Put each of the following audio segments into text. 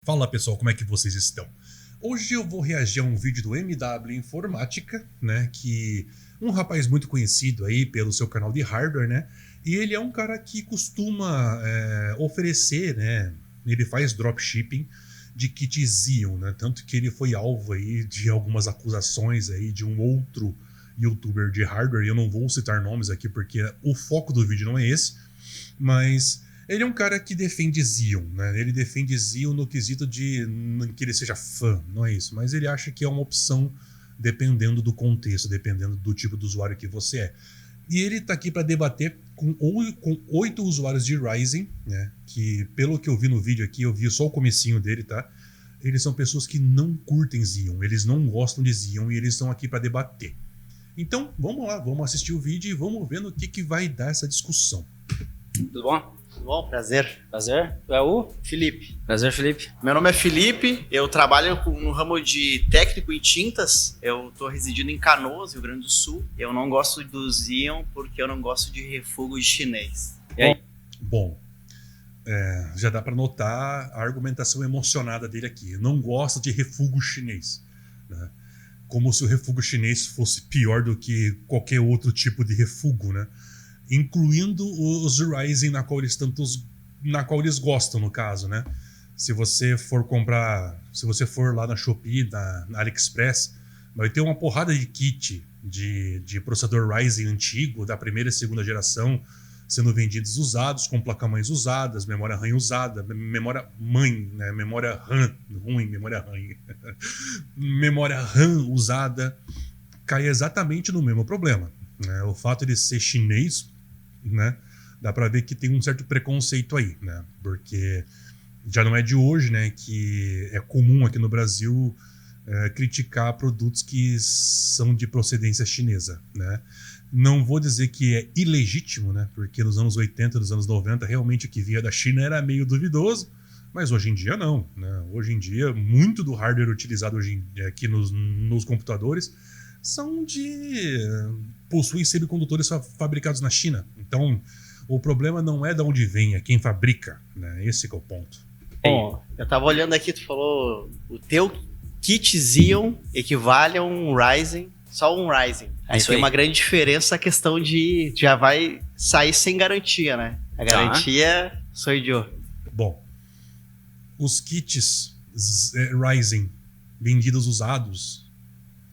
Fala pessoal, como é que vocês estão? Hoje eu vou reagir a um vídeo do MW Informática, né, que um rapaz muito conhecido aí pelo seu canal de hardware, né, e ele é um cara que costuma oferecer, né, ele faz dropshipping de kit Xeon, né, tanto que ele foi alvo aí de algumas acusações aí de um outro youtuber de hardware, e eu não vou citar nomes aqui porque o foco do vídeo não é esse, mas ele é um cara que defende Xeon, né? Ele defende Xeon no quesito de que ele seja fã, não é isso, mas ele acha que é uma opção dependendo do contexto, dependendo do tipo de usuário que você é. E ele tá aqui para debater com 8 usuários de Ryzen, né? Que pelo que eu vi no vídeo aqui, eu vi só o comecinho dele, tá? Eles são pessoas que não curtem Xeon, eles não gostam de Xeon e eles estão aqui para debater. Então, vamos lá, vamos assistir o vídeo e vamos ver no que vai dar essa discussão. Tudo bom? Tudo bom? Prazer. Prazer. Tu é o? Felipe. Prazer, Felipe. Meu nome é Felipe, eu trabalho no ramo de técnico em tintas. Eu estou residindo em Canoas, Rio Grande do Sul. Eu não gosto do Xeon porque eu não gosto de refúgio de chinês. E aí? Bom, já dá para notar a argumentação emocionada dele aqui. Eu não gosto de refúgio chinês, né? Como se o refúgio chinês fosse pior do que qualquer outro tipo de refúgio, né? Incluindo os Ryzen na qual eles gostam, no caso, né? Se você for comprar, se você for lá na Shopee, na AliExpress, vai ter uma porrada de kit de processador Ryzen antigo, da primeira e segunda geração, sendo vendidos usados, com placa-mães usadas, memória RAM usada, memória mãe, né? Memória RAM ruim, memória RAM. Memória RAM usada, cai exatamente no mesmo problema, né? O fato de ser chinês, né, dá para ver que tem um certo preconceito aí, né? Porque já não é de hoje, né, que é comum aqui no Brasil criticar produtos que são de procedência chinesa, né? Não vou dizer que é ilegítimo, né? Porque nos anos 80, nos anos 90, realmente o que vinha da China era meio duvidoso, mas hoje em dia não, né? Hoje em dia, muito do hardware utilizado aqui nos computadores são possuem semicondutores fabricados na Xina. Então, o problema não é de onde vem, é quem fabrica, né? Esse que é o ponto. Bom, eu tava olhando aqui, tu falou o teu kit Xeon equivale a um Ryzen, só um Ryzen. Aí Isso tem aí. uma grande diferença a questão de já vai sair sem garantia, né? A garantia sou eu. Bom, os kits Ryzen vendidos usados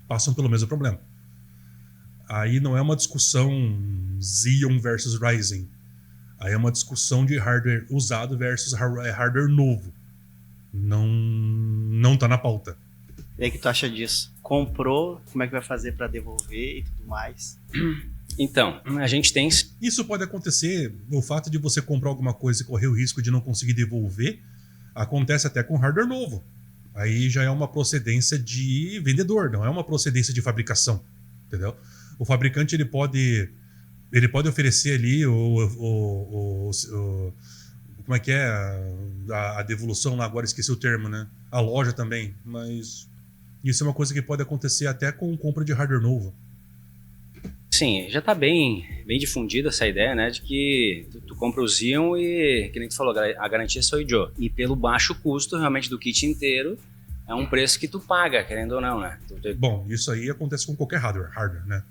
passam pelo mesmo problema. Aí não é uma discussão Xeon versus Ryzen. Aí é uma discussão de hardware usado versus hardware novo. Não tá na pauta. E aí, o que tu acha disso? Comprou, como é que vai fazer para devolver e tudo mais? Então, a gente tem... Isso pode acontecer, o fato de você comprar alguma coisa e correr o risco de não conseguir devolver, acontece até com hardware novo. Aí já é uma procedência de vendedor, não é uma procedência de fabricação, entendeu? O fabricante ele pode oferecer ali como é que é a devolução lá, agora esqueci o termo, né? A loja também, mas isso é uma coisa que pode acontecer até com compra de hardware novo. Sim, já tá bem difundida essa ideia, né? De que tu compra o Xeon e, que nem tu falou, a garantia sou eu. E pelo baixo custo, realmente, do kit inteiro, é um preço que tu paga, querendo ou não, né? Bom, isso aí acontece com qualquer hardware, né?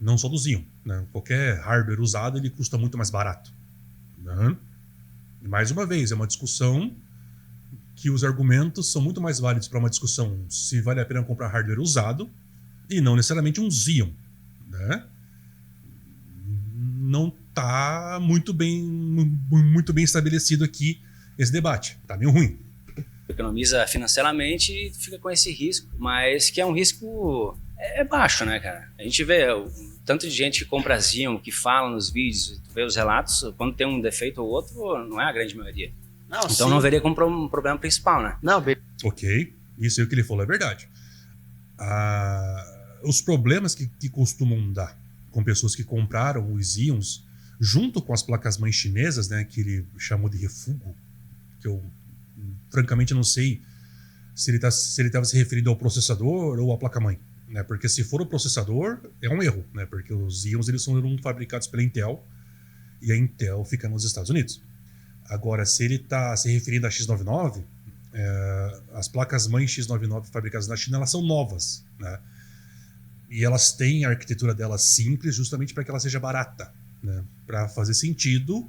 Não só do Xeon, né? Qualquer hardware usado, ele custa muito mais barato, né? E mais uma vez, é uma discussão que os argumentos são muito mais válidos para uma discussão se vale a pena comprar hardware usado e não necessariamente um Xeon, né? Não tá muito bem estabelecido aqui esse debate. Tá meio ruim. Economiza financeiramente e tu fica com esse risco, mas que é um risco baixo, né, cara? A gente vê o tanto de gente que compra Xeon, que fala nos vídeos, tu vê os relatos, quando tem um defeito ou outro, não é a grande maioria. Não, Então sim. não veria como um problema principal, né? Não, Ok, isso aí que ele falou é verdade. Os problemas que costumam dar com pessoas que compraram os Xeons junto com as placas-mães chinesas, né, que ele chamou de refúgio, que eu francamente não sei se ele estava se referindo ao processador ou à placa-mãe, né? Porque se for o processador, é um erro, né? Porque os Xeons eles são fabricados pela Intel e a Intel fica nos Estados Unidos. Agora, se ele está se referindo a X99, As placas-mãe X99 fabricadas na China, elas são novas, né? E elas têm a arquitetura delas simples justamente para que ela seja barata, né? Para fazer sentido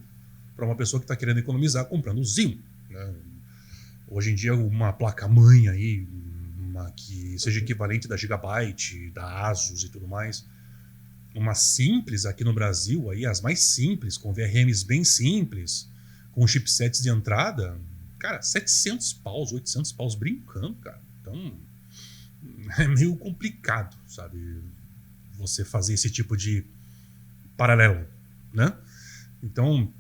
para uma pessoa que está querendo economizar comprando o Xeon, né? Hoje em dia, uma placa-mãe aí, que seja equivalente da Gigabyte, da Asus e tudo mais, uma simples aqui no Brasil, aí, as mais simples, com VRMs bem simples, com chipsets de entrada, cara, 700 paus, 800 paus brincando, cara. Então, é meio complicado, sabe, você fazer esse tipo de paralelo, né? Então,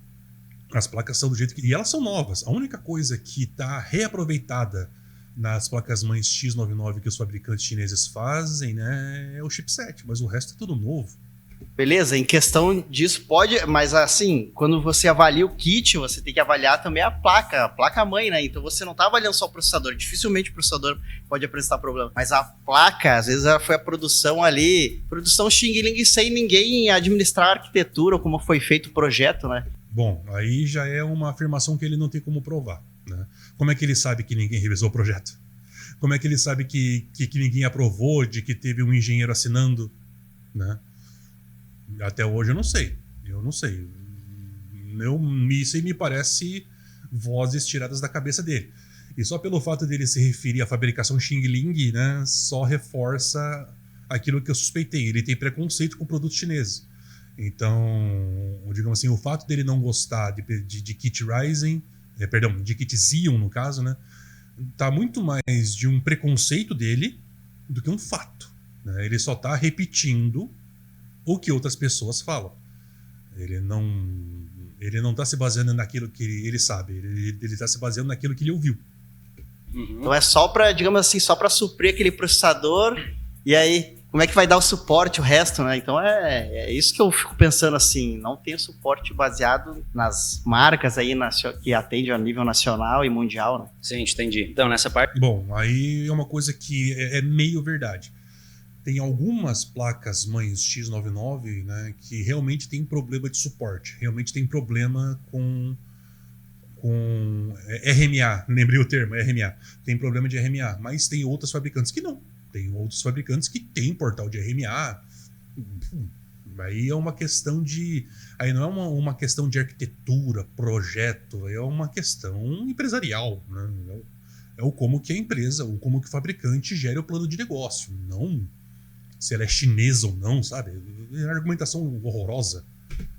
as placas são do jeito que... E elas são novas. A única coisa que está reaproveitada nas placas-mães X99 que os fabricantes chineses fazem, né, é o chipset, mas o resto é tudo novo. Beleza, em questão disso pode, mas assim, quando você avalia o kit, você tem que avaliar também a placa-mãe, né? Então você não tá avaliando só o processador, dificilmente o processador pode apresentar problema, mas a placa, às vezes ela foi a produção ali, produção Xing Ling sem ninguém administrar a arquitetura ou como foi feito o projeto, né? Bom, aí já é uma afirmação que ele não tem como provar, né? Como é que ele sabe que ninguém revisou o projeto? Como é que ele sabe que ninguém aprovou, de que teve um engenheiro assinando, né? Até hoje eu não sei. Isso aí me parece vozes tiradas da cabeça dele. E só pelo fato dele se referir à fabricação Xing Ling, né, só reforça aquilo que eu suspeitei. Ele tem preconceito com produtos chineses. Então, digamos assim, o fato dele não gostar de kit Ryzen, de kit Xeon no caso, né, tá muito mais de um preconceito dele do que um fato, né? Ele só tá repetindo o que outras pessoas falam. Ele não tá se baseando naquilo que ele sabe, ele tá se baseando naquilo que ele ouviu. Uhum. Então é só pra, digamos assim, só pra suprir aquele processador, e aí, como é que vai dar o suporte, o resto, né? Então é isso que eu fico pensando assim, não tem suporte baseado nas marcas aí que atendem a nível nacional e mundial, né? Sim, entendi. Então, nessa parte... Bom, aí é uma coisa que é meio verdade. Tem algumas placas mães X99, né, que realmente tem problema de suporte, realmente tem problema com RMA, lembrei o termo, RMA. Tem problema de RMA, mas tem outras fabricantes que não. Tem outros fabricantes que têm portal de RMA. Aí é uma questão de... Aí não é uma questão de arquitetura, projeto, é uma questão empresarial, né? É o como que a empresa, ou como que o fabricante gera o plano de negócio, não se ela é chinesa ou não, sabe? É uma argumentação horrorosa.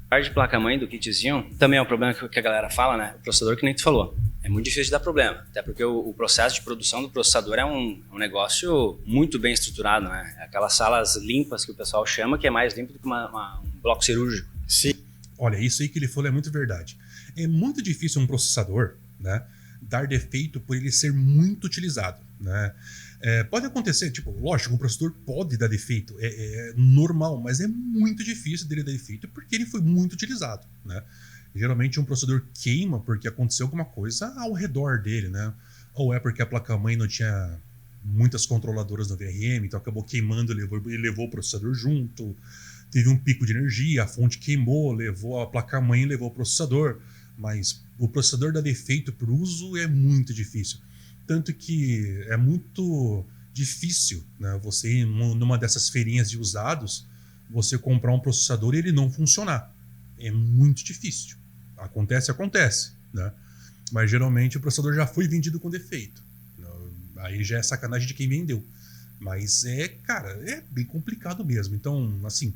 A parte de placa-mãe do kit Xeon também é um problema que a galera fala, né? O processador, que nem tu falou, é muito difícil de dar problema. Até porque o processo de produção do processador é um negócio muito bem estruturado, né? Aquelas salas limpas que o pessoal chama, que é mais limpo do que um bloco cirúrgico. Sim. Olha, isso aí que ele falou é muito verdade. É muito difícil um processador, né, dar defeito por ele ser muito utilizado, né? Pode acontecer, tipo, lógico, um processador pode dar defeito, é normal, mas é muito difícil dele dar defeito porque ele foi muito utilizado, né? Geralmente um processador queima porque aconteceu alguma coisa ao redor dele, né? Ou é porque a placa-mãe não tinha muitas controladoras no VRM, então acabou queimando e levou o processador junto. Teve um pico de energia, a fonte queimou, levou a placa-mãe e levou o processador. Mas o processador dar defeito por uso é muito difícil. Tanto que é muito difícil, né, você ir numa dessas feirinhas de usados, você comprar um processador e ele não funcionar. É muito difícil. Acontece, né? Mas geralmente o processador já foi vendido com defeito. Aí já é sacanagem de quem vendeu. Mas cara, é bem complicado mesmo. Então, assim,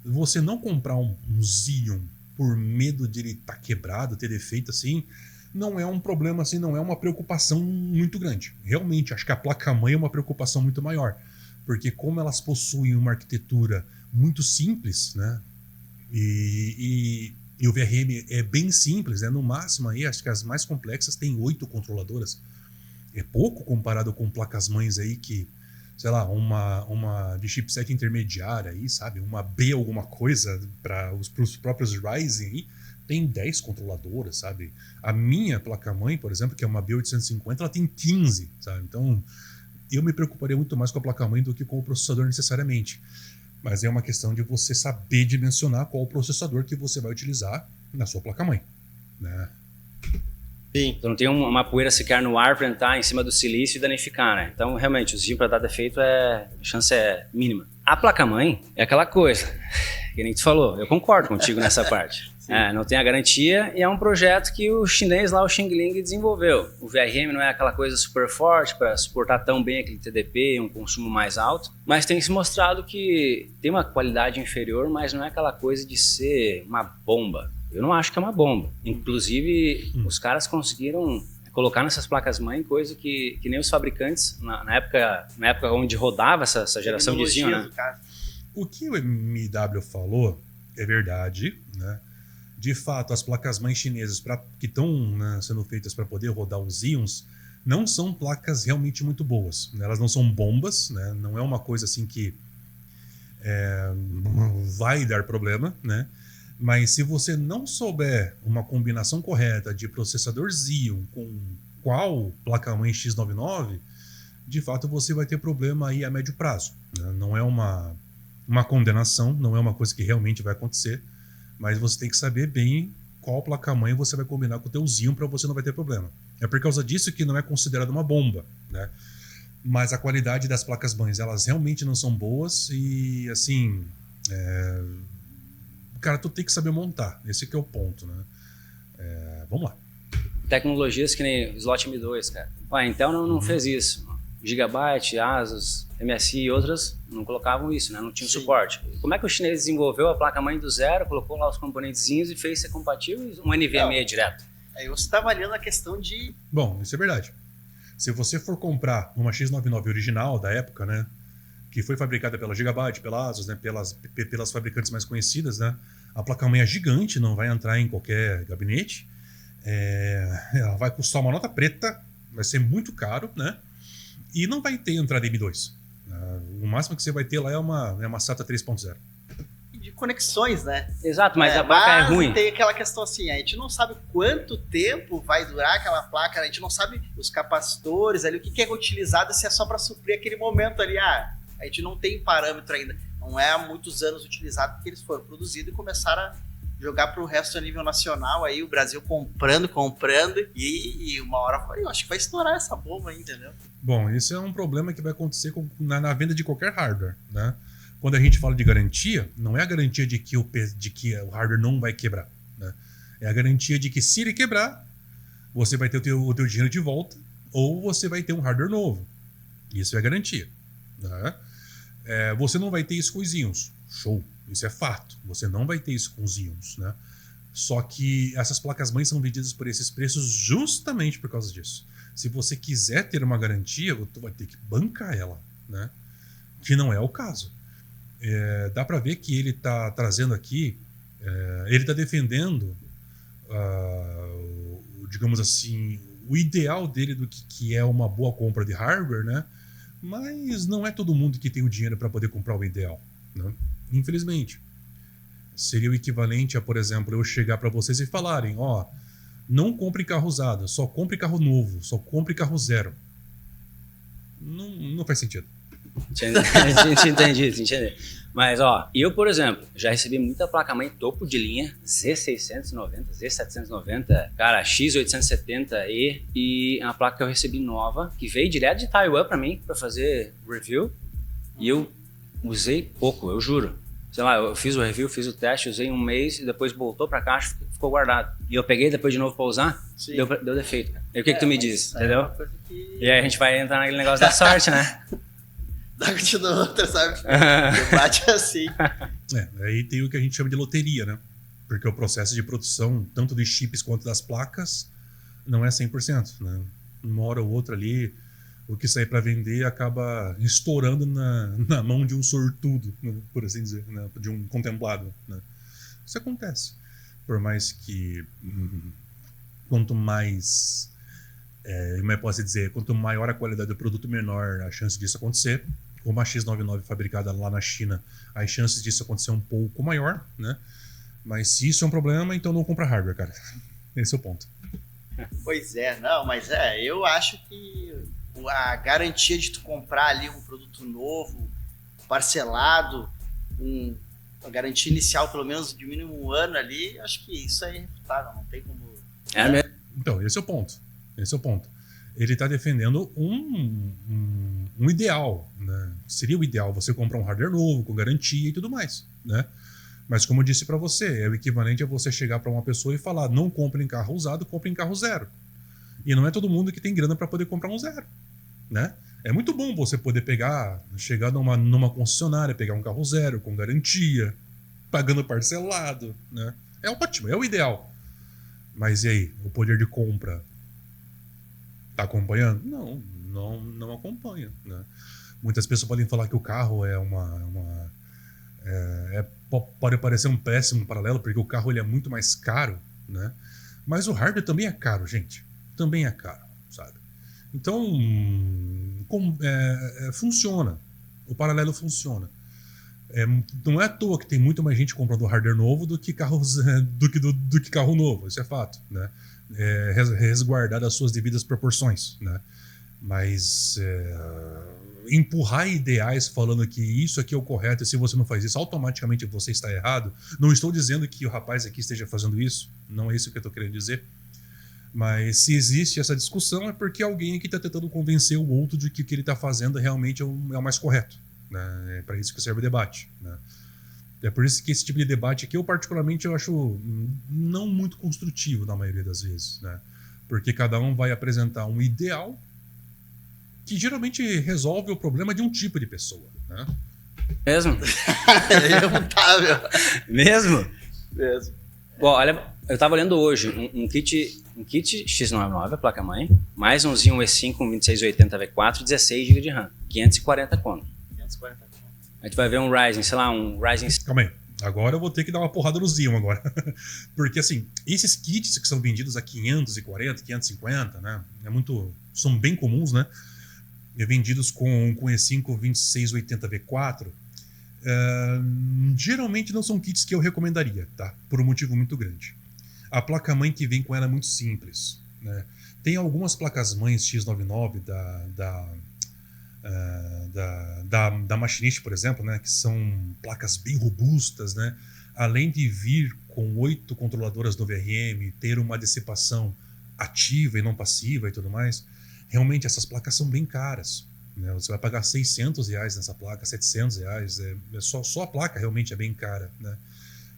você não comprar um Xeon por medo de ele estar quebrado, ter defeito assim, não é um problema, assim, não é uma preocupação muito grande. Realmente, acho que a placa-mãe é uma preocupação muito maior. Porque como elas possuem uma arquitetura muito simples, né? E o VRM é bem simples, né? No máximo aí, acho que as mais complexas têm 8 controladoras. É pouco comparado com placas-mães aí que, sei lá, uma de chipset intermediária aí, sabe? Uma B alguma coisa para os próprios Ryzen aí, tem 10 controladoras, sabe? A minha placa-mãe, por exemplo, que é uma B850, ela tem 15, sabe? Então, eu me preocuparia muito mais com a placa-mãe do que com o processador necessariamente. Mas é uma questão de você saber dimensionar qual o processador que você vai utilizar na sua placa-mãe, né? Sim. Então não tem uma poeira sequer no ar para entrar em cima do silício e danificar, né? Então realmente o zinho para dar defeito a chance é mínima. A placa-mãe é aquela coisa, que nem tu falou, eu concordo contigo nessa parte. Não tem a garantia e é um projeto que o chinês lá, o Xingling, desenvolveu. O VRM não é aquela coisa super forte para suportar tão bem aquele TDP, um consumo mais alto, mas tem se mostrado que tem uma qualidade inferior, mas não é aquela coisa de ser uma bomba. Eu não acho que é uma bomba. Inclusive, os caras conseguiram colocar nessas placas-mãe coisa que nem os fabricantes, na época onde rodava essa geração de zinho, né? O que o MW falou é verdade, né? De fato, as placas-mãe chinesas que estão, né, sendo feitas para poder rodar os íons não são placas realmente muito boas. Elas não são bombas, né? Não é uma coisa assim que vai dar problema, né? Mas se você não souber uma combinação correta de processador Xeon com qual placa-mãe X99, de fato você vai ter problema aí a médio prazo, né? Não é uma condenação, não é uma coisa que realmente vai acontecer, mas você tem que saber bem qual placa-mãe você vai combinar com o teu Xeon para você não vai ter problema. É por causa disso que não é considerado uma bomba, né? Mas a qualidade das placas-mães, elas realmente não são boas e, assim, cara, tu tem que saber montar. Esse que é o ponto, né? Vamos lá. Tecnologias que nem o Slot M2, cara. A Intel não fez isso. Gigabyte, Asus, MSI e outras não colocavam isso, né? Não tinham suporte. Como é que o chinês desenvolveu a placa-mãe do zero, colocou lá os componentezinhos e fez ser compatível um NVMe direto? Aí você está avaliando a questão de... Bom, isso é verdade. Se você for comprar uma X99 original da época, né, que foi fabricada pela Gigabyte, pela Asus, né, pelas fabricantes mais conhecidas, né, a placa-mãe é gigante, não vai entrar em qualquer gabinete. Ela vai custar uma nota preta, vai ser muito caro, né? E não vai ter entrada M2. O máximo que você vai ter lá é uma SATA 3.0. De conexões, né? Exato, mas a placa é ruim. Tem aquela questão assim, a gente não sabe quanto tempo vai durar aquela placa, a gente não sabe os capacitores ali, o que é utilizado, se é só para suprir aquele momento ali. A gente não tem parâmetro ainda. Não é há muitos anos utilizado porque eles foram produzidos e começaram a jogar para o resto a nível nacional, aí o Brasil comprando, e uma hora eu acho que vai estourar essa bomba aí, entendeu? Bom, isso é um problema que vai acontecer na venda de qualquer hardware, né? Quando a gente fala de garantia, não é a garantia de que o hardware não vai quebrar, né? É a garantia de que se ele quebrar, você vai ter o teu dinheiro de volta ou você vai ter um hardware novo. Isso é a garantia, né? Você não vai ter isso com os íons. Show. Isso é fato. Você não vai ter isso com os íons, né? Só que essas placas-mães são vendidas por esses preços justamente por causa disso. Se você quiser ter uma garantia, você vai ter que bancar ela, né? Que não é o caso. Dá para ver que ele está trazendo aqui, ele está defendendo, digamos assim, o ideal dele do que é uma boa compra de hardware, né? Mas não é todo mundo que tem o dinheiro para poder comprar o ideal, né? Infelizmente. Seria o equivalente a, por exemplo, eu chegar para vocês e falarem, não compre carro usado, só compre carro novo, só compre carro zero. Não faz sentido. Entendi. Mas, eu, por exemplo, já recebi muita placa-mãe topo de linha, Z690, Z790, cara, X870E, e uma placa que eu recebi nova, que veio direto de Taiwan para mim, para fazer review, e eu usei pouco, eu juro. Sei lá, eu fiz o review, fiz o teste, usei um mês, e depois voltou pra caixa, ficou guardado. E eu peguei depois de novo pra usar, deu defeito, cara. E o que tu me diz, entendeu? E aí a gente vai entrar naquele negócio da sorte, né? Da continua outra, sabe? Bate assim. Aí tem o que a gente chama de loteria, né? Porque o processo de produção, tanto dos chips quanto das placas, não é 100%, né? Uma hora ou outra ali, o que sair para vender acaba estourando na mão de um sortudo, né? Por assim dizer, né? De um contemplado, né? Isso acontece. Por mais que quanto mais, como eu posso dizer, quanto maior a qualidade do produto, menor a chance disso acontecer. Como a X99 fabricada lá na China, as chances disso acontecer um pouco maior, né? Mas se isso é um problema, então não compra hardware, cara. Esse é o ponto. Pois mas eu acho que a garantia de tu comprar ali um produto novo, parcelado, a garantia inicial pelo menos de mínimo um ano ali, acho que isso é irrefutável, não tem como... Então, esse é o ponto. Ele está defendendo um ideal, né? Seria o ideal você comprar um hardware novo, com garantia e tudo mais, né? Mas como eu disse para você, é o equivalente a você chegar para uma pessoa e falar: não compre em carro usado, compre em carro zero. E não é todo mundo que tem grana para poder comprar um zero, né? É muito bom você poder chegar numa concessionária, pegar um carro zero com garantia, pagando parcelado, né? É ótimo, é o ideal. Mas e aí, o poder de compra tá acompanhando? Não acompanha, né? Muitas pessoas podem falar que o carro é pode parecer um péssimo paralelo, porque o carro ele é muito mais caro, né? Mas o hardware também é caro, gente. Também é caro, sabe? Então, funciona. O paralelo funciona. Não é à toa que tem muito mais gente comprando hardware novo do que carro novo. Isso é fato, né? Resguardar as suas devidas proporções, né? Mas empurrar ideais falando que isso aqui é o correto e se você não faz isso, automaticamente você está errado. Não estou dizendo que o rapaz aqui esteja fazendo isso. Não é isso que eu estou querendo dizer. Mas se existe essa discussão é porque alguém aqui está tentando convencer o outro de que o que ele está fazendo realmente é o mais correto, né? É para isso que serve o debate, né? É por isso que esse tipo de debate aqui eu particularmente eu acho não muito construtivo na maioria das vezes, né? Porque cada um vai apresentar um ideal que geralmente resolve o problema de um tipo de pessoa, né? Mesmo? Mesmo? Bom, olha, eu tava olhando hoje um kit X99, a placa-mãe, mais um Xeon E5 com 2680V4, 16 GB de RAM, 540 conto. 540 conto. Aí tu vai ver um Ryzen, sei lá, um Ryzen... Calma aí. Agora eu vou ter que dar uma porrada no Xeon agora. Porque, assim, esses kits que são vendidos a 540, 550, né? São bem comuns, né? Vendidos com E5 2680V4. Geralmente não são kits que eu recomendaria, tá? Por um motivo muito grande. A placa-mãe que vem com ela é muito simples, né? Tem algumas placas-mães X99 da Machinist, por exemplo, né, que são placas bem robustas, né? Além de vir com 8 controladoras do VRM, ter uma dissipação ativa e não passiva e tudo mais, realmente essas placas são bem caras, né? Você vai pagar R$600 nessa placa, R$700, só a placa realmente é bem cara, né?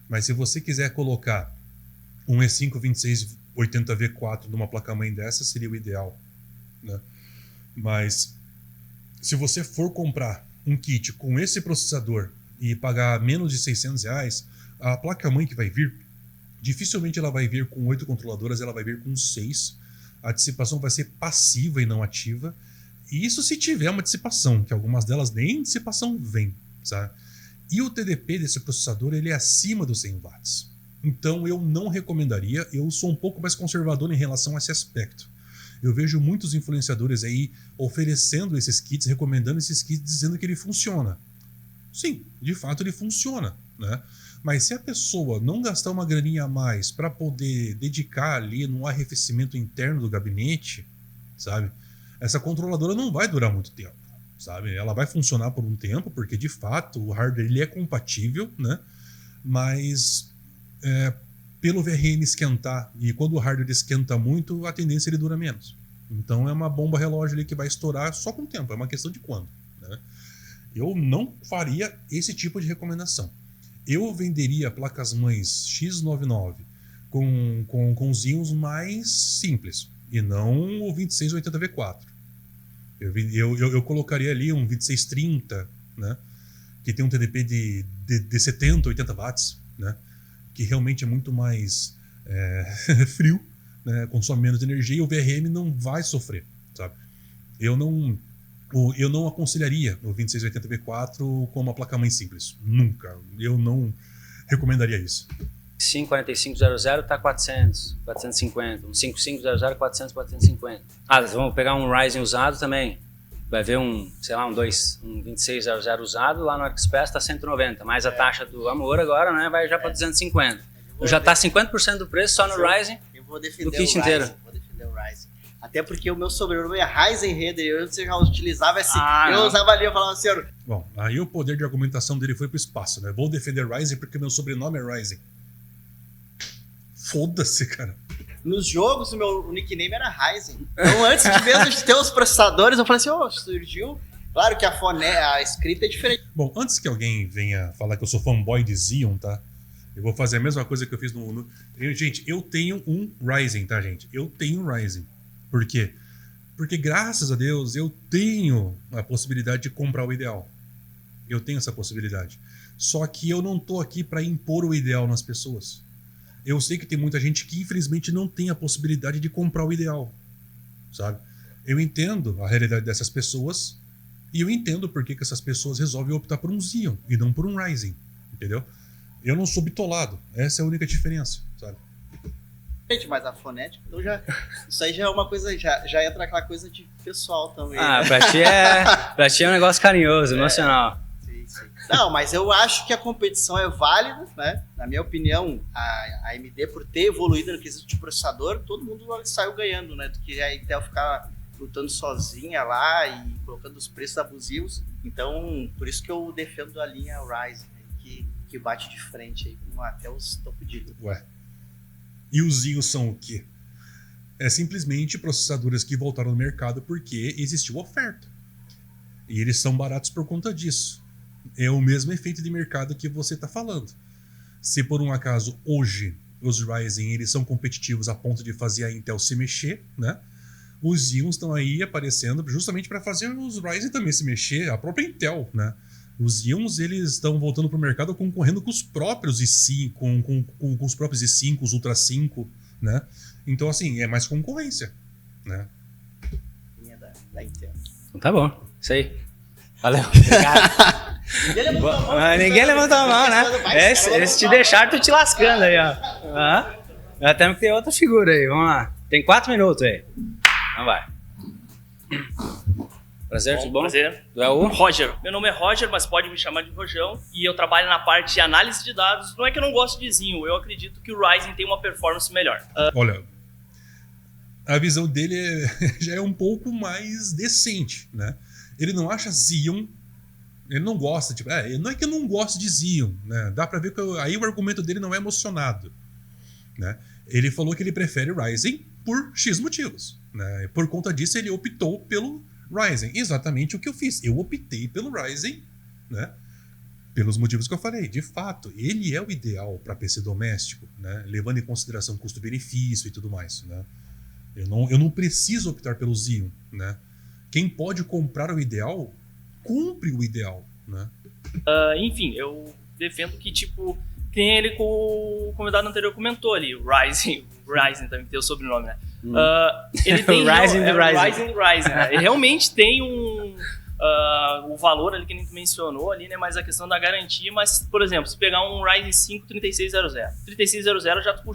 Mas se você quiser colocar um E5 2680V4 numa placa-mãe dessa, seria o ideal, né? Mas se você for comprar um kit com esse processador e pagar menos de R$600, a placa-mãe que vai vir, dificilmente ela vai vir com 8 controladoras, ela vai vir com 6. A dissipação vai ser passiva e não ativa. E isso se tiver uma dissipação, que algumas delas nem dissipação vem, sabe? E o TDP desse processador ele é acima dos 100 watts. Então eu não recomendaria, eu sou um pouco mais conservador em relação a esse aspecto. Eu vejo muitos influenciadores aí oferecendo esses kits, recomendando esses kits, dizendo que ele funciona. Sim, de fato ele funciona, né? Mas se a pessoa não gastar uma graninha a mais para poder dedicar ali no arrefecimento interno do gabinete, sabe? Essa controladora não vai durar muito tempo, sabe? Ela vai funcionar por um tempo, porque de fato o hardware ele é compatível, né? Mas pelo VRM esquentar, e quando o hardware esquenta muito, a tendência ele dura menos. Então é uma bomba relógio ali que vai estourar só com o tempo, é uma questão de quando, né? Eu não faria esse tipo de recomendação. Eu venderia placas-mães X99 com Xeons mais simples, e não o 2680V4. Eu colocaria ali um 2630, né? Que tem um TDP de 70, 80 watts, né? Que realmente é muito mais frio, né? Consome menos energia e o VRM não vai sofrer, sabe? Eu não aconselharia o 2680V4 com uma placa-mãe simples. Nunca. Eu não recomendaria isso. 54500 tá 400, 450. Um 5500, 400, 450. Ah, vamos pegar um Ryzen usado também. Vai ver um 2600 usado lá no ArcSpace tá 190, mais a taxa do Amor agora, né, vai já para 250. Já tá 50% do preço só no Ryzen. Eu vou defender o kit Ryzen, inteiro. Vou defender o Ryzen. Até porque o meu sobrenome é Heisenreder, eu antes já utilizava assim, eu usava ali, eu falava assim, Bom, aí o poder de argumentação dele foi pro espaço, né? Vou defender Ryzen porque meu sobrenome é Ryzen. Foda-se, cara. Nos jogos, o nickname era Ryzen. Então, antes de mesmo de ter os processadores, eu falei assim, surgiu... Claro que a escrita é diferente. Bom, antes que alguém venha falar que eu sou fanboy de Xeon, tá? Eu vou fazer a mesma coisa que eu fiz Gente, eu tenho um Ryzen, tá, gente? Eu tenho um Ryzen. Por quê? Porque, graças a Deus, eu tenho a possibilidade de comprar o ideal. Eu tenho essa possibilidade. Só que eu não tô aqui para impor o ideal nas pessoas. Eu sei que tem muita gente que, infelizmente, não tem a possibilidade de comprar o ideal, sabe? Eu entendo a realidade dessas pessoas e eu entendo por que essas pessoas resolvem optar por um Xeon e não por um Ryzen, entendeu? Eu não sou bitolado. Essa é a única diferença, sabe? Gente, mas a fonética, então isso aí já é uma coisa, já entra aquela coisa de pessoal também. Ah, né? pra ti é um negócio carinhoso, emocional. Sim. Não, mas eu acho que a competição é válida, né? Na minha opinião, a AMD, por ter evoluído no quesito de processador, todo mundo saiu ganhando, né? Do que a Intel ficar lutando sozinha lá e colocando os preços abusivos. Então, por isso que eu defendo a linha Ryzen, né? Que bate de frente aí com até os topo de linha. Ué. E os Xeons são o quê? É simplesmente processadores que voltaram no mercado porque existiu oferta. E eles são baratos por conta disso. É o mesmo efeito de mercado que você está falando. Se por um acaso hoje os Ryzen eles são competitivos a ponto de fazer a Intel se mexer, né? Os Xeons estão aí aparecendo justamente para fazer os Ryzen também se mexer, a própria Intel, né? Os Xeons eles estão voltando para o mercado concorrendo com os próprios i5, com os próprios i5, os Ultra 5, né? Então, assim, é mais concorrência, né? Linha da Intel. Então tá bom, isso aí. Valeu. Obrigado. Ninguém levantou a mão, né? Esse te deixaram, tu te lascando aí, ó. Já temos que ter outra figura aí, vamos lá. Tem 4 minutos aí. Então vai. Prazer, tudo bom? Prazer. Tu é o? Roger. Meu nome é Roger, mas pode me chamar de Rojão. E eu trabalho na parte de análise de dados. Não é que eu não gosto de Xeon, eu acredito que o Ryzen tem uma performance melhor. Olha, a visão dele já é um pouco mais decente, né? Ele não acha Xeon, ele não gosta, tipo, não é que eu não gosto de Xeon, né? Dá pra ver que aí o argumento dele não é emocionado, né? Ele falou que ele prefere Ryzen por X motivos, né? Por conta disso ele optou pelo Ryzen, exatamente o que eu fiz. Eu optei pelo Ryzen, né? Pelos motivos que eu falei. De fato, ele é o ideal para PC doméstico, né? Levando em consideração custo-benefício e tudo mais, né? Eu não preciso optar pelo Xeon, né? Quem pode comprar o ideal, compre o ideal, né? Enfim, eu defendo que, tipo, que nem ele com o convidado anterior comentou ali, o Ryzen também tem o sobrenome, né? Ele tem Ryzen do Ryzen. Ryzen, né? Ele realmente tem o valor ali que a gente mencionou ali, né? Mas a questão da garantia, mas, por exemplo, se pegar um Ryzen 5 3600, 3600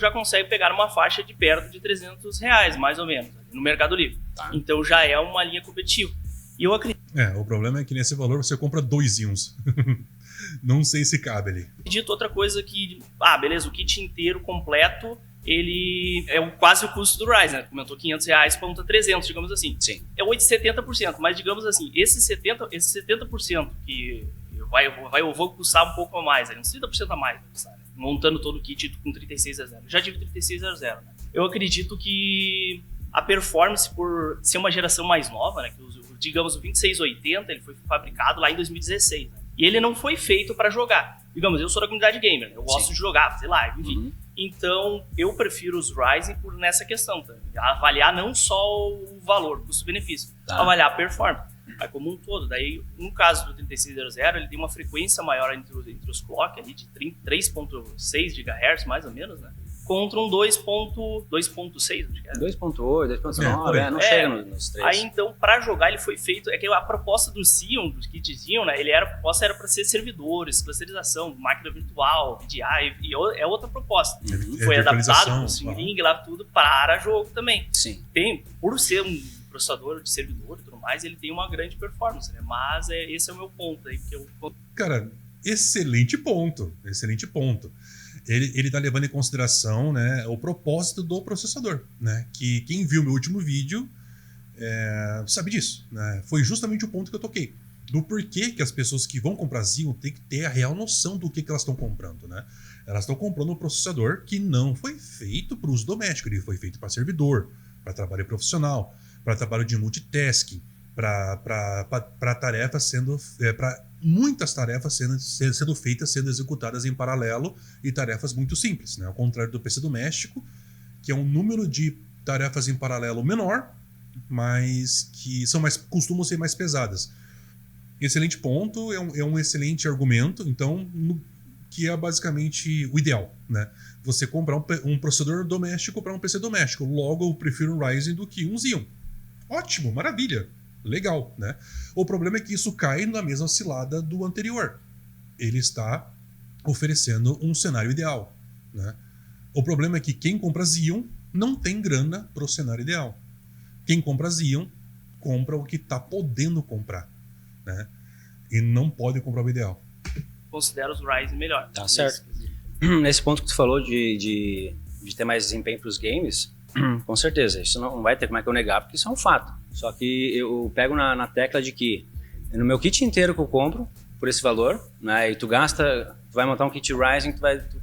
já consegue pegar uma faixa de perto de R$300, mais ou menos, no Mercado Livre. Tá. Então já é uma linha competitiva. E eu acredito... o problema é que nesse valor você compra 2 Xeons. Não sei se cabe ali. Acredito outra coisa que... beleza, o kit inteiro, completo, ele é quase o custo do Ryzen, né? Comentou R$500 para um 300, digamos assim. Sim. É 70%, mas digamos assim, esse 70% que eu vou custar um pouco a mais, uns 30% a mais, sabe? Montando todo o kit com 3600. Já tive 3600, né? Eu acredito que a performance, por ser uma geração mais nova, né? Digamos, o 2680, ele foi fabricado lá em 2016, né? E ele não foi feito para jogar. Digamos, eu sou da comunidade gamer, né? Eu gosto de jogar, fazer live, enfim. Uhum. Então, eu prefiro os Ryzen por nessa questão, tá? Avaliar não só o valor, custo-benefício, avaliar a performance, como um todo. Daí, no caso do 3600, ele tem uma frequência maior entre os clock ali de 3.6 GHz, mais ou menos, né? Contra um 2.6, acho que era. 2.8, 2.9, não chega nos 3. Aí, então, para jogar, ele foi feito... É que a proposta do Xeon, do kit Xeon, né? A proposta era para ser servidores, clusterização, máquina virtual, VDI, e é outra proposta. Foi adaptado com o Simulink lá, tudo para jogo também. Sim. Por ser um processador de servidor e tudo mais, ele tem uma grande performance, né? Mas esse é o meu ponto aí. Cara, excelente ponto. Excelente ponto. Ele tá levando em consideração, né, o propósito do processador, né? Que quem viu meu último vídeo sabe disso, né? Foi justamente o ponto que eu toquei. Do porquê que as pessoas que vão comprar Xeon têm que ter a real noção do que elas estão comprando, né? Elas estão comprando um processador que não foi feito para uso doméstico, ele foi feito para servidor, para trabalho profissional, para trabalho de multitasking, para tarefas sendo. Para muitas tarefas sendo feitas, sendo executadas em paralelo e tarefas muito simples, né? Ao contrário do PC doméstico, que é um número de tarefas em paralelo menor, mas que costumam ser mais pesadas. Excelente ponto, é um excelente argumento, então, que é basicamente o ideal, né? Você comprar um processador doméstico para um PC doméstico. Logo, eu prefiro um Ryzen do que um Xeon. Ótimo, maravilha, legal, né? O problema é que isso cai na mesma cilada do anterior. Ele está oferecendo um cenário ideal, né? O problema é que quem compra Xeon não tem grana para o cenário ideal. Quem compra Xeon compra o que está podendo comprar, né? E não pode comprar o ideal. Considero os Ryzen melhor. Tá certo. Nesse ponto que tu falou de ter mais desempenho para os games, com certeza, isso não vai ter como é que eu negar, porque isso é um fato. Só que eu pego na tecla de que no meu kit inteiro que eu compro, por esse valor, né, e tu vai montar um kit Ryzen,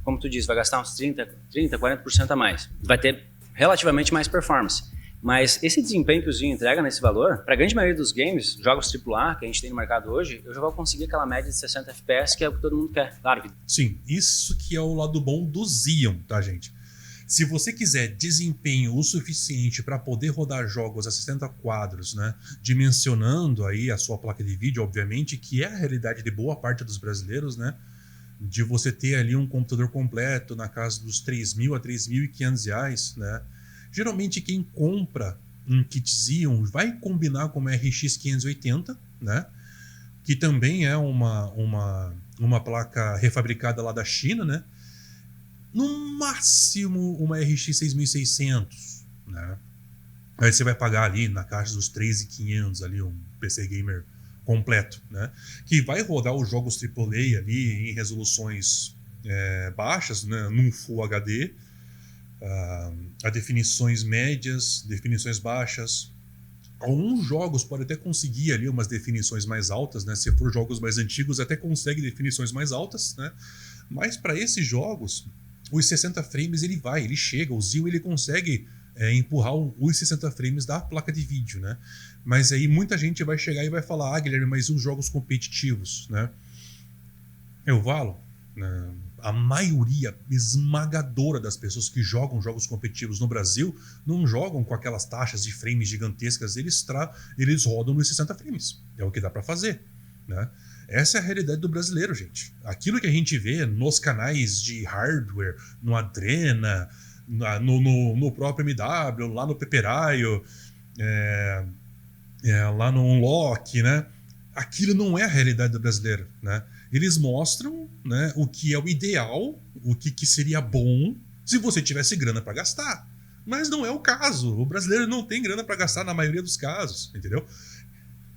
como tu disse, vai gastar uns 30, 40% a mais. Tu vai ter relativamente mais performance. Mas esse desempenho que o Xeon entrega nesse valor, para a grande maioria dos games, jogos AAA que a gente tem no mercado hoje, eu já vou conseguir aquela média de 60 FPS que é o que todo mundo quer. Claro que... Sim, isso que é o lado bom do Xeon, tá, gente? Se você quiser desempenho o suficiente para poder rodar jogos a 60 quadros, né, dimensionando aí a sua placa de vídeo, obviamente, que é a realidade de boa parte dos brasileiros, né, de você ter ali um computador completo na casa dos R$3.000 a R$3.500, né? Geralmente quem compra um kit Xeon vai combinar com uma RX 580, né? Que também é uma placa refabricada lá da China, né? No máximo uma RX 6600, né? Aí você vai pagar ali na caixa dos 3.500 ali um PC gamer completo, né? Que vai rodar os jogos AAA ali em resoluções baixas, né? Num Full HD, a definições médias, definições baixas. Alguns jogos podem até conseguir ali umas definições mais altas, né? Se for jogos mais antigos, até consegue definições mais altas, né? Mas para esses jogos, os 60 frames ele chega, o Xeon ele consegue empurrar os 60 frames da placa de vídeo, né? Mas aí muita gente vai chegar e vai falar: Guilherme, mas os jogos competitivos, né? Eu falo, né? A maioria esmagadora das pessoas que jogam jogos competitivos no Brasil não jogam com aquelas taxas de frames gigantescas, eles rodam nos 60 frames. É o que dá para fazer, né? Essa é a realidade do brasileiro, gente. Aquilo que a gente vê nos canais de hardware, no Adrena, no próprio MW, lá no Peperaio, lá no Unlock, né? Aquilo não é a realidade do brasileiro, né? Eles mostram, né, o que é o ideal, o que seria bom se você tivesse grana para gastar. Mas não é o caso. O brasileiro não tem grana para gastar na maioria dos casos, entendeu?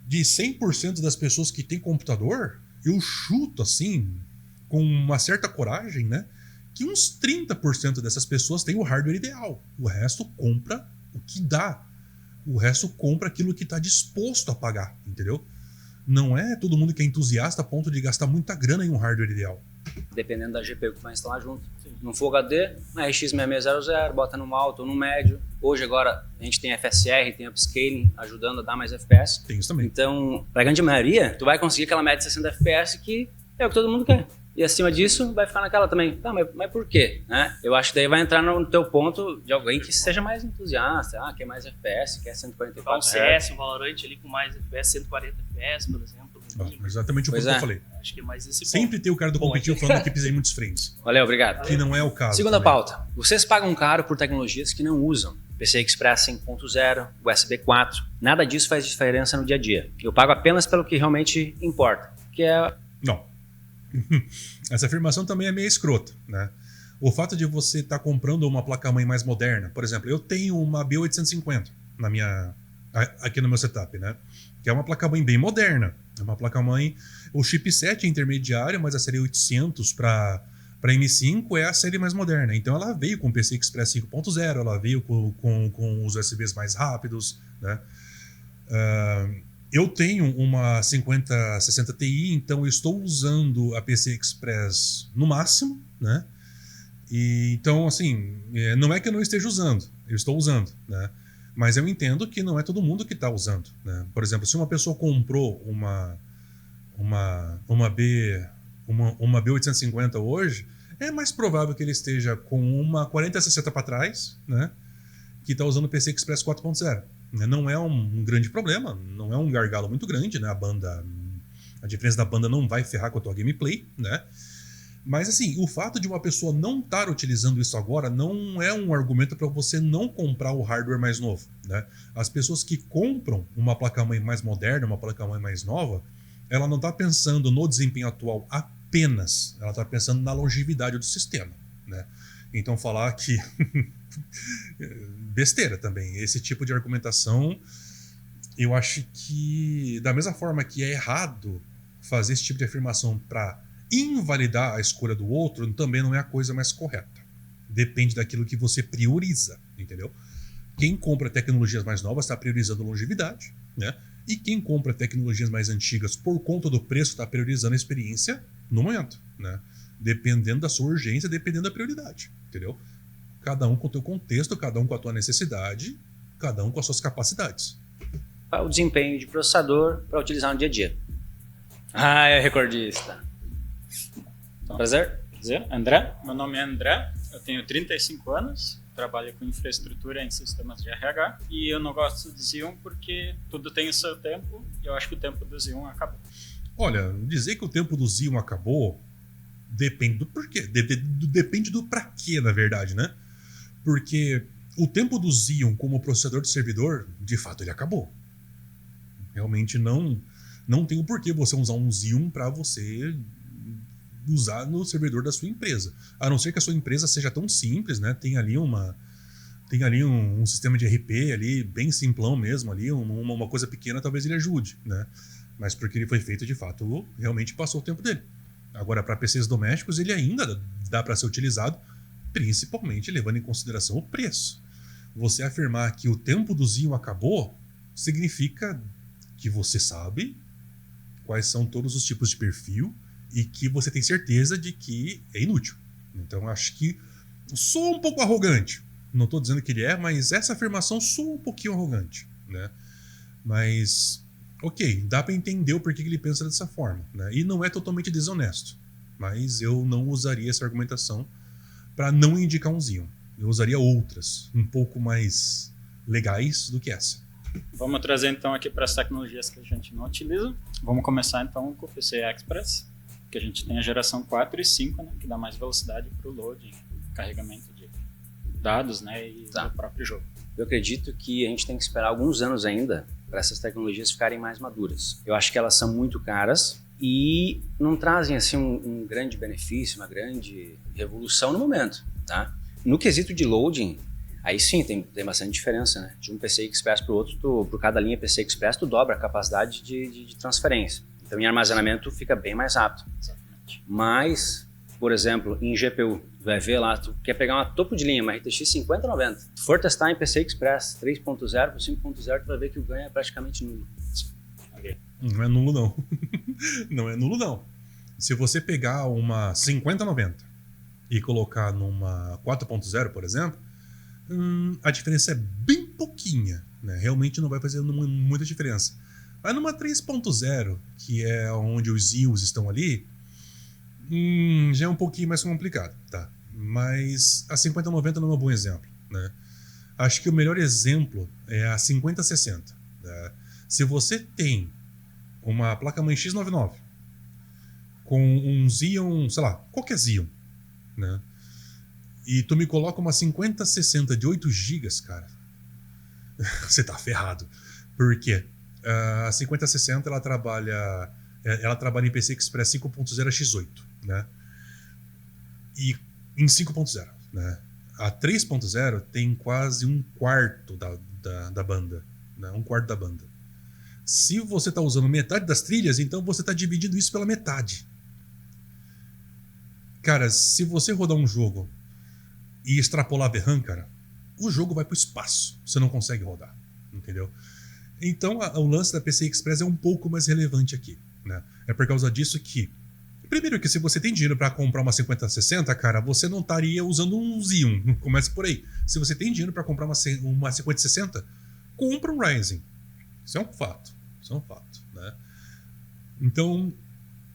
De 100% das pessoas que têm computador, eu chuto assim, com uma certa coragem, né, que uns 30% dessas pessoas têm o hardware ideal. O resto compra o que dá. O resto compra aquilo que está disposto a pagar, entendeu? Não é todo mundo que é entusiasta a ponto de gastar muita grana em um hardware ideal. Dependendo da GPU que vai instalar junto. No Full HD, na RX 6600, bota no alto ou no médio. Hoje agora a gente tem FSR, tem upscaling ajudando a dar mais FPS. Tem isso também. Então, para a grande maioria, tu vai conseguir aquela média de 60 FPS que é o que todo mundo quer. E acima disso, vai ficar naquela também. Tá, mas por quê? Né? Eu acho que daí vai entrar no teu ponto de alguém que seja mais entusiasta, quer mais FPS, quer 144 um CS, um Valorant ali com mais FPS, 140 FPS, por exemplo. Exatamente o que eu falei. Acho que é mais esse Sempre ponto. tem o cara do competitivo falando que precisa de muitos frames. Valeu, obrigado. Que não é o caso. Segunda também. pauta. Vocês pagam caro por tecnologias que não usam. PCI Express 5.0, USB 4. Nada disso faz diferença no dia a dia. Eu pago apenas pelo que realmente importa, que é... Não. Essa afirmação também é meio escrota, né? O fato de você estar comprando uma placa-mãe mais moderna, por exemplo, eu tenho uma B850 aqui no meu setup, né? Que é uma placa-mãe bem moderna. É uma placa-mãe, o chipset é intermediário, mas a série 800 para M5 é a série mais moderna. Então ela veio com PCI Express 5.0, ela veio com os USBs mais rápidos, né? Eu tenho uma 5060 Ti, então eu estou usando a PCI Express no máximo, né? E, então, assim, não é que eu não esteja usando, eu estou usando, né? Mas eu entendo que não é todo mundo que está usando, né? Por exemplo, se uma pessoa comprou uma B850 hoje, é mais provável que ele esteja com uma 4060 para trás, né? Que está usando o PCI Express 4.0. Não é um grande problema, não é um gargalo muito grande, né? A diferença da banda não vai ferrar com a tua gameplay, né? Mas assim, o fato de uma pessoa não estar utilizando isso agora não é um argumento para você não comprar o hardware mais novo, né? As pessoas que compram uma placa-mãe mais moderna, uma placa-mãe mais nova, ela não está pensando no desempenho atual apenas, ela está pensando na longevidade do sistema, né? Então falar que besteira também, esse tipo de argumentação, eu acho que da mesma forma que é errado fazer esse tipo de afirmação para invalidar a escolha do outro, também não é a coisa mais correta. Depende daquilo que você prioriza, entendeu? Quem compra tecnologias mais novas está priorizando longevidade, né? E quem compra tecnologias mais antigas por conta do preço está priorizando a experiência no momento, né? Dependendo da sua urgência, dependendo da prioridade, entendeu? Cada um com o teu contexto, cada um com a tua necessidade, cada um com as suas capacidades. O desempenho de processador para utilizar no dia a dia. Ah, é recordista. Então, Prazer? André, meu nome é André, eu tenho 35 anos, trabalho com infraestrutura em sistemas de RH e eu não gosto de Xeon porque tudo tem o seu tempo e eu acho que o tempo do Xeon acabou. Olha, dizer que o tempo do Xeon acabou depende do porquê, depende do pra quê, na verdade, né? Porque o tempo do Xeon como processador de servidor, de fato, ele acabou. Realmente não tem o porquê você usar um Xeon para você usar no servidor da sua empresa. A não ser que a sua empresa seja tão simples, né? Tem ali um sistema de RP ali, bem simplão mesmo, ali, uma coisa pequena, talvez ele ajude, né? Mas porque ele foi feito, de fato, realmente passou o tempo dele. Agora, para PCs domésticos, ele ainda dá para ser utilizado, principalmente levando em consideração o preço. Você afirmar que o tempo do Xeon acabou, significa que você sabe quais são todos os tipos de perfil e que você tem certeza de que é inútil. Então acho que soa um pouco arrogante. Não estou dizendo que ele é, mas essa afirmação soa um pouquinho arrogante, né? Mas, ok, dá para entender o porquê que ele pensa dessa forma, né? E não é totalmente desonesto. Mas eu não usaria essa argumentação para não indicar um Xeon. Eu usaria outras, um pouco mais legais do que essa. Vamos trazer então aqui para as tecnologias que a gente não utiliza. Vamos começar então com o PCI Express, que a gente tem a geração 4 e 5, né, que dá mais velocidade para o loading, carregamento de dados, né, e do próprio jogo. Eu acredito que a gente tem que esperar alguns anos ainda para essas tecnologias ficarem mais maduras. Eu acho que elas são muito caras e não trazem assim um grande benefício, uma grande revolução no momento, tá? No quesito de loading, aí sim tem bastante diferença, né? De um PCI Express para o outro, por cada linha PCI Express, tu dobra a capacidade de transferência. Então, em armazenamento, fica bem mais rápido. Exatamente. Mas, por exemplo, em GPU, tu vai ver lá, tu quer pegar uma topo de linha, uma RTX 5090. Se tu for testar em PCI Express 3.0 para 5.0, tu vai ver que o ganho é praticamente nulo. Okay. Não é nulo, não. Não é nulo, não. Se você pegar uma 5090 e colocar numa 4.0, por exemplo, a diferença é bem pouquinha, né? Realmente não vai fazer muita diferença. Mas numa 3.0, que é onde os Xeons estão ali, já é um pouquinho mais complicado, tá? Mas a 5090 não é um bom exemplo, né? Acho que o melhor exemplo é a 5060. Tá? Se você tem uma placa-mãe X99 com um Xeon, sei lá, qualquer Xeon, né? E tu me coloca uma 5060 de 8 GB, cara, você tá ferrado. Por quê? A 5060 ela trabalha em PCI Express 5.0 X8, né? E em 5.0, né? A 3.0 tem quase um quarto da banda, né? Um quarto da banda. Se você está usando metade das trilhas, então você está dividindo isso pela metade. Cara, se você rodar um jogo e extrapolar VRAM, cara, o jogo vai para o espaço. Você não consegue rodar, entendeu? Então o lance da PCI Express é um pouco mais relevante aqui, né? É por causa disso que Primeiro que se você tem dinheiro para comprar uma 5060, cara, você não estaria usando um Xeon. Começa por aí. Se você tem dinheiro para comprar uma 5060, compra um Ryzen. Isso é um fato. Isso é um fato, né? Então,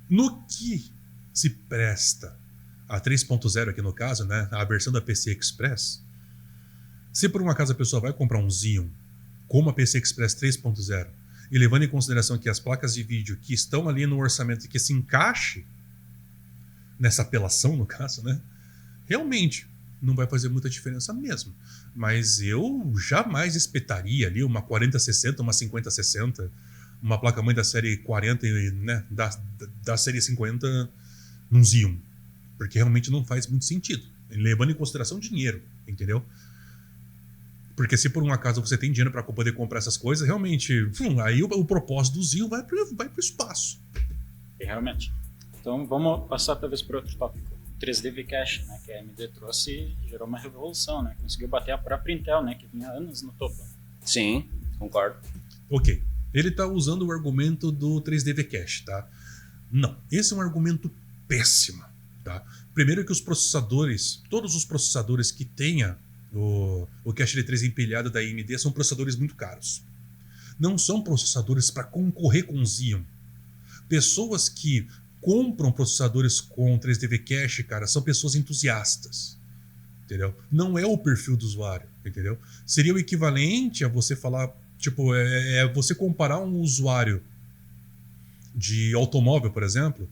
no que se presta a 3.0 aqui no caso, né, a versão da PC Express, se por um acaso a pessoa vai comprar um Xeon como a PC Express 3.0 e levando em consideração que as placas de vídeo que estão ali no orçamento que se encaixe nessa apelação, no caso, né, realmente não vai fazer muita diferença mesmo. Mas eu jamais espetaria ali uma 4060, uma 5060, uma placa-mãe da série 40 e, né, da série 50 num Xeon. Porque realmente não faz muito sentido. Levando em consideração dinheiro, entendeu? Porque se por um acaso você tem dinheiro para poder comprar essas coisas, realmente, aí o propósito do Xeon vai pro espaço. E realmente. Então vamos passar talvez para outro tópico. 3D V-Cache, né, que a AMD trouxe e gerou uma revolução, né? Conseguiu bater a própria Intel, né, que vinha anos no topo. Sim, concordo. Ok. Ele está usando o argumento do 3D V-Cache, tá? Não. Esse é um argumento péssimo, tá? Primeiro que os processadores, todos os processadores que tenha o cache D3 empilhado da AMD são processadores muito caros. Não são processadores para concorrer com o Xeon. Pessoas que compram processadores com 3D V-Cache, cara, são pessoas entusiastas, entendeu? Não é o perfil do usuário, entendeu? Seria o equivalente a você falar, tipo, você comparar um usuário de automóvel, por exemplo,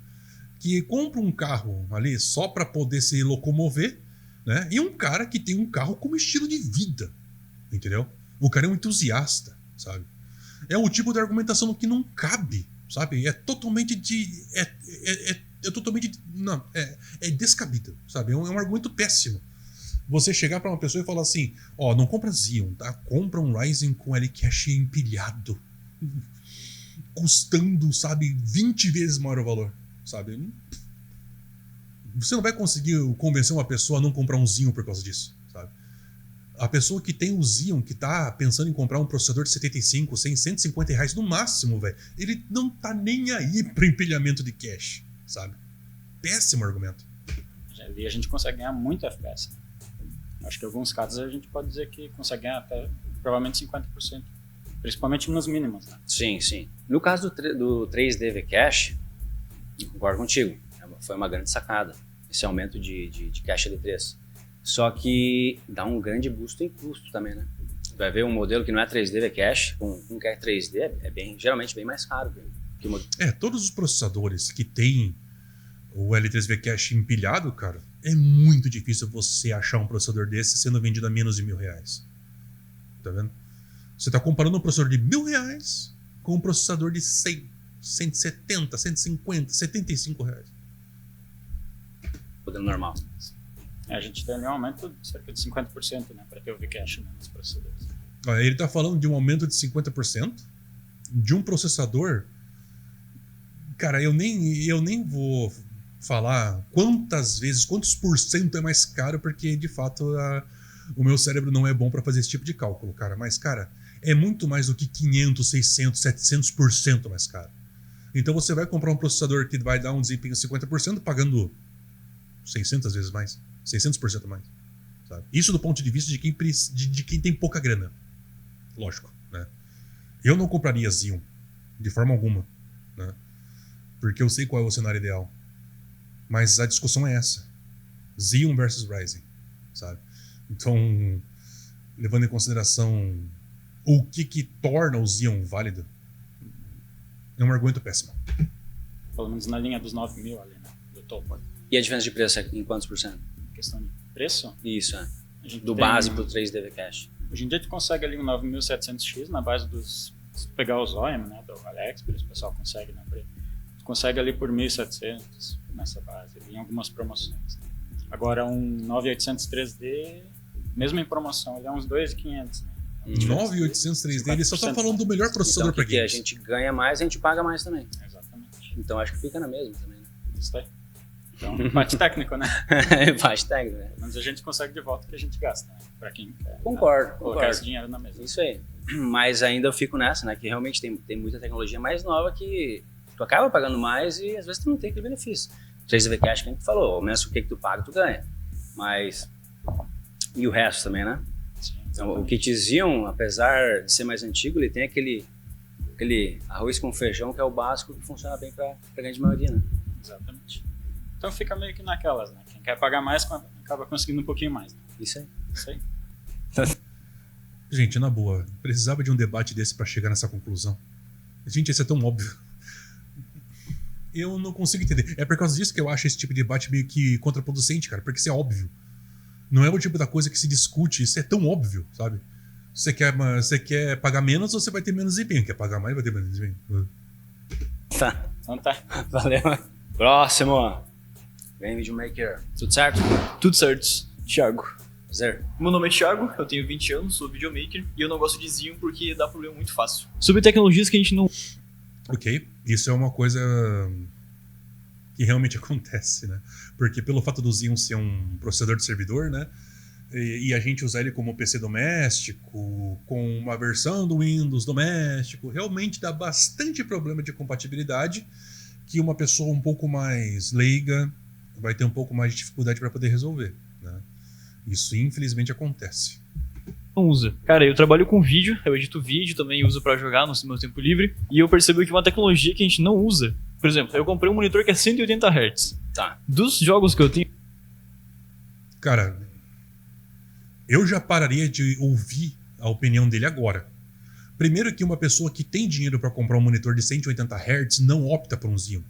que compra um carro ali só para poder se locomover, né? E um cara que tem um carro como estilo de vida, entendeu? O cara é um entusiasta, sabe? É o tipo de argumentação que não cabe, sabe? É totalmente não, é descabido, sabe? É um argumento péssimo. Você chegar para uma pessoa e falar assim, ó, não compra Xeon, tá? Compra um Ryzen com L-Cache empilhado, custando, sabe, 20 vezes maior o valor, sabe? Você não vai conseguir convencer uma pessoa a não comprar um Xeon por causa disso, sabe? A pessoa que tem o Xeon, que tá pensando em comprar um processador de 75, 100, 150 reais no máximo, velho, ele não tá nem aí pro empilhamento de cache, sabe? Péssimo argumento. Ali a gente consegue ganhar muito FPS. Acho que em alguns casos a gente pode dizer que consegue ganhar até provavelmente 50%. Principalmente nos mínimos, né? Sim, sim. No caso do 3D V-Cache, eu concordo contigo. Foi uma grande sacada, esse aumento de cache D3. Só que dá um grande boost em custo também, né? Vai ver um modelo que não é 3D V-Cache, um que é 3D, geralmente bem mais caro que o modelo. Todos os processadores que tem o L3 V-Cache empilhado, cara, é muito difícil você achar um processador desse sendo vendido a menos de R$1.000. Tá vendo? Você tá comparando um processador de R$1.000 com um processador de 100, 170, 150, R$75. Modelo normal. A gente tem um aumento de cerca de 50%, né, para ter o V-Cache, né, nos processadores. Ele está falando de um aumento de 50% de um processador. Cara, eu nem vou falar quantos por cento é mais caro, porque de fato o meu cérebro não é bom para fazer esse tipo de cálculo, cara. Mas, cara, é muito mais do que 500, 600, 700% mais caro. Então você vai comprar um processador que vai dar um desempenho de 50% pagando 600 vezes mais, 600% mais, sabe? Isso do ponto de vista de quem tem pouca grana. Lógico, né? Eu não compraria Xeon de forma alguma, né? Porque eu sei qual é o cenário ideal. Mas a discussão é essa. Xeon versus Ryzen, sabe? Então, levando em consideração o que torna o Xeon válido, é um argumento péssimo. Pelo menos na linha dos 9.000 ali, né? Do topo. E a diferença de preço é em quantos por cento? Questão de preço? Isso, é. Do tem, base pro 3D V-Cache. Hoje em dia tu consegue ali um 9700X na base dos... Se pegar os OEM, né? Do AliExpress, o pessoal consegue, né? Tu consegue ali por 1.700 nessa base, ali, em algumas promoções. Né? Agora um 9800 3D, mesmo em promoção, ele é uns 2.500, né? 9800 3D, ele só tá falando do melhor processador então, para games. A gente ganha mais, a gente paga mais também. Exatamente. Então acho que fica na mesma também, né? Isso aí. Então, empate técnico, né? Empate técnico, né? Mas a gente consegue de volta o que a gente gasta, né? Pra quem quer Concordo. esse dinheiro na mesa. Isso aí. Mas ainda eu fico nessa, né? Que realmente tem muita tecnologia mais nova que tu acaba pagando mais e às vezes tu não tem aquele benefício. 3DV Cash, quem que falou, aumenta o que tu paga, tu ganha. Mas, e o resto também, né? Sim, Então, o kit Xeon, apesar de ser mais antigo, ele tem aquele arroz com feijão que é o básico que funciona bem pra grande maioria, né? exatamente. Então fica meio que naquelas, né? Quem quer pagar mais acaba conseguindo um pouquinho mais. Né? Isso aí. Isso aí. Gente, na boa, precisava de um debate desse pra chegar nessa conclusão. Gente, isso é tão óbvio. Eu não consigo entender. É por causa disso que eu acho esse tipo de debate meio que contraproducente, cara, porque isso é óbvio. Não é o tipo da coisa que se discute, isso é tão óbvio, sabe? Você quer pagar menos ou você vai ter menos desempenho? Quer pagar mais vai ter menos desempenho? Tá, Então tá. valeu. Próximo. Vem, Videomaker. Tudo certo? Tudo certo. Thiago. Prazer. Meu nome é Thiago, eu tenho 20 anos, sou videomaker e eu não gosto de Xeon porque dá problema muito fácil. Sobre tecnologias que a gente não... Ok, isso é uma coisa que realmente acontece, né? Porque pelo fato do Xeon ser um processador de servidor, né? E a gente usar ele como PC doméstico, com uma versão do Windows doméstico, realmente dá bastante problema de compatibilidade que uma pessoa um pouco mais leiga vai ter um pouco mais de dificuldade para poder resolver, né? Isso infelizmente acontece. não usa. Cara, eu trabalho com vídeo, eu edito vídeo, também uso pra jogar no meu tempo livre, e eu percebi que uma tecnologia que a gente não usa, por exemplo, eu comprei um monitor que é 180 Hz. Tá. Dos jogos que eu tenho... Cara, eu já pararia de ouvir a opinião dele agora. Primeiro que uma pessoa que tem dinheiro para comprar um monitor de 180 Hz não opta por um Xeon.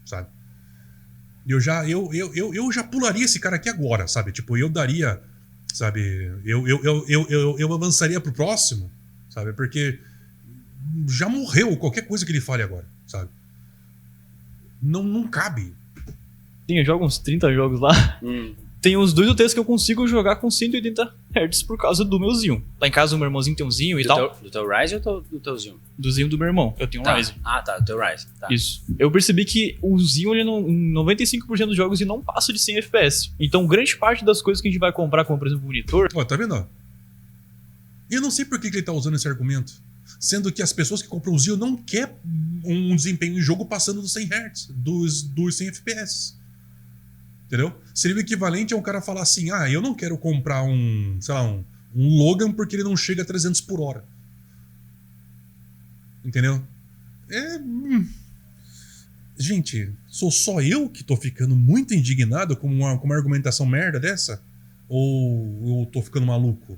Sabe? Eu já pularia esse cara aqui agora, sabe? Tipo, eu daria, sabe? Eu avançaria pro próximo, sabe? Porque já morreu qualquer coisa que ele fale agora, sabe? Não cabe. Eu jogo uns 30 jogos lá. Tem uns 2 ou 3 que eu consigo jogar com 180 Hz por causa do meu Xeon. Lá em casa o meu irmãozinho tem um Xeon e tal. Do teu Ryzen ou do teu Xeon? Do Xeon do meu irmão. Eu tenho um Tá. Ryzen. Ah, tá, do teu Ryzen. Tá. Isso. Eu percebi que o Xeon, ele não, em 95% dos jogos, ele não passa de 100 FPS. Então, grande parte das coisas que a gente vai comprar, como por exemplo o monitor... Ó, tá vendo? Ó? Eu não sei por que ele tá usando esse argumento. Sendo que as pessoas que compram o Xeon não querem um desempenho em jogo passando dos 100 Hz, dos 100 FPS. Entendeu? Seria o equivalente a um cara falar assim: ah, eu não quero comprar um Logan porque ele não chega a 300 por hora. Entendeu? Gente, sou só eu que tô ficando muito indignado com uma argumentação merda dessa? Ou eu tô ficando maluco?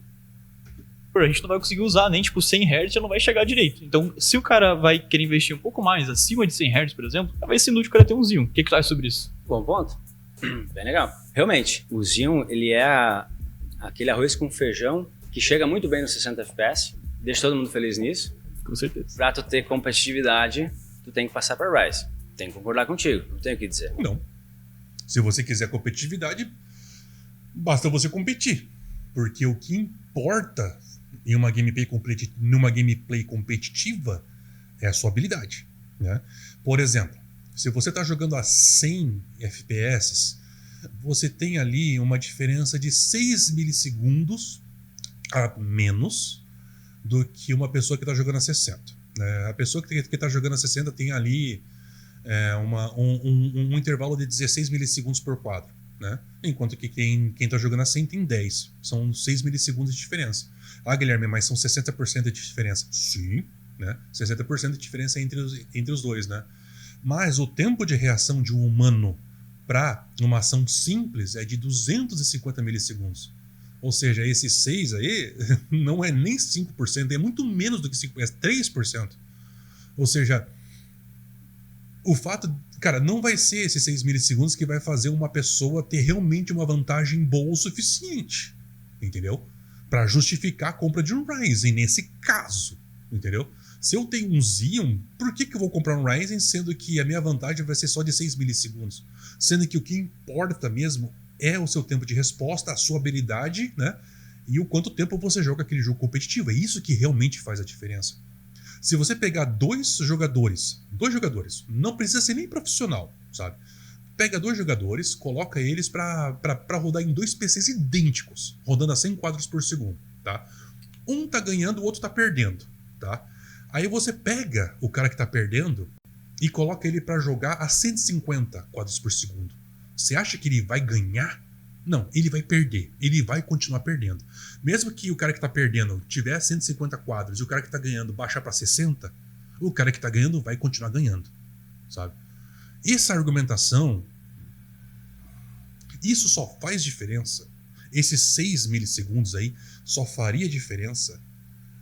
A gente não vai conseguir usar nem tipo 100 Hz, já não vai chegar direito. Então, se o cara vai querer investir um pouco mais, acima de 100 Hz, por exemplo, vai ser inútil o cara ter um Xeon. O que tu acha sobre isso? Bom ponto. Bem legal. Realmente, o Xeon, ele é aquele arroz com feijão que chega muito bem nos 60 FPS, deixa todo mundo feliz nisso. Com certeza. Pra tu ter competitividade, tu tem que passar pra Ryzen. Tem que concordar contigo, não tenho o que dizer. Não. Se você quiser competitividade, basta você competir. Porque o que importa em uma gameplay competitiva é a sua habilidade, né? Por exemplo, se você está jogando a 100 FPS, você tem ali uma diferença de 6 milissegundos a menos do que uma pessoa que está jogando a 60. A pessoa que está jogando a 60 tem ali um intervalo de 16 milissegundos por quadro, né? Enquanto que quem está jogando a 100 tem 10. São 6 milissegundos de diferença. Ah, Guilherme, mas são 60% de diferença. Sim, né? 60% de diferença entre os dois, né? Mas o tempo de reação de um humano para uma ação simples é de 250 milissegundos. Ou seja, esses 6 aí não é nem 5%, é muito menos do que 5%, é 3%. Ou seja, o fato... Cara, não vai ser esses 6 milissegundos que vai fazer uma pessoa ter realmente uma vantagem boa o suficiente, entendeu? Para justificar a compra de um Ryzen nesse caso, entendeu? Se eu tenho um Xeon, por que eu vou comprar um Ryzen sendo que a minha vantagem vai ser só de 6 milissegundos? Sendo que o que importa mesmo é o seu tempo de resposta, a sua habilidade, né? E o quanto tempo você joga aquele jogo competitivo. É isso que realmente faz a diferença. Se você pegar dois jogadores, não precisa ser nem profissional, sabe? Pega 2 jogadores, coloca eles para rodar em 2 PCs idênticos, rodando a 100 quadros por segundo, tá? Um tá ganhando, o outro tá perdendo, tá? Aí você pega o cara que tá perdendo e coloca ele para jogar a 150 quadros por segundo. Você acha que ele vai ganhar? Não, ele vai perder. Ele vai continuar perdendo. Mesmo que o cara que tá perdendo tiver 150 quadros e o cara que tá ganhando baixar para 60, o cara que tá ganhando vai continuar ganhando, sabe? Essa argumentação, isso só faz diferença. Esses 6 milissegundos aí só faria diferença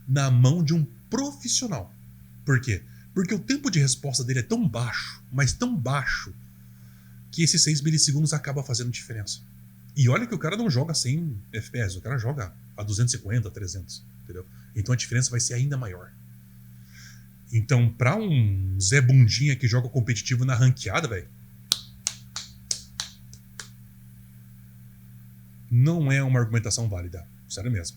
na mão de um profissional. Por quê? Porque o tempo de resposta dele é tão baixo, mas tão baixo, que esses 6 milissegundos acaba fazendo diferença. E olha que o cara não joga 100 FPS, o cara joga a 250, 300, entendeu? Então a diferença vai ser ainda maior. Então, pra um Zé Bundinha que joga competitivo na ranqueada, velho, não é uma argumentação válida. Sério mesmo.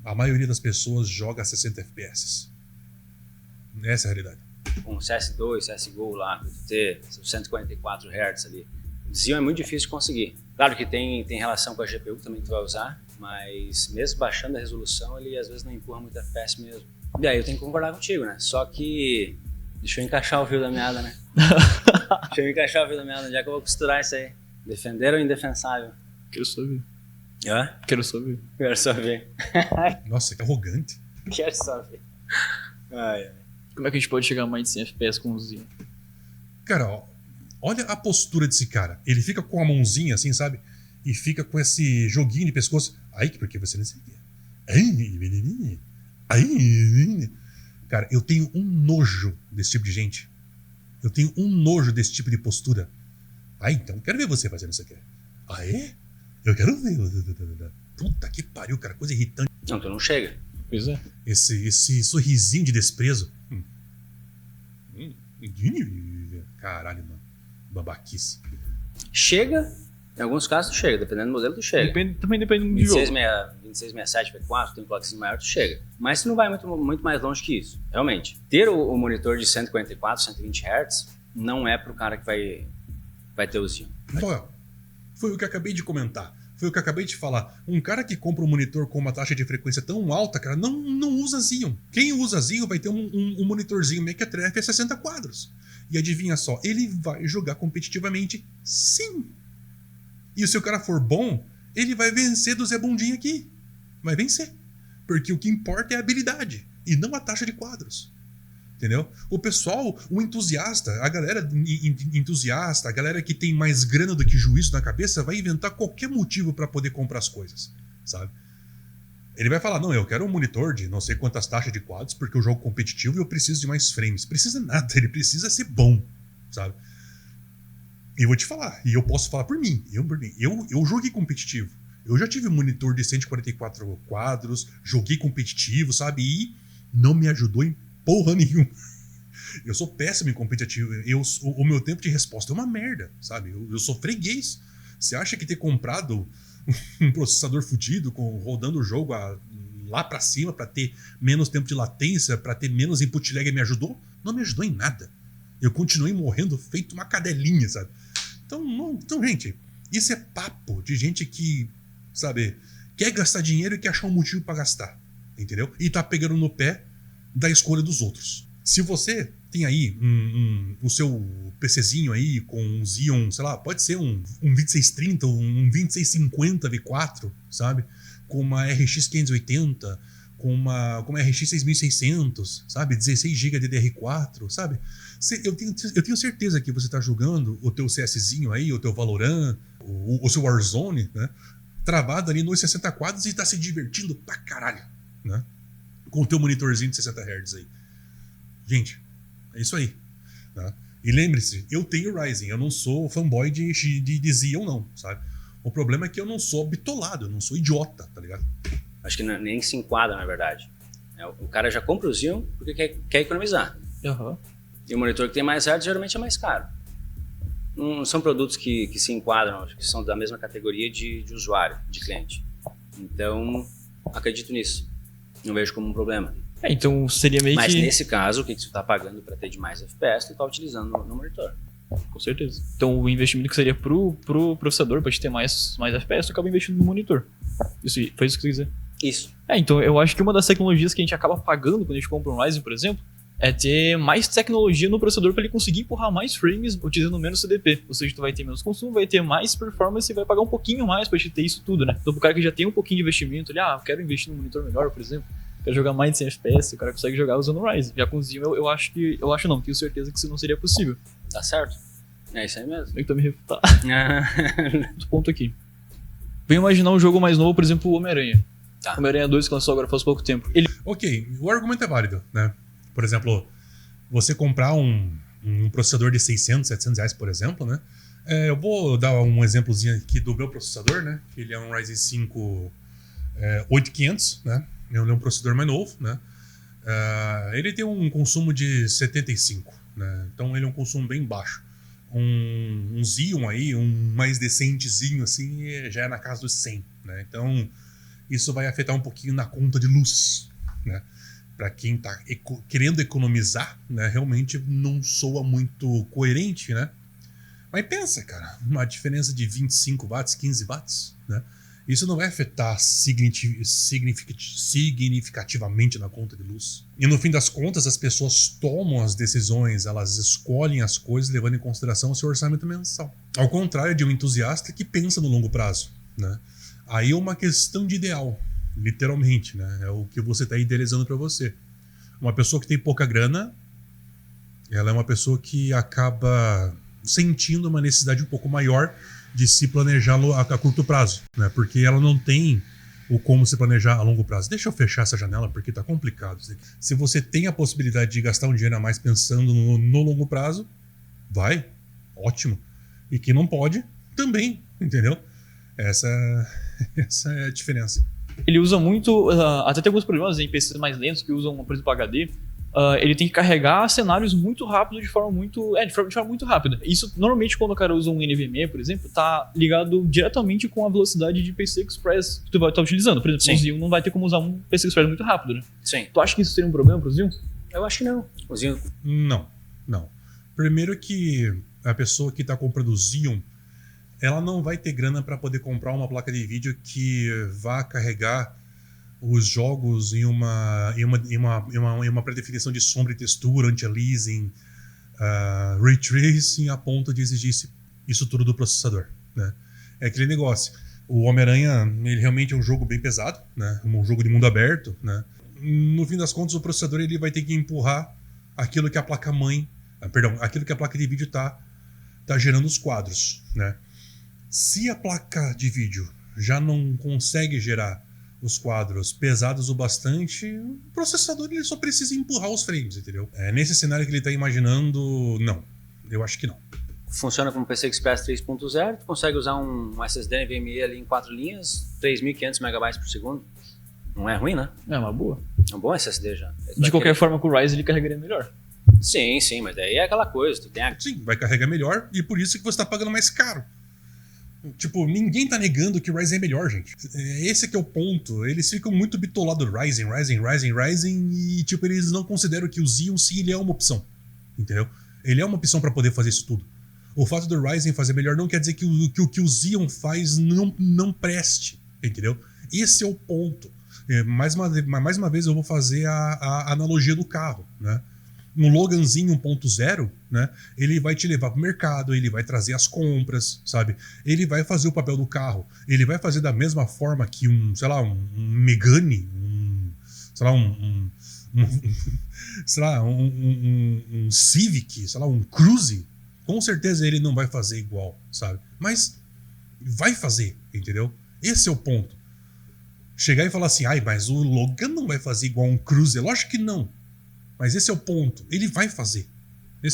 A maioria das pessoas joga a 60 FPS. Essa é a realidade. Um CS2, CSGO lá, ter 144 Hz ali. Xeon é muito difícil de conseguir. Claro que tem relação com a GPU também que tu vai usar, mas mesmo baixando a resolução, ele às vezes não empurra muito FPS mesmo. E aí eu tenho que concordar contigo, né? Só que deixa eu encaixar o fio da meada, né? Deixa eu encaixar o fio da meada, onde é que eu vou costurar isso aí? Defender ou indefensável? Quero só ver. Hã? Quero só ver. Quero só ver. Nossa, que arrogante. Quero só ver. Ai, ai. Como é que a gente pode chegar a mais de 100 FPS com o Xeon? Cara, ó, olha a postura desse cara. Ele fica com a mãozinha assim, sabe? E fica com esse joguinho de pescoço. Ai, porque você não sei o quê. Ai. Cara, eu tenho um nojo desse tipo de gente. Eu tenho um nojo desse tipo de postura. Ah, então, quero ver você fazendo isso aqui. Ah, é? Eu quero ver. Puta que pariu, cara. Coisa irritante. Não, tu não chega. Pois é. Esse sorrisinho de desprezo. Caralho, mano. Babaquice. Chega, em alguns casos tu chega, dependendo do modelo tu chega. Também depende do jogo. 2667 V4, tem um clockzinho maior, tu chega. Mas tu não vai muito mais longe que isso, realmente. Ter o monitor de 144, 120 Hz não é pro cara que vai ter o Xeon. Olha, foi o que eu acabei de comentar. Foi o que eu acabei de falar. Um cara que compra um monitor com uma taxa de frequência tão alta, cara, não usa Xeon. Quem usa Xeon vai ter um monitorzinho Mequetrefe a 60 quadros. E adivinha só, ele vai jogar competitivamente, sim. E se o cara for bom, ele vai vencer do Zé Bundinha aqui. Vai vencer. Porque o que importa é a habilidade e não a taxa de quadros. Entendeu? O pessoal, o entusiasta, a galera entusiasta, a galera que tem mais grana do que juízo na cabeça, vai inventar qualquer motivo para poder comprar as coisas, sabe? Ele vai falar, não, eu quero um monitor de não sei quantas taxas de quadros porque eu jogo competitivo e eu preciso de mais frames. Precisa nada, ele precisa ser bom, sabe? E eu vou te falar, e eu posso falar por mim, eu joguei competitivo. Eu já tive um monitor de 144 quadros, joguei competitivo, sabe? E não me ajudou em porra nenhuma. Eu sou péssimo em competitivo. O meu tempo de resposta é uma merda, sabe? Eu sou freguês. Você acha que ter comprado um processador fudido, rodando o jogo lá pra cima, pra ter menos tempo de latência, pra ter menos input lag me ajudou? Não me ajudou em nada. Eu continuei morrendo feito uma cadelinha, sabe? Então, gente, isso é papo de gente que, sabe, quer gastar dinheiro e quer achar um motivo pra gastar, entendeu? E tá pegando no pé da escolha dos outros. Se você tem aí o seu PCzinho aí com um Xeon, sei lá, pode ser um 2630, um 2650 V4, sabe? Com uma RX 580, com uma RX 6600, sabe? 16 GB de DDR4, sabe? Eu tenho certeza que você tá jogando o teu CSzinho aí, o teu Valorant, o seu Warzone, né? Travado ali nos 60 quadros e tá se divertindo pra caralho, né? Com o teu monitorzinho de 60 Hz aí. Gente, é isso aí. Né? E lembre-se, eu tenho Ryzen, eu não sou fanboy de Xeon não, sabe? O problema é que eu não sou bitolado, eu não sou idiota, tá ligado? Acho que nem se enquadra, na verdade. O cara já compra o Xeon porque quer economizar. Uhum. E o monitor que tem mais hertz geralmente é mais caro. Não são produtos que se enquadram, acho que são da mesma categoria de usuário, de cliente. Então, acredito nisso. Não vejo como um problema. Então seria meio Mas que... nesse caso, o que você está pagando para ter de mais FPS, tu está utilizando no monitor. Com certeza. Então o investimento que seria pro processador, para te ter mais FPS, tu acaba investindo no monitor. Isso, foi isso que você quer dizer? Isso. Então eu acho que uma das tecnologias que a gente acaba pagando quando a gente compra um Ryzen, por exemplo, é ter mais tecnologia no processador para ele conseguir empurrar mais frames utilizando menos CDP. Ou seja, tu vai ter menos consumo, vai ter mais performance e vai pagar um pouquinho mais para te ter isso tudo, né? Então, pro cara que já tem um pouquinho de investimento, ele, eu quero investir num monitor melhor, por exemplo, quero jogar mais de 100 FPS, o cara consegue jogar usando o Ryzen. Já com o Xeon, eu acho não, tenho certeza que isso não seria possível. Tá certo. É isso aí mesmo. Eu tô me refutar. Outro ponto aqui. Vem imaginar um jogo mais novo, por exemplo, o Homem-Aranha. Tá. Homem-Aranha 2 que lançou agora faz pouco tempo. Ok, o argumento é válido, né? Por exemplo, você comprar um processador de 600, 700 reais, por exemplo, né? Eu vou dar um exemplozinho aqui do meu processador, né? Ele é um Ryzen 5 8500, né? Ele é um processador mais novo, né? Ele tem um consumo de 75, né? Então ele é um consumo bem baixo. Um Xeon aí, um mais decentezinho assim, já é na casa dos 100, né? Então isso vai afetar um pouquinho na conta de luz, né? Para quem está querendo economizar, né? Realmente não soa muito coerente, né? Mas pensa, cara, uma diferença de 25 watts, 15 watts, né? Isso não vai afetar significativamente na conta de luz. E no fim das contas, as pessoas tomam as decisões, elas escolhem as coisas levando em consideração o seu orçamento mensal. Ao contrário de um entusiasta que pensa no longo prazo, né? Aí é uma questão de ideal, literalmente, né? É o que você está idealizando para você. Uma pessoa que tem pouca grana, ela é uma pessoa que acaba sentindo uma necessidade um pouco maior de se planejar a curto prazo, né? Porque ela não tem o como se planejar a longo prazo. Deixa eu fechar essa janela porque tá complicado. Se você tem a possibilidade de gastar um dinheiro a mais pensando no longo prazo, vai, ótimo. E quem não pode, também, entendeu? Essa é a diferença. Ele usa muito, até tem alguns problemas em PCs mais lentos que usam, por exemplo, HD. Ele tem que carregar cenários muito rápido de forma muito rápida. Isso, normalmente, quando o cara usa um NVMe, por exemplo, tá ligado diretamente com a velocidade de PCI Express que tu vai estar utilizando. Por exemplo, o Xeon não vai ter como usar um PCI Express muito rápido, né? Sim. Tu acha que isso seria um problema pro Xeon? Eu acho que não. O Xeon... Não. Primeiro que a pessoa que está comprando o Xeon, ela não vai ter grana para poder comprar uma placa de vídeo que vá carregar os jogos em uma pré-definição de sombra e textura, anti-aliasing, ray tracing, a ponto de exigir isso tudo do processador, né? É aquele negócio. O Homem-Aranha, ele realmente é um jogo bem pesado, né? Um jogo de mundo aberto, né? No fim das contas, o processador ele vai ter que empurrar aquilo que a placa-mãe, aquilo que a placa de vídeo tá gerando os quadros, né? Se a placa de vídeo já não consegue gerar os quadros pesados o bastante, o processador ele só precisa empurrar os frames, entendeu? Nesse cenário que ele está imaginando, não. Eu acho que não. Funciona como PCI Express 3.0, tu consegue usar um SSD NVMe ali em 4 linhas, 3.500 MB por segundo. Não é ruim, né? É uma boa. É um bom SSD já. De qualquer forma, com o Ryzen ele carregaria melhor. Sim, mas daí é aquela coisa. Sim, vai carregar melhor e por isso que você está pagando mais caro. Tipo, ninguém tá negando que o Ryzen é melhor, gente. Esse que é o ponto. Eles ficam muito bitolados Ryzen e tipo, eles não consideram que o Xeon sim, ele é uma opção. Entendeu? Ele é uma opção para poder fazer isso tudo. O fato do Ryzen fazer melhor não quer dizer que o que o Xeon faz não preste. Entendeu? Esse é o ponto. Mais uma vez eu vou fazer a analogia do carro, né? Um Loganzinho 1.0, né? Ele vai te levar pro mercado, ele vai trazer as compras, sabe? Ele vai fazer o papel do carro. Ele vai fazer da mesma forma que um Megane, um Civic, um Cruze. Com certeza ele não vai fazer igual, sabe? Mas vai fazer, entendeu? Esse é o ponto. Chegar e falar assim, mas o Logan não vai fazer igual um Cruze. Lógico que não. Mas esse é o ponto. Ele vai fazer. É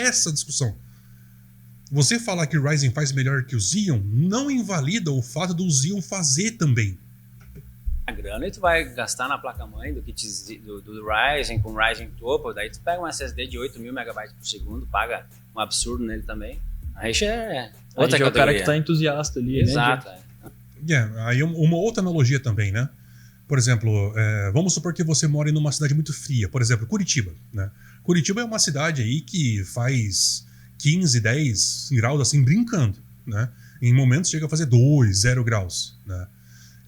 essa a discussão. Você falar que o Ryzen faz melhor que o Xeon não invalida o fato do Xeon fazer também. A grana e tu vai gastar na placa-mãe do Ryzen com o Ryzen topo, daí tu pega um SSD de 8.000 MB por segundo, paga um absurdo nele também. Aí já é outra categoria. É o cara que tá entusiasta ali. Exato. Né? Aí uma outra analogia também, né? Por exemplo, vamos supor que você mora em uma cidade muito fria. Por exemplo, Curitiba, né? Curitiba é uma cidade aí que faz 15, 10 graus assim, brincando, né? Em momentos chega a fazer 2, 0 graus, né?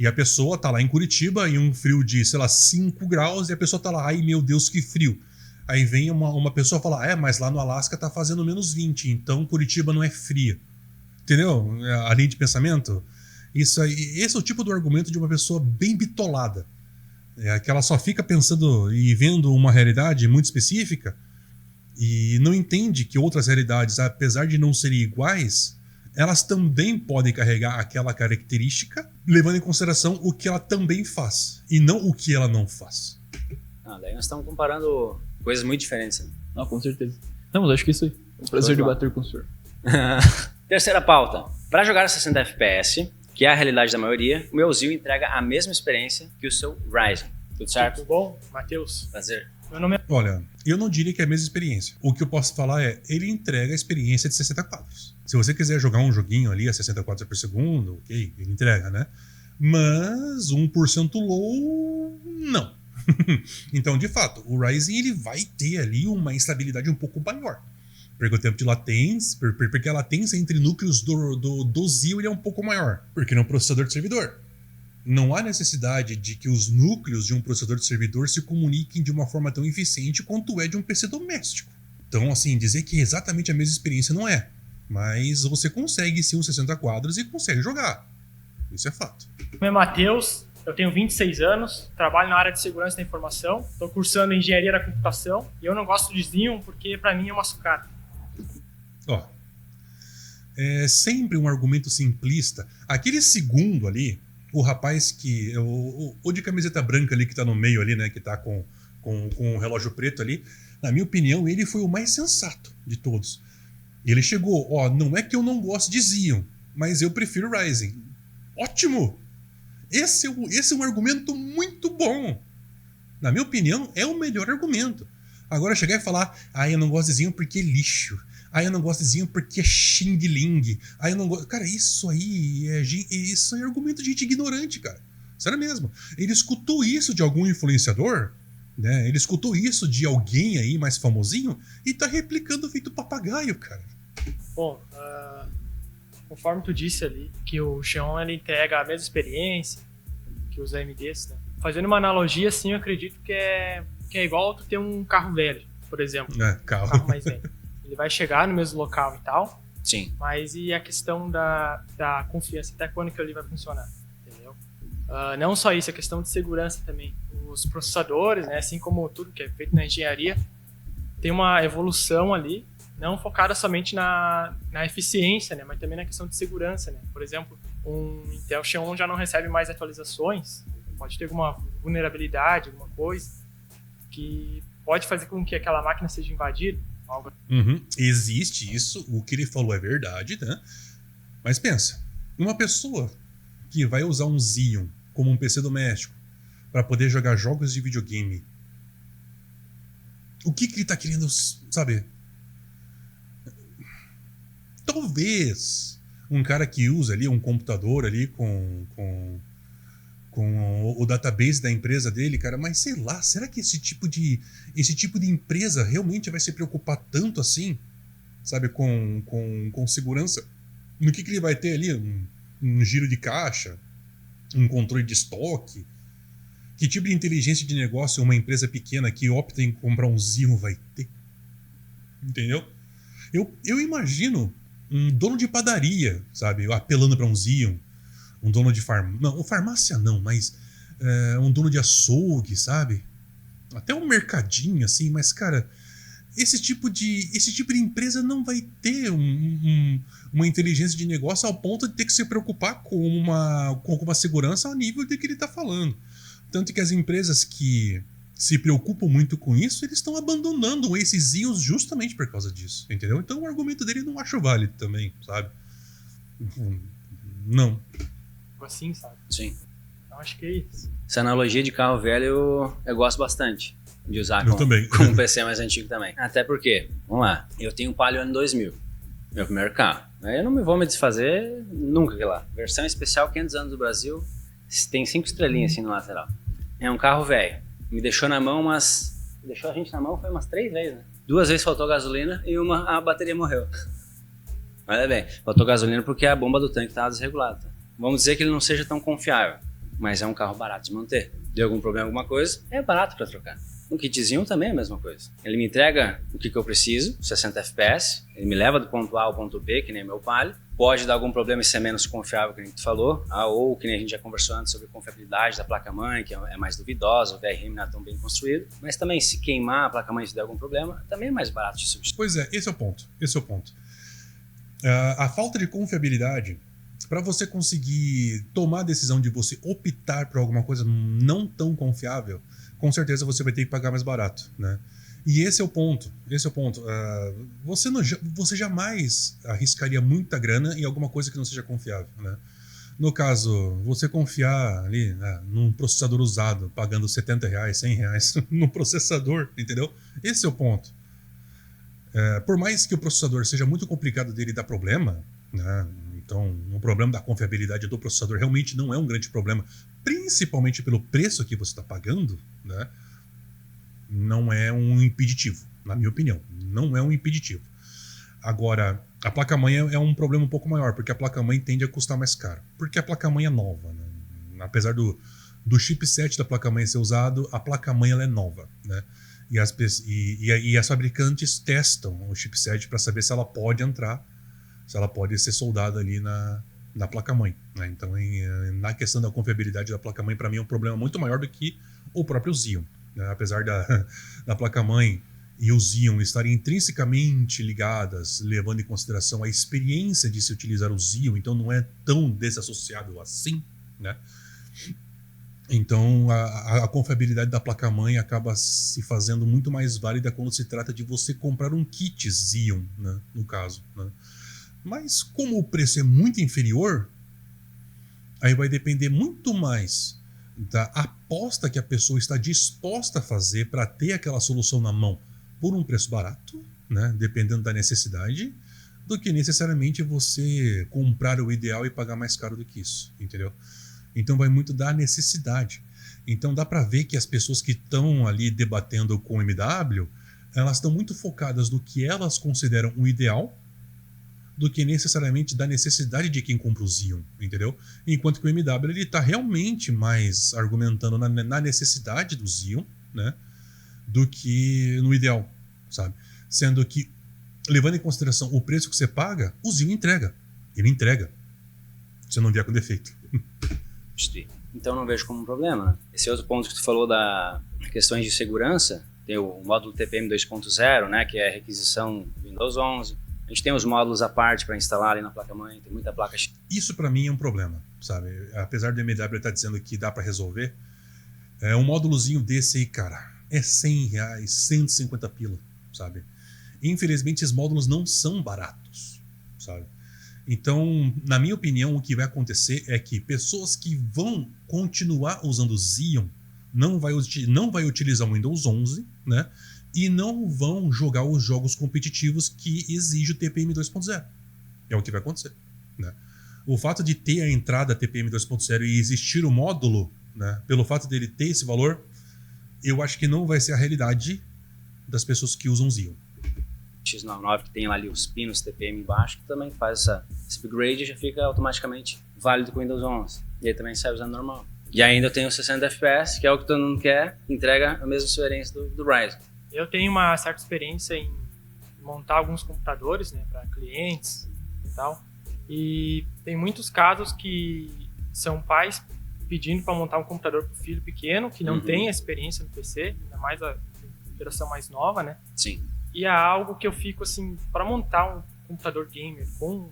E a pessoa tá lá em Curitiba em um frio de, sei lá, 5 graus e a pessoa tá lá, ai meu Deus, que frio. Aí vem uma pessoa falar, mas lá no Alasca tá fazendo menos 20, então Curitiba não é fria. Entendeu? A linha de pensamento? Isso aí, esse é o tipo do argumento de uma pessoa bem bitolada. Que ela só fica pensando e vendo uma realidade muito específica e não entende que outras realidades, apesar de não serem iguais, elas também podem carregar aquela característica, levando em consideração o que ela também faz, e não o que ela não faz. Daí nós estamos comparando coisas muito diferentes. Né? Não, com certeza. Não, mas acho que é isso aí. É um prazer debater com o senhor. Terceira pauta. Para jogar a 60 FPS, que é a realidade da maioria, o meu Zio entrega a mesma experiência que o seu Ryzen. Tudo certo? Tudo bom? Matheus. Prazer. Meu nome é... Olha, eu não diria que é a mesma experiência. O que eu posso falar é, ele entrega a experiência de 60 quadros. Se você quiser jogar um joguinho ali a 60 quadros por segundo, ok, ele entrega, né? Mas 1% low, não. Então, de fato, o Ryzen ele vai ter ali uma instabilidade um pouco maior. Porque o tempo de latência, porque a latência entre núcleos do Zio ele é um pouco maior. Porque ele é um processador de servidor. Não há necessidade de que os núcleos de um processador de servidor se comuniquem de uma forma tão eficiente quanto é de um PC doméstico. Então, assim, dizer que é exatamente a mesma experiência não é. Mas você consegue sim os 60 quadros e consegue jogar. Isso é fato. Meu nome é Matheus, eu tenho 26 anos, trabalho na área de segurança da informação, estou cursando engenharia da computação e eu não gosto de Xeon porque para mim é uma sucata. Ó, é sempre um argumento simplista. Aquele segundo ali, o rapaz que... O de camiseta branca ali que tá no meio ali, né? Que tá com o relógio preto ali. Na minha opinião, ele foi o mais sensato de todos. Ele chegou, não é que eu não gosto de Xeon, mas eu prefiro Ryzen. Ótimo! Esse é um argumento muito bom. Na minha opinião, é o melhor argumento. Agora chegar e falar, eu não gosto de Xeon porque é lixo. Eu não gosto de Xeon porque é Xing Ling. Eu não gosto... Cara, isso aí é argumento de gente ignorante, cara. Sério mesmo. Ele escutou isso de algum influenciador, né? Ele escutou isso de alguém aí mais famosinho e tá replicando feito papagaio, cara. Bom, conforme tu disse ali, que o Xeon ele entrega a mesma experiência que os AMDs, né? Fazendo uma analogia, assim, eu acredito que é igual tu ter um carro velho, por exemplo. Um carro mais velho. Ele vai chegar no mesmo local e tal. Sim. Mas e a questão da confiança? Até quando que ele vai funcionar? Entendeu? Não só isso, a questão de segurança também. Os processadores, né, assim como tudo que é feito na engenharia, tem uma evolução ali, não focada somente na eficiência, né, mas também na questão de segurança. Né? Por exemplo, um Intel Xeon já não recebe mais atualizações, pode ter alguma vulnerabilidade, alguma coisa, que pode fazer com que aquela máquina seja invadida. Existe isso, o que ele falou é verdade, né? Mas pensa, uma pessoa que vai usar um Xeon como um PC doméstico para poder jogar jogos de videogame, o que ele tá querendo saber? Talvez um cara que usa ali um computador ali com o database da empresa dele, cara, mas sei lá, será que esse tipo de empresa realmente vai se preocupar tanto assim, sabe, com segurança? No que ele vai ter ali? Um giro de caixa? Um controle de estoque? Que tipo de inteligência de negócio uma empresa pequena que opta em comprar um Xeon vai ter? Entendeu? Eu imagino um dono de padaria, sabe, apelando para um Xeon. Um dono de farmácia não, mas um dono de açougue, sabe? Até um mercadinho, assim, mas, cara, esse tipo de empresa não vai ter uma inteligência de negócio ao ponto de ter que se preocupar com alguma segurança ao nível de que ele está falando. Tanto que as empresas que se preocupam muito com isso, eles estão abandonando esses Xeons justamente por causa disso, entendeu? Então o argumento dele eu não acho válido também, sabe? Não. Assim, sabe? Sim. Então acho que é isso. Essa analogia de carro velho eu gosto bastante de usar com um PC mais antigo também. Até porque, vamos lá, eu tenho um Palio ano 2000, meu primeiro carro. Eu não vou me desfazer nunca aquilo lá. Versão especial 500 anos do Brasil, tem 5 estrelinhas assim no lateral. É um carro velho. Me deixou na mão deixou a gente na mão foi umas 3 vezes, né? 2 vezes faltou gasolina e a bateria morreu. Olha bem, faltou gasolina porque a bomba do tanque estava desregulada. Vamos dizer que ele não seja tão confiável. mas é um carro barato de manter. Deu algum problema, alguma coisa, é barato para trocar. Um kitzinho também é a mesma coisa. Ele me entrega o que eu preciso, 60 FPS, ele me leva do ponto A ao ponto B, que nem meu Palio. Pode dar algum problema e ser menos confiável, que nem tu falou, ou que nem a gente já conversou antes sobre a confiabilidade da placa-mãe, que é mais duvidosa, o VRM não é tão bem construído. Mas também, se queimar a placa-mãe e se der algum problema, também é mais barato de substituir. Pois é, esse é o ponto. A falta de confiabilidade, para você conseguir tomar a decisão de você optar por alguma coisa não tão com certeza você vai ter que pagar mais barato, né? E esse é o ponto. Você jamais arriscaria muita grana em alguma coisa que não seja confiável, né? No caso, você confiar ali, né, num processador usado, pagando R$70, R$100 num processador, entendeu? Esse é o ponto. Por mais que o processador seja muito complicado dele dar problema, né? Então, o problema da confiabilidade do processador realmente não é um grande problema, principalmente pelo preço que você está pagando, né? Não é um impeditivo, na minha opinião. Não é um impeditivo. Agora, a placa-mãe é um problema um pouco maior, porque a placa-mãe tende a custar mais caro. Porque a placa-mãe é nova, né? Apesar do chipset da placa-mãe ser usado, a placa-mãe ela é nova, né? E as fabricantes testam o chipset para saber se ela pode entrar, se ela pode ser soldada ali na placa-mãe, né? Então, na questão da confiabilidade da placa-mãe, para mim é um problema muito maior do que o próprio Xeon, né? Apesar da placa-mãe e o Xeon estarem intrinsecamente ligadas, levando em consideração a experiência de se utilizar o Xeon, então não é tão desassociado assim, né? Então a confiabilidade da placa-mãe acaba se fazendo muito mais válida quando se trata de você comprar um kit Xeon, né? No caso, né? Mas como o preço é muito inferior, aí vai depender muito mais da aposta que a pessoa está disposta a fazer para ter aquela solução na mão por um preço barato, né, dependendo da necessidade, do que necessariamente você comprar o ideal e pagar mais caro do que isso, entendeu? Então vai muito da necessidade. Então dá para ver que as pessoas que estão ali debatendo com o MW, elas estão muito focadas no que elas consideram o ideal, do que necessariamente da necessidade de quem compra o Xeon, entendeu? Enquanto que o MW ele está realmente mais argumentando na necessidade do Xeon, né, do que no ideal, sabe? Sendo que, levando em consideração o preço que você paga, o Xeon entrega. Ele entrega. Você não vier com defeito. Então não vejo como um problema, né? Esse outro ponto que tu falou da questões de segurança, tem o módulo TPM 2.0, né, que é a requisição do Windows 11. A gente tem os módulos à parte para instalar ali na placa-mãe, tem muita placa. Isso para mim é um problema, sabe? Apesar do MW estar dizendo que dá para resolver, um módulozinho desse aí, cara, é R$100, 150 pila, sabe? Infelizmente, esses módulos não são baratos, sabe? Então, na minha opinião, o que vai acontecer é que pessoas que vão continuar usando o Xeon não vai utilizar o Windows 11, né? E não vão jogar os jogos competitivos que exige o TPM 2.0. É o que vai acontecer, né? O fato de ter a entrada TPM 2.0 e existir o módulo, né, pelo fato dele ter esse valor, eu acho que não vai ser a realidade das pessoas que usam Xeon. X99 que tem lá ali os pinos TPM embaixo, que também faz esse upgrade e já fica automaticamente válido com o Windows 11. E aí também sai usando normal. E ainda eu tenho 60 FPS, que é o que todo mundo quer, entrega a mesma experiência do Ryzen. Eu tenho uma certa experiência em montar alguns computadores, né, para clientes e tal. E tem muitos casos que são pais pedindo para montar um computador para o filho pequeno, que não tem experiência no PC, ainda mais a geração mais nova, né? Sim. E é algo que eu fico assim, para montar um computador gamer com um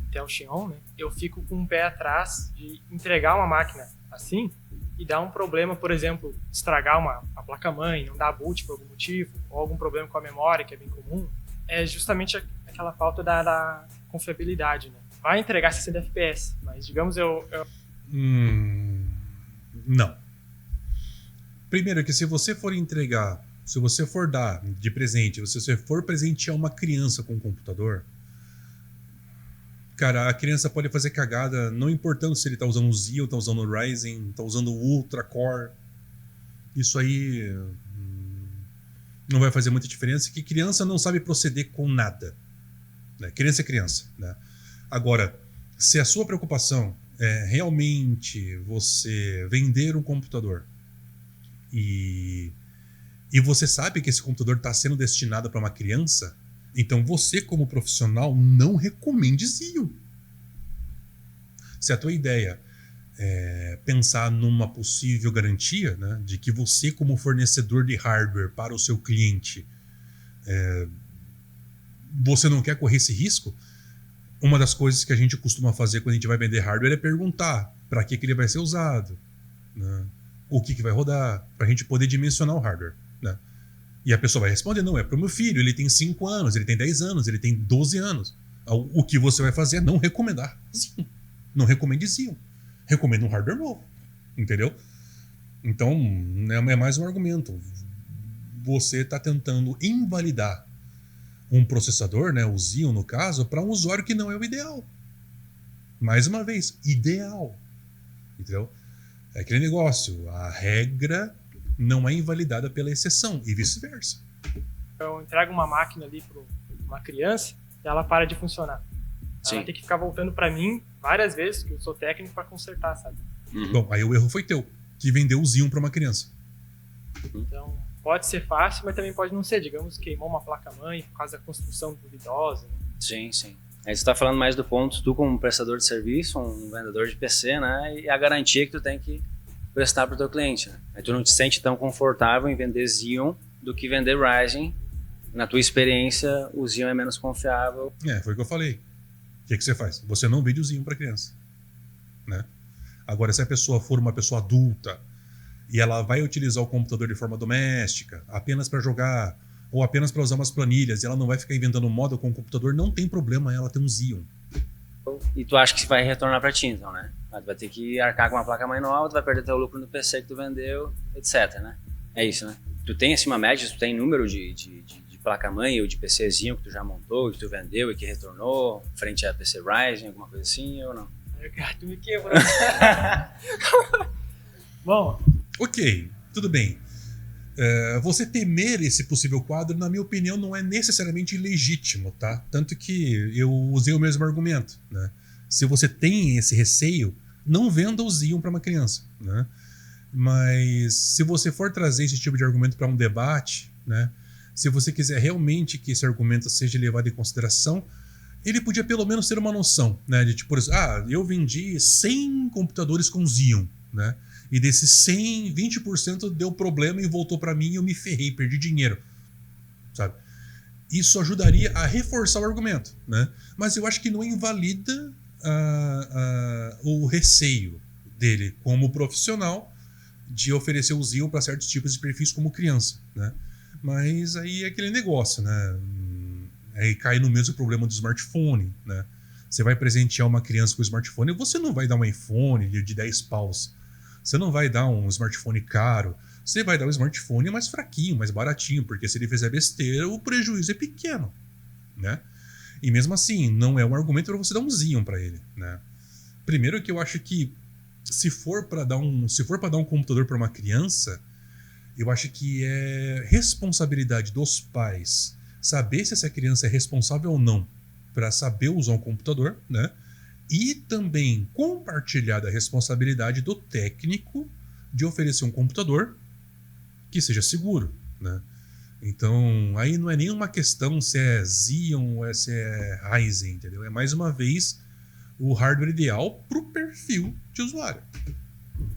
Intel Xeon, né, eu fico com um pé atrás de entregar uma máquina assim e dar um problema, por exemplo, estragar a placa-mãe, não dar boot por algum motivo, ou algum problema com a memória, que é bem comum, é justamente aquela falta da confiabilidade, né? Vai entregar 60 FPS, mas digamos Não. Primeiro que se você for entregar, se você for dar de presente, se você for presentear uma criança com um computador, cara, a criança pode fazer cagada, não importando se ele tá usando o Xeon, tá usando o Ryzen, tá usando o Ultra Core. Isso aí não vai fazer muita diferença, que criança não sabe proceder com nada, né? Criança é criança, né? Agora, se a sua preocupação realmente você vender um computador e você sabe que esse computador está sendo destinado para uma criança, então você, como profissional, não recomende Xeon. Se a tua ideia é pensar numa possível garantia, né, de que você, como fornecedor de hardware para o seu cliente, você não quer correr esse risco, uma das coisas que a gente costuma fazer quando a gente vai vender hardware é perguntar para que ele vai ser usado, né, o que vai rodar, para a gente poder dimensionar o hardware. Né? E a pessoa vai responder, não, é para o meu filho, ele tem 5 anos, ele tem 10 anos, ele tem 12 anos. O que você vai fazer é não recomendar Xeon. Não recomende Xeon. Recomenda um hardware novo. Entendeu? Então, é mais um argumento. Você está tentando invalidar um processador, né, o Xeon no caso, para um usuário que não é o ideal. Mais uma vez, ideal. Entendeu? É aquele negócio, a regra não é invalidada pela exceção e vice-versa. Eu entrego uma máquina ali para uma criança e ela para de funcionar. Sim. Ela tem que ficar voltando para mim várias vezes, que eu sou técnico, para consertar, sabe? Bom, aí o erro foi teu, que vendeu o Xeon para uma criança. Então, pode ser fácil, mas também pode não ser. Digamos, queimou uma placa-mãe por causa da construção duvidosa. Né? Sim, sim. Aí você está falando mais do ponto, tu como prestador de serviço, um vendedor de PC, né? E a garantia que tu tem que prestar para o teu cliente. Né? Aí tu não te sente tão confortável em vender Xeon do que vender Ryzen. Na tua experiência, o Xeon é menos confiável. Foi o que eu falei. O que você faz? Você não vende o Xeon para criança. Né? Agora, se a pessoa for uma pessoa adulta e ela vai utilizar o computador de forma doméstica, apenas para jogar ou apenas para usar umas planilhas, e ela não vai ficar inventando moda com o computador, não tem problema ela ter um Xeon. E tu acha que vai retornar para ti, então, né? Tu vai ter que arcar com uma placa-mãe nova, tu vai perder teu lucro no PC que tu vendeu, etc, né? É isso, né? Tu tem assim uma média, tu tem número de placa-mãe ou de PCzinho que tu já montou, que tu vendeu e que retornou, frente a PC Ryzen, alguma coisa assim, ou não? Tu me quebrou. Bom. Ok, tudo bem. Você temer esse possível quadro, na minha opinião, não é necessariamente ilegítimo, tá? Tanto que eu usei o mesmo argumento, né? Se você tem esse receio, não venda o Xeon para uma criança, né? Mas se você for trazer esse tipo de argumento para um debate, né? Se você quiser realmente que esse argumento seja levado em consideração, ele podia pelo menos ter uma noção, né? De tipo, eu vendi 100 computadores com Xeon, né? E desses 100, 20% deu problema e voltou para mim e eu me ferrei, perdi dinheiro, sabe? Isso ajudaria a reforçar o argumento, né? Mas eu acho que não invalida o receio dele como profissional de oferecer o Xeon para certos tipos de perfis como criança, né? Mas aí é aquele negócio, né? Aí cai no mesmo problema do smartphone, né? Você vai presentear uma criança com smartphone, você não vai dar um iPhone de 10 paus. Você não vai dar um smartphone caro. Você vai dar um smartphone mais fraquinho, mais baratinho, porque se ele fizer besteira, o prejuízo é pequeno, né? E mesmo assim, não é um argumento para você dar um Xeon para ele, né? Primeiro que eu acho que se for para dar um computador para uma criança, eu acho que é responsabilidade dos pais saber se essa criança é responsável ou não para saber usar um computador, né? E também compartilhar da responsabilidade do técnico de oferecer um computador que seja seguro, né? Então, aí não é nenhuma questão se é Xeon ou se é Ryzen, entendeu? É mais uma vez o hardware ideal para o perfil de usuário.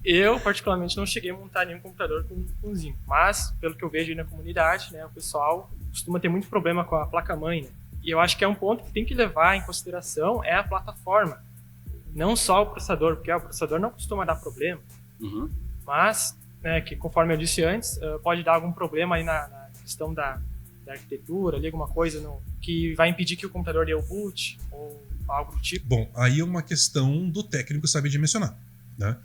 Eu, particularmente, não cheguei a montar nenhum computador com Xeon, mas, pelo que eu vejo aí na comunidade, né, o pessoal costuma ter muito problema com a placa-mãe, né? E eu acho que é um ponto que tem que levar em consideração é a plataforma, não só o processador, porque o processador não costuma dar problema, mas, né, que conforme eu disse antes, pode dar algum problema aí na questão da arquitetura, ali, alguma coisa que vai impedir que o computador dê o boot ou algo do tipo. Bom, aí é uma questão do técnico saber dimensionar, né?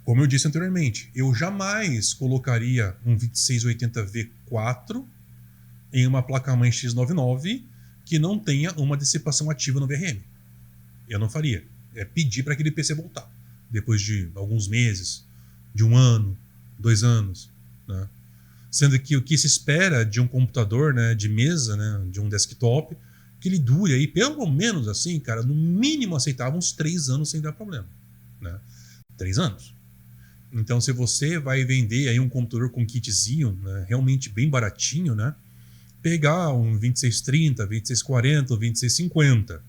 Como eu disse anteriormente, eu jamais colocaria um 2680V4 em uma placa-mãe X99 que não tenha uma dissipação ativa no VRM. Eu não faria. É pedir para aquele PC voltar depois de alguns meses, de 1 ano, 2 anos, né? Sendo que o que se espera de um computador, né, de mesa, né, de um desktop, que ele dure aí pelo menos assim, cara, no mínimo aceitável uns 3 anos sem dar problema. 3 anos. Então, se você vai vender aí um computador com kit Xeon, né, realmente bem baratinho, né, pegar um 2630, 2640, 2650,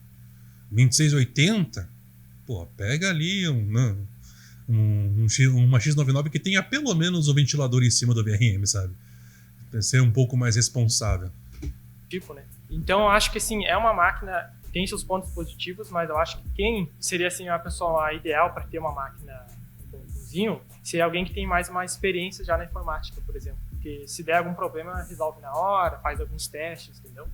2680, pô, pega ali uma X99 que tenha pelo menos o ventilador em cima do VRM, sabe? Pra ser um pouco mais responsável. Tipo, né? Então, eu acho que, assim, é uma máquina que tem seus pontos positivos, mas eu acho que quem seria, assim, a pessoa ideal para ter uma máquina com Xeon seria alguém que tem mais uma experiência já na informática, por exemplo. Porque se der algum problema, resolve na hora, faz alguns testes, entendeu?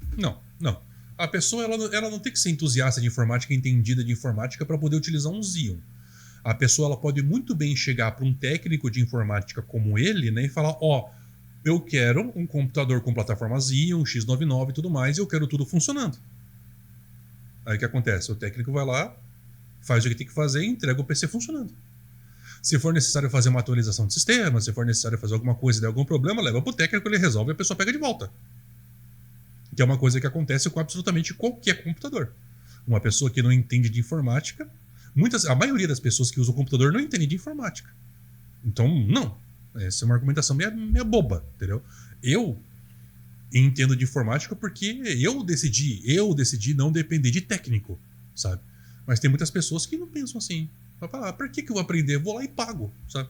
Não. A pessoa ela não tem que ser entusiasta de informática, entendida de informática para poder utilizar um Xeon. A pessoa ela pode muito bem chegar para um técnico de informática como ele, né, e falar, eu quero um computador com plataforma Xeon, X99 e tudo mais, e eu quero tudo funcionando. Aí o que acontece? O técnico vai lá, faz o que tem que fazer e entrega o PC funcionando. Se for necessário fazer uma atualização de sistema, se for necessário fazer alguma coisa e der algum problema, leva pro técnico, ele resolve e a pessoa pega de volta. Que é uma coisa que acontece com absolutamente qualquer computador. Uma pessoa que não entende de informática, a maioria das pessoas que usam o computador não entende de informática. Então, não. Essa é uma argumentação meio boba, entendeu? Eu entendo de informática porque eu decidi não depender de técnico, sabe? Mas tem muitas pessoas que não pensam assim. Vai falar, pra que eu vou aprender? Eu vou lá e pago, sabe?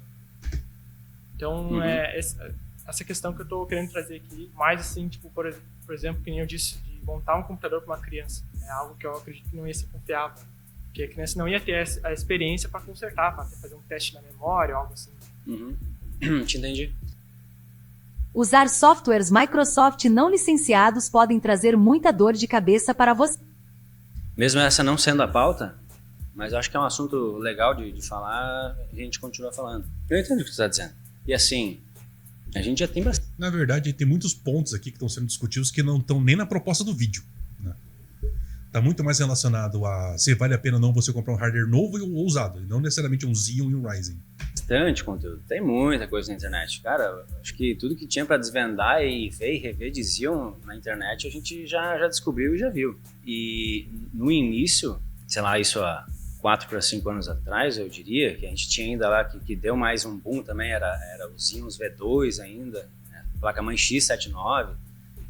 Então, essa questão que eu tô querendo trazer aqui, mais assim, tipo, por exemplo, que nem eu disse, de montar um computador para uma criança, é algo que eu acredito que não ia ser confiável. Porque a criança não ia ter a experiência para consertar, para fazer um teste na memória, algo assim. Te entendi. Usar softwares Microsoft não licenciados podem trazer muita dor de cabeça para você. Mesmo essa não sendo a pauta, mas eu acho que é um assunto legal de falar, a gente continua falando. Eu entendo o que você está dizendo. E assim, a gente já tem bastante. Na verdade, tem muitos pontos aqui que estão sendo discutidos que não estão nem na proposta do vídeo. Né? Tá muito mais relacionado a se vale a pena ou não você comprar um hardware novo ou usado, e não necessariamente um Xeon e um Ryzen. Bastante conteúdo. Tem muita coisa na internet. Cara, acho que tudo que tinha para desvendar e ver e rever de Xeon na internet a gente já descobriu e já viu. E no início, sei lá, isso há 4 para 5 anos atrás, eu diria, que a gente tinha ainda lá, que deu mais um boom também, era os Xeons V2 ainda, né? Placa-mãe X79,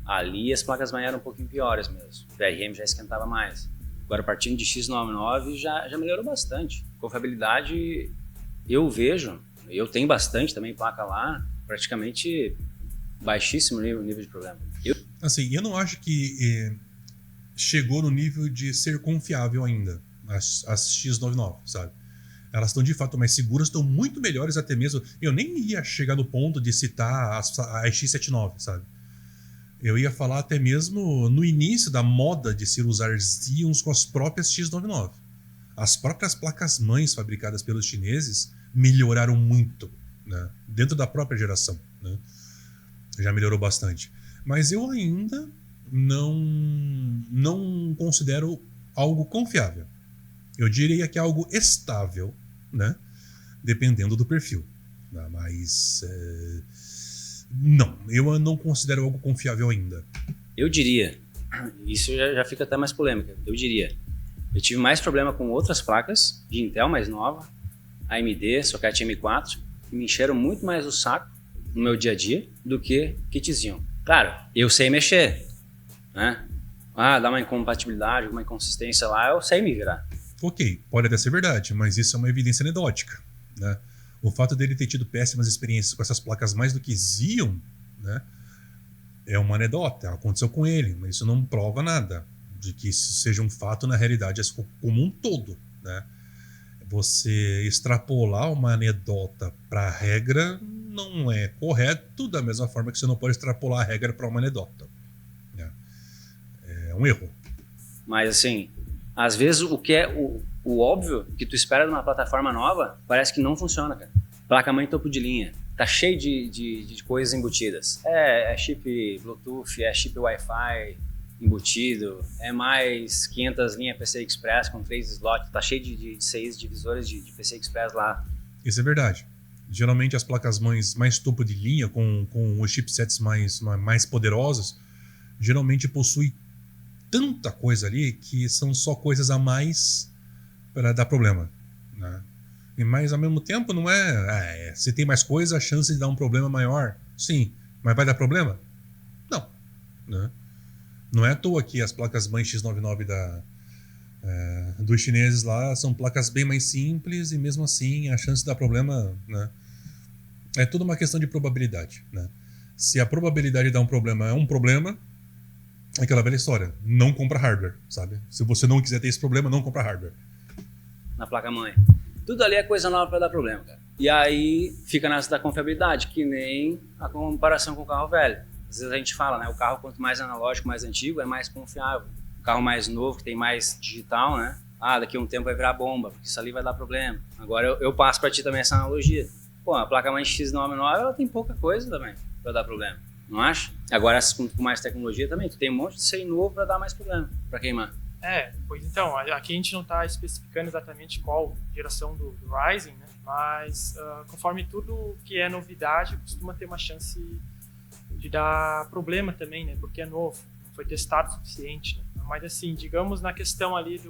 ali as placas-mãe eram um pouquinho piores mesmo, o VRM já esquentava mais. Agora, partindo de X99, já melhorou bastante. Confiabilidade, eu tenho bastante também placa lá, praticamente baixíssimo nível de problema. Assim, eu não acho que chegou no nível de ser confiável ainda. As X99, sabe? Elas estão de fato mais seguras, estão muito melhores até mesmo. Eu nem ia chegar no ponto de citar a X79, sabe? Eu ia falar até mesmo no início da moda de se usar Xeons com as próprias X99. As próprias placas-mães fabricadas pelos chineses melhoraram muito, né? Dentro da própria geração, né? Já melhorou bastante. Mas eu ainda não considero algo confiável. Eu diria que é algo estável, né? Dependendo do perfil. Mas não, eu não considero algo confiável ainda. Eu diria, isso já fica até mais polêmica, eu tive mais problema com outras placas de Intel mais nova, AMD, Socket M4, que me encheram muito mais o saco no meu dia a dia do que kit Xeon. Claro, eu sei mexer, né? Dá uma incompatibilidade, uma inconsistência lá, eu sei me virar. Ok, pode até ser verdade, mas isso é uma evidência anedótica, né? O fato dele ter tido péssimas experiências com essas placas mais do que Xeon, né, é uma anedota, aconteceu com ele, mas isso não prova nada de que isso seja um fato na realidade como um todo, né? Você extrapolar uma anedota para a regra não é correto, da mesma forma que você não pode extrapolar a regra para uma anedota, né? É um erro. Mas assim, às vezes o que é o óbvio que tu espera de uma plataforma nova parece que não funciona, cara. Placa-mãe topo de linha, tá cheio de coisas embutidas. É chip Bluetooth, é chip Wi-Fi embutido, é mais 500 linhas PCI Express com 3 slots, tá cheio de 6 divisores de PCI Express lá. Isso é verdade. Geralmente as placas-mães mais topo de linha, com os chipsets mais poderosos, geralmente possuem tanta coisa ali que são só coisas a mais para dar problema, né? Mas ao mesmo tempo não se tem mais coisa, a chance de dar um problema é maior. Sim, mas vai dar problema? Não. Né? Não é à toa que as placas mãe X99 dos chineses lá são placas bem mais simples e mesmo assim a chance de dar problema, né, é tudo uma questão de probabilidade. Né? Se a probabilidade de dar um problema é um problema, é aquela velha história. Não compra hardware, sabe? Se você não quiser ter esse problema, não compra hardware. Na placa-mãe. Tudo ali é coisa nova para dar problema, cara. E aí fica nessa da confiabilidade, que nem a comparação com o carro velho. Às vezes a gente fala, né? O carro, quanto mais analógico, mais antigo, é mais confiável. O carro mais novo, que tem mais digital, né? Daqui a um tempo vai virar bomba, porque isso ali vai dar problema. Agora eu passo para ti também essa analogia. Pô, a placa-mãe X99, ela tem pouca coisa também para dar problema. Não acha? Agora, com mais tecnologia também, tu tem um monte de ser novo para dar mais problema, para queimar. Pois então, aqui a gente não está especificando exatamente qual geração do Ryzen, né? Mas conforme tudo que é novidade, costuma ter uma chance de dar problema também, né? Porque é novo, não foi testado o suficiente, né? Mas assim, digamos na questão ali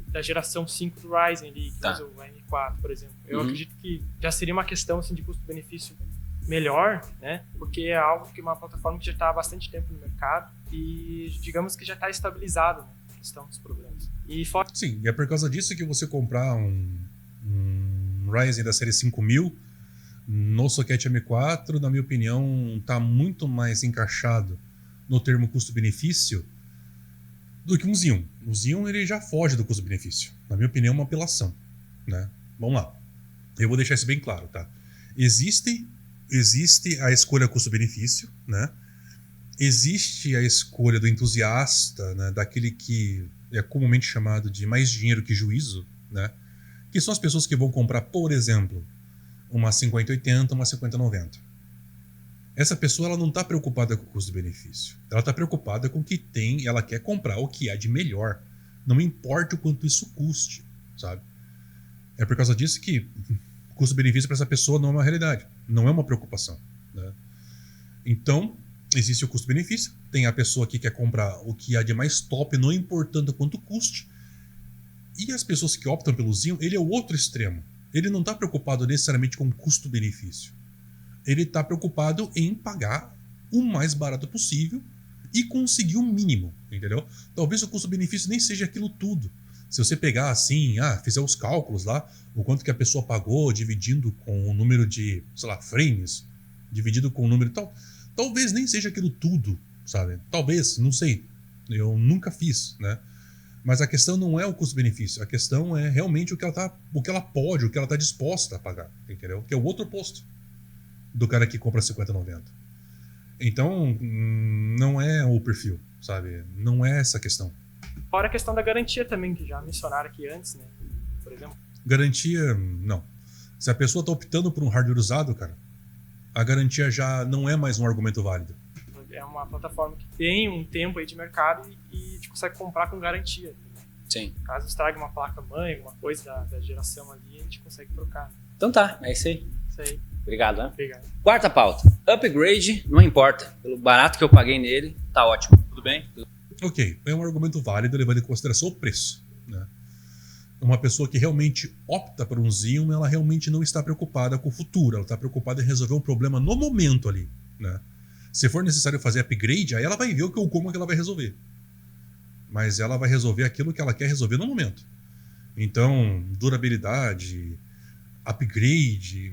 da geração 5 do Ryzen, ali, que usa o M4, por exemplo. Eu acredito que já seria uma questão assim, de custo-benefício melhor, né? Porque é algo que uma plataforma que já está há bastante tempo no mercado e digamos que já está estabilizado, né? Questão dos problemas. Sim, e é por causa disso que você comprar um Ryzen da série 5000 no socket M4, na minha opinião, está muito mais encaixado no termo custo-benefício do que um Xeon. O Xeon ele já foge do custo-benefício. Na minha opinião, é uma apelação. Né? Vamos lá. Eu vou deixar isso bem claro. Tá? Existe a escolha custo-benefício, né? Existe a escolha do entusiasta, né? Daquele que é comumente chamado de mais dinheiro que juízo, né? Que são as pessoas que vão comprar, por exemplo, uma 5080, uma 5090. Essa pessoa ela não está preocupada com o custo-benefício. Ela está preocupada com o que tem, ela quer comprar o que há de melhor. Não importa o quanto isso custe, sabe? É por causa disso que custo-benefício para essa pessoa não é uma realidade, não é uma preocupação. Né? Então, existe o custo-benefício, tem a pessoa que quer comprar o que há de mais top, não importando quanto custe, e as pessoas que optam pelo Xeon, ele é o outro extremo. Ele não está preocupado necessariamente com custo-benefício. Ele está preocupado em pagar o mais barato possível e conseguir o mínimo, entendeu? Talvez o custo-benefício nem seja aquilo tudo. Se você pegar assim, fizer os cálculos lá, o quanto que a pessoa pagou, dividindo com o número de, sei lá, frames, dividido com o número tal, talvez nem seja aquilo tudo, sabe? Talvez, não sei. Eu nunca fiz, né? Mas a questão não é o custo-benefício, a questão é realmente o que ela pode, o que ela está disposta a pagar, entendeu? Que é o outro oposto do cara que compra 5090. Então, não é o perfil, sabe? Não é essa a questão. Fora a questão da garantia também, que já mencionaram aqui antes, né? Por exemplo. Garantia, não. Se a pessoa está optando por um hardware usado, cara, a garantia já não é mais um argumento válido. É uma plataforma que tem um tempo aí de mercado e a gente consegue comprar com garantia. Sim. Caso estrague uma placa-mãe, alguma coisa da geração ali, a gente consegue trocar. Então tá, é isso aí. Isso aí. Obrigado, né? Obrigado. Quarta pauta. Upgrade, não importa. Pelo barato que eu paguei nele, tá ótimo. Tudo bem? Ok, é um argumento válido levando em consideração o preço. Né? Uma pessoa que realmente opta por um Xeon, ela realmente não está preocupada com o futuro, ela está preocupada em resolver um problema no momento ali. Né? Se for necessário fazer upgrade, aí ela vai ver como que ela vai resolver. Mas ela vai resolver aquilo que ela quer resolver no momento. Então, durabilidade, upgrade,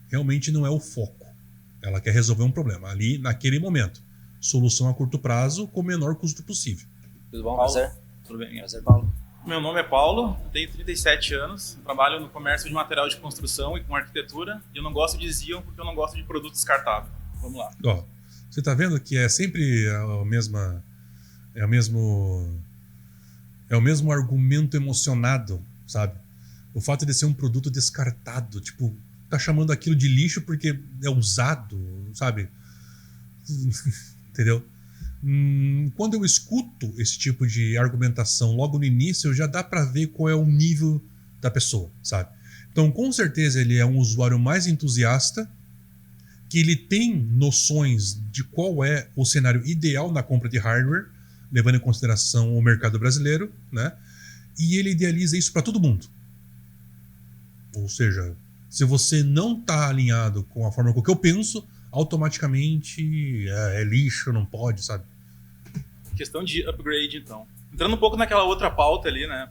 realmente não é o foco. Ela quer resolver um problema ali, naquele momento. Solução a curto prazo com o menor custo possível. Tudo bom, Paulo? prazer? Tudo bem? Prazer, Paulo. Meu nome é Paulo, tenho 37 anos, trabalho no comércio de material de construção e com arquitetura, e eu não gosto de Xeon porque eu não gosto de produto descartável. Vamos lá. Ó, você tá vendo que é sempre o mesmo argumento emocionado, sabe? O fato de ser um produto descartado, tipo, tá chamando aquilo de lixo porque é usado, sabe? Entendeu? Quando eu escuto esse tipo de argumentação logo no início, já dá pra ver qual é o nível da pessoa, sabe? Então, com certeza, ele é um usuário mais entusiasta, que ele tem noções de qual é o cenário ideal na compra de hardware, levando em consideração o mercado brasileiro, né? E ele idealiza isso para todo mundo. Ou seja, se você não está alinhado com a forma com que eu penso, automaticamente é lixo, não pode, sabe? Questão de upgrade, então. Entrando um pouco naquela outra pauta ali, né?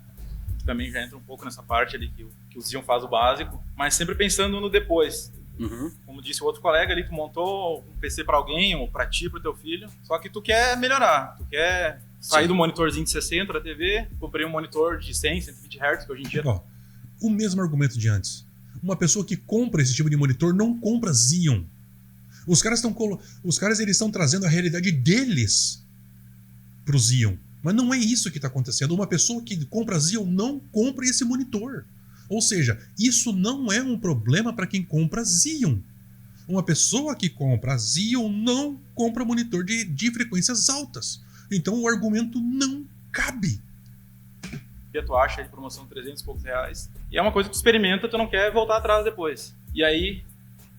Que também já entra um pouco nessa parte ali que o Xeon faz o básico, mas sempre pensando no depois. Uhum. Como disse o outro colega ali, tu montou um PC para alguém, ou para ti, pro teu filho, só que tu quer melhorar, tu quer sair do monitorzinho de 60 da TV, comprei um monitor de 100, 120 Hz, que hoje em dia... Ó, o mesmo argumento de antes. Uma pessoa que compra esse tipo de monitor não compra Xeon. Os caras eles estão trazendo a realidade deles pro Xeon. Mas não é isso que está acontecendo. Uma pessoa que compra Xeon não compra esse monitor. Ou seja, isso não é um problema para quem compra Xeon. Uma pessoa que compra Xeon não compra monitor de frequências altas. Então o argumento não cabe. Que tu acha de promoção de 300 e poucos reais. E é uma coisa que tu experimenta, tu não quer voltar atrás depois. E aí,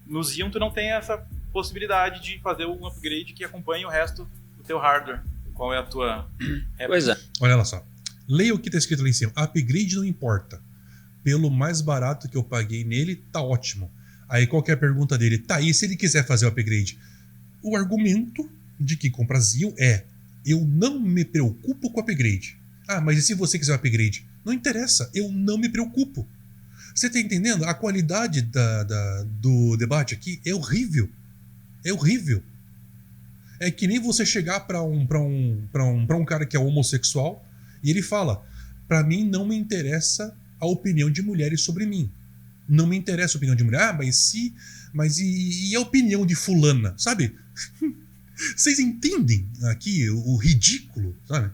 no Xeon tu não tem essa possibilidade de fazer um upgrade que acompanhe o resto do teu hardware. Qual é a tua... Pois é. Olha lá só. Leia o que está escrito ali em cima. Upgrade não importa. Pelo mais barato que eu paguei nele, tá ótimo. Aí qualquer pergunta dele, tá, e se ele quiser fazer o upgrade? O argumento de que compra Xeon é: eu não me preocupo com o upgrade. Ah, mas e se você quiser o upgrade? Não interessa, eu não me preocupo. Você tá entendendo? A qualidade do debate aqui é horrível. É horrível. É que nem você chegar pra um cara que é homossexual e ele fala: pra mim não me interessa a opinião de mulheres sobre mim. Não me interessa a opinião de mulher. Ah, mas e a opinião de fulana? Sabe? Vocês entendem aqui o ridículo, sabe?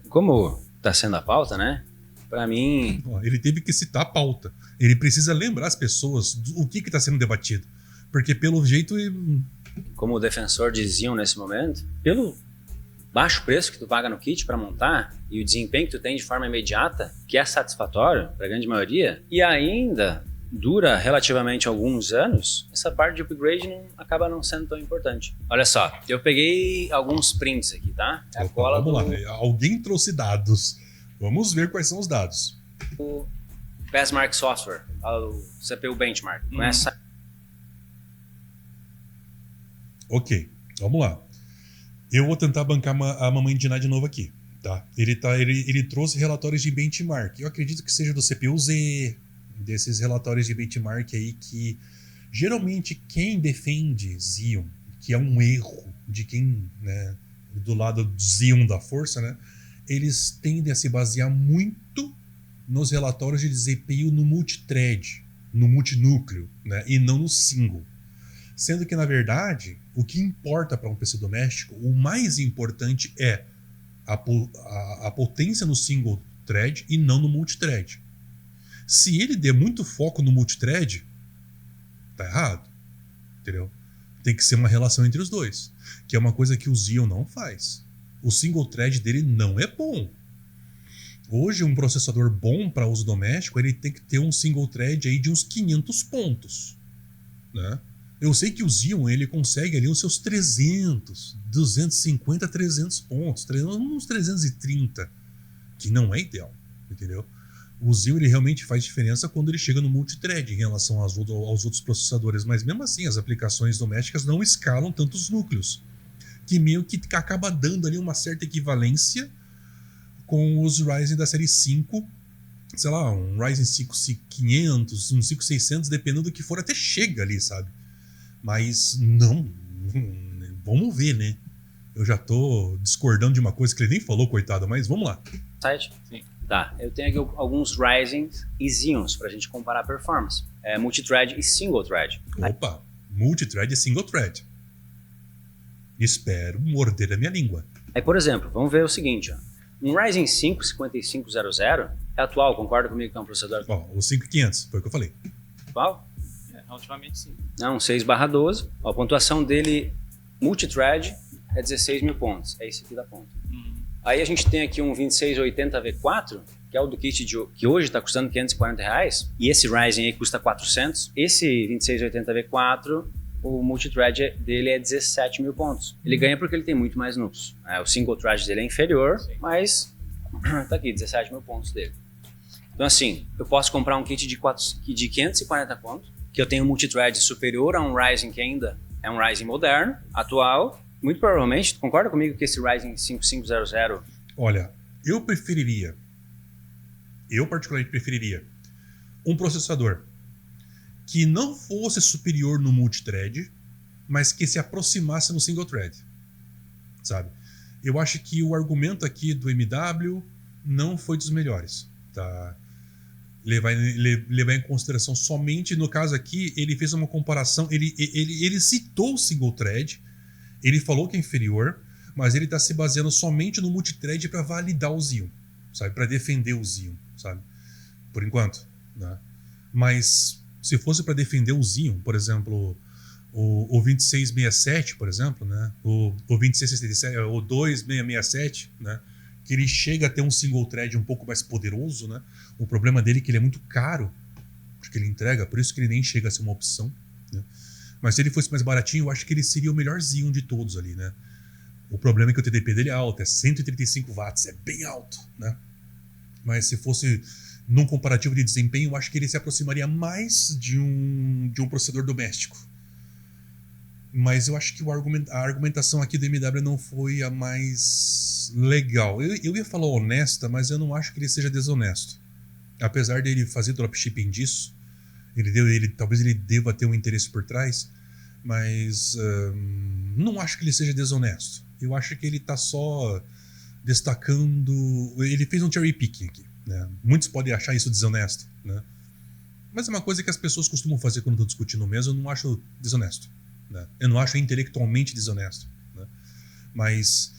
Como tá sendo a pauta, né? Pra mim... Ele teve que citar a pauta. Ele precisa lembrar as pessoas o que está sendo debatido. Porque pelo jeito... Como defensor de Xeon nesse momento, pelo baixo preço que tu paga no kit para montar e o desempenho que tu tem de forma imediata, que é satisfatório para a grande maioria, e ainda dura relativamente alguns anos, essa parte de upgrade acaba não sendo tão importante. Olha só, eu peguei alguns prints aqui, tá? É a cola vamos lá, alguém trouxe dados. Vamos ver quais são os dados. O Passmark Software, o CPU Benchmark. Não é essa... Ok, vamos lá. Eu vou tentar bancar a mamãe de Ná de novo aqui, tá? Ele trouxe relatórios de benchmark. Eu acredito que seja do CPU-Z, desses relatórios de benchmark aí que geralmente quem defende Xeon, que é um erro de quem, né, do lado do Xeon da força, né, eles tendem a se basear muito nos relatórios de desempenho no multithread, no multinúcleo, né, e não no single. Sendo que, na verdade, o que importa para um PC doméstico, o mais importante é a potência no single thread e não no multithread. Se ele der muito foco no multithread, tá errado. Entendeu? Tem que ser uma relação entre os dois, que é uma coisa que o Xeon não faz. O single thread dele não é bom. Hoje, um processador bom para uso doméstico, ele tem que ter um single thread aí de uns 500 pontos, né? Eu sei que o Xeon ele consegue ali os seus 300, 250, 300 pontos, uns 330, que não é ideal, entendeu? O Xeon ele realmente faz diferença quando ele chega no multithread em relação aos outros processadores, mas mesmo assim as aplicações domésticas não escalam tantos núcleos, que meio que acaba dando ali uma certa equivalência com os Ryzen da série 5, sei lá, um Ryzen 5 500, um 5600, dependendo do que for, até chega ali, sabe? Mas não, vamos ver, né? Eu já tô discordando de uma coisa que ele nem falou, coitado, mas vamos lá. Site? Sim. Tá, eu tenho aqui alguns Ryzen e Xeons pra gente comparar a performance. É multithread e single thread. Opa, multithread e single thread. Espero morder a minha língua. Aí, por exemplo, vamos ver o seguinte, ó. Um Ryzen 5 5500 é atual, concorda comigo que é um processador? Ó, o 5500, foi o que eu falei. Atual? Relativamente sim. Não, 6/12. A pontuação dele, multithread, é 16 mil pontos. É esse aqui da ponta. Aí a gente tem aqui um 2680V4, que é o do kit que hoje está custando R$540. E esse Ryzen aí custa 400. Esse 2680V4, o multithread dele é 17 mil pontos. Ele ganha porque ele tem muito mais núcleos. O single thread dele é inferior, mas tá aqui, 17 mil pontos dele. Então assim, eu posso comprar um kit de 540 conto, que eu tenho um multithread superior a um Ryzen que ainda é um Ryzen moderno, atual. Muito provavelmente, tu concorda comigo que esse Ryzen 5500... Olha, eu particularmente preferiria um processador que não fosse superior no multithread, mas que se aproximasse no single thread, sabe? Eu acho que o argumento aqui do MW não foi dos melhores, tá? Levar em consideração somente, no caso aqui, ele fez uma comparação, ele citou o single thread, ele falou que é inferior, mas ele está se baseando somente no multithread para validar o Xeon, sabe? Para defender o Xeon, sabe? Por enquanto, né? Mas se fosse para defender o Xeon, por exemplo, o 2667, por exemplo, né? O 2667, o 2667, né? Que ele chega a ter um single thread um pouco mais poderoso, né? O problema dele é que ele é muito caro, porque ele entrega, por isso que ele nem chega a ser uma opção, né? Mas se ele fosse mais baratinho, eu acho que ele seria o melhor Xeon de todos ali, né? O problema é que o TDP dele é alto, é 135 watts, é bem alto, né? Mas se fosse num comparativo de desempenho, eu acho que ele se aproximaria mais de um processador doméstico. Mas eu acho que a argumentação aqui do MW não foi a mais legal. Eu ia falar honesta, mas eu não acho que ele seja desonesto. Apesar dele fazer dropshipping disso, talvez ele deva ter um interesse por trás, mas não acho que ele seja desonesto. Eu acho que ele está só destacando... Ele fez um cherry picking aqui, né? Muitos podem achar isso desonesto, né? Mas é uma coisa que as pessoas costumam fazer quando estão discutindo mesmo. Eu não acho desonesto, né? Eu não acho intelectualmente desonesto, né? Mas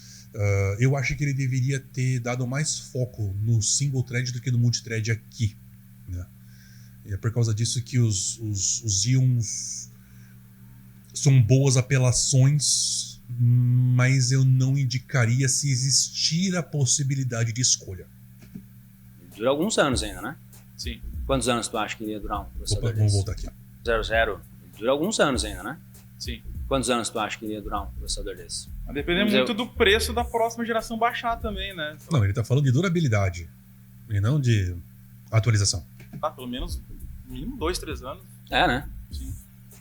eu acho que ele deveria ter dado mais foco no single thread do que no multithread aqui, né? E é por causa disso que os Xeons são boas apelações, mas eu não indicaria se existir a possibilidade de escolha. Dura alguns anos ainda, né? Sim. Quantos anos tu acha que iria durar um processador Vamos voltar aqui. 00? Dura alguns anos ainda, né? Sim. Quantos anos tu acha que iria durar um processador desse? Vai depender muito do preço da próxima geração baixar também, né? Não, ele tá falando de durabilidade e não de atualização. Tá, pelo menos mínimo 2, 3 anos. É, né? Sim.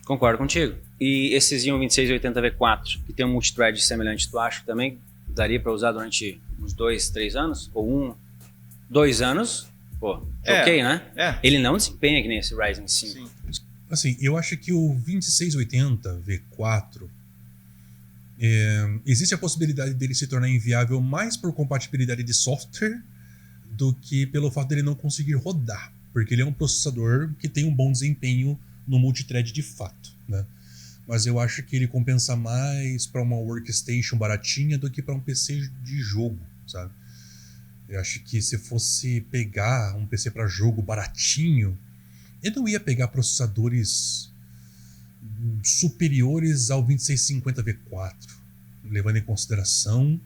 Concordo contigo. E esse Xeon 2680V4, que tem um multithread semelhante, tu acha que também daria para usar durante uns 2, 3 anos? Ou 2 anos? Pô, ok, né? É. Ele não desempenha que nem esse Ryzen 5. Sim. Assim, eu acho que o 2680 V4 existe a possibilidade dele se tornar inviável mais por compatibilidade de software do que pelo fato dele não conseguir rodar, porque ele é um processador que tem um bom desempenho no multithread de fato, né? Mas eu acho que ele compensa mais para uma workstation baratinha do que para um PC de jogo, sabe? Eu acho que se fosse pegar um PC para jogo baratinho, eu não ia pegar processadores superiores ao 2650 V4, levando em consideração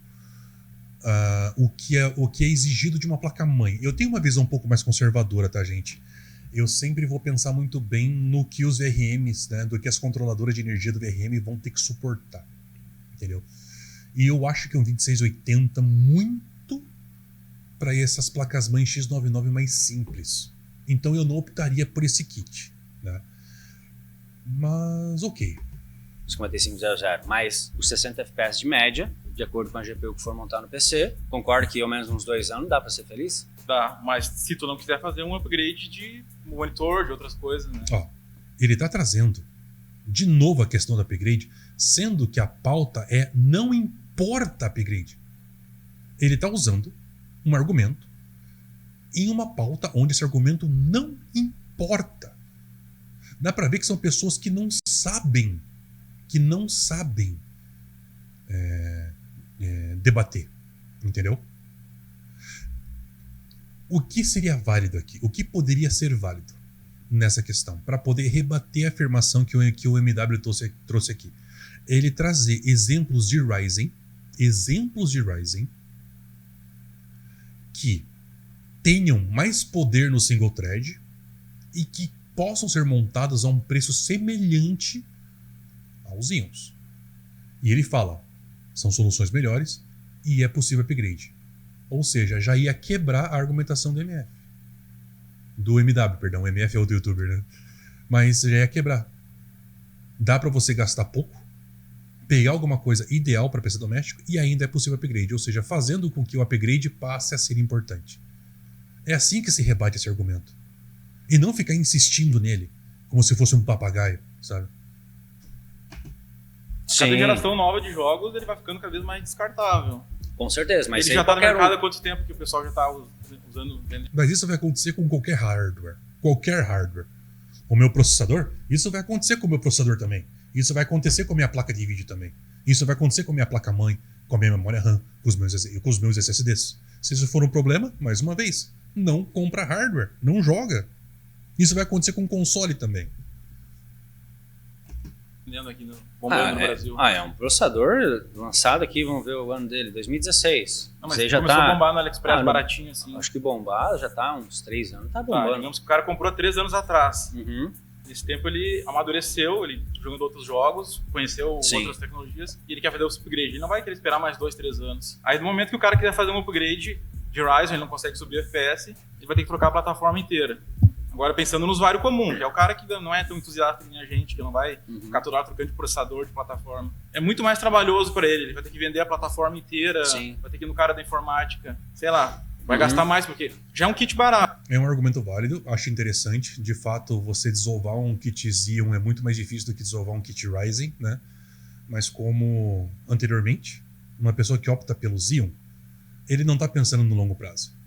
o que é exigido de uma placa-mãe. Eu tenho uma visão um pouco mais conservadora, tá, gente? Eu sempre vou pensar muito bem no que os VRMs, né, do que as controladoras de energia do VRM vão ter que suportar, entendeu? E eu acho que um 2680 muito para essas placas-mãe X99 mais simples. Então eu não optaria por esse kit, né? Mas ok. 5500, mais os 60 FPS de média, de acordo com a GPU que for montar no PC. Concordo que ao menos uns 2 anos dá para ser feliz? Dá, mas se tu não quiser fazer um upgrade de monitor, de outras coisas, né? Ó, ele tá trazendo de novo a questão do upgrade, sendo que a pauta é não importa upgrade. Ele tá usando um argumento em uma pauta onde esse argumento não importa. Dá pra ver que são pessoas que não sabem debater, entendeu? O que seria válido aqui? O que poderia ser válido nessa questão? Para poder rebater a afirmação que o MW trouxe aqui. Ele trazer exemplos de Ryzen que tenham mais poder no single thread e que possam ser montados a um preço semelhante aos Xeons. E ele fala, são soluções melhores e é possível upgrade. Ou seja, já ia quebrar a argumentação do MF. Do MW, perdão. O MF é outro youtuber, né? Mas já ia quebrar. Dá pra você gastar pouco, pegar alguma coisa ideal para PC doméstico e ainda é possível upgrade. Ou seja, fazendo com que o upgrade passe a ser importante. É assim que se rebate esse argumento. E não ficar insistindo nele, como se fosse um papagaio, sabe? Cada geração nova de jogos, ele vai ficando cada vez mais descartável. Com certeza, mas ele já tá no mercado há quanto tempo que o pessoal já tá usando? Mas isso vai acontecer com qualquer hardware. Qualquer hardware. O meu processador, isso vai acontecer com o meu processador também. Isso vai acontecer com a minha placa de vídeo também. Isso vai acontecer com a minha placa-mãe, com a minha memória RAM, com os meus SSDs. Se isso for um problema, mais uma vez, não compra hardware, não joga. Isso vai acontecer com o console também. Aqui no Brasil. É um processador lançado aqui, vamos ver o ano dele, 2016. Não, mas já começou a bombar no AliExpress baratinho assim. Acho que bombar já tá há uns 3 anos, tá bombando. Digamos que o cara comprou 3 anos atrás. Uhum. Nesse tempo ele amadureceu, ele jogando outros jogos, conheceu outras tecnologias e ele quer fazer o upgrade. Ele não vai querer esperar mais 2, 3 anos. Aí no momento que o cara quiser fazer um upgrade de Ryzen, ele não consegue subir FPS, ele vai ter que trocar a plataforma inteira. Agora pensando no usuário comum, que é o cara que não é tão entusiasta como a gente, que não vai ficar toda hora trocando de processador, de plataforma. É muito mais trabalhoso para ele vai ter que vender a plataforma inteira, vai ter que ir no cara da informática, sei lá, vai gastar mais, porque já é um kit barato. É um argumento válido, acho interessante. De fato, você desovar um kit Xeon é muito mais difícil do que desovar um kit Ryzen, né? Mas como anteriormente, uma pessoa que opta pelo Xeon, ele não está pensando no longo prazo.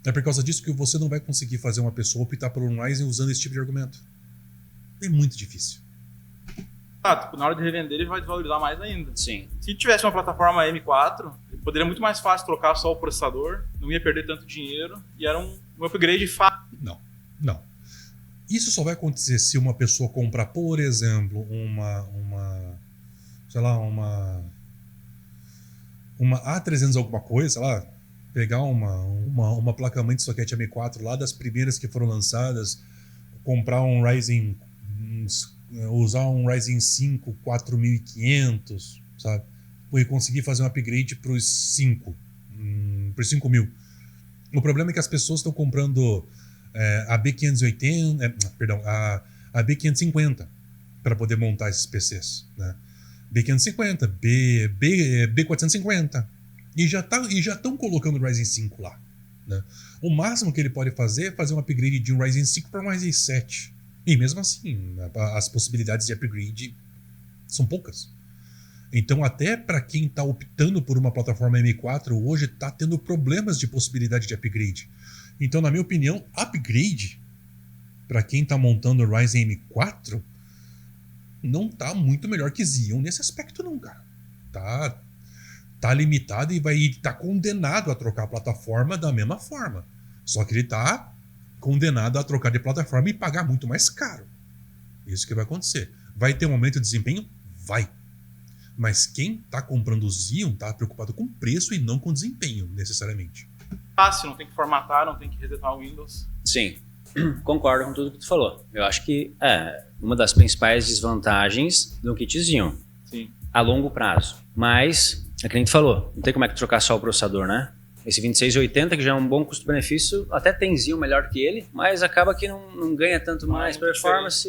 É por causa disso que você não vai conseguir fazer uma pessoa optar por um Ryzen usando esse tipo de argumento. É muito difícil. Na hora de revender, ele vai desvalorizar mais ainda. Sim. Se tivesse uma plataforma M4, ele poderia muito mais fácil trocar só o processador, não ia perder tanto dinheiro, e era um upgrade fácil. Não. Isso só vai acontecer se uma pessoa comprar, por exemplo, uma A300 alguma coisa, sei lá, pegar uma placa-mãe de soquete M4 lá das primeiras que foram lançadas, comprar um Ryzen, usar um Ryzen 5 4500, sabe? E conseguir fazer um upgrade para os 5000. O problema é que as pessoas estão comprando a B580, a B550 para poder montar esses PCs, né? B550, B450. E já estão colocando o Ryzen 5 lá, né? O máximo que ele pode fazer é fazer um upgrade de um Ryzen 5 para um Ryzen 7. E mesmo assim, as possibilidades de upgrade são poucas. Então, até para quem está optando por uma plataforma M4, hoje está tendo problemas de possibilidade de upgrade. Então, na minha opinião, upgrade para quem está montando o Ryzen M4 não está muito melhor que Xeon nesse aspecto não, cara. Tá limitado e vai estar condenado a trocar a plataforma da mesma forma. Só que ele tá condenado a trocar de plataforma e pagar muito mais caro. Isso que vai acontecer. Vai ter um aumento de desempenho? Vai. Mas quem tá comprando o Xeon tá preocupado com preço e não com desempenho, necessariamente. Fácil, não tem que formatar, não tem que resetar o Windows. Sim, concordo com tudo que tu falou. Eu acho que é uma das principais desvantagens do kit Xeon. Sim. A longo prazo. Mas, é que a gente falou, não tem como é que trocar só o processador, né? Esse 2680, que já é um bom custo-benefício, até tem Xeon melhor que ele, mas acaba que não ganha tanto mais performance,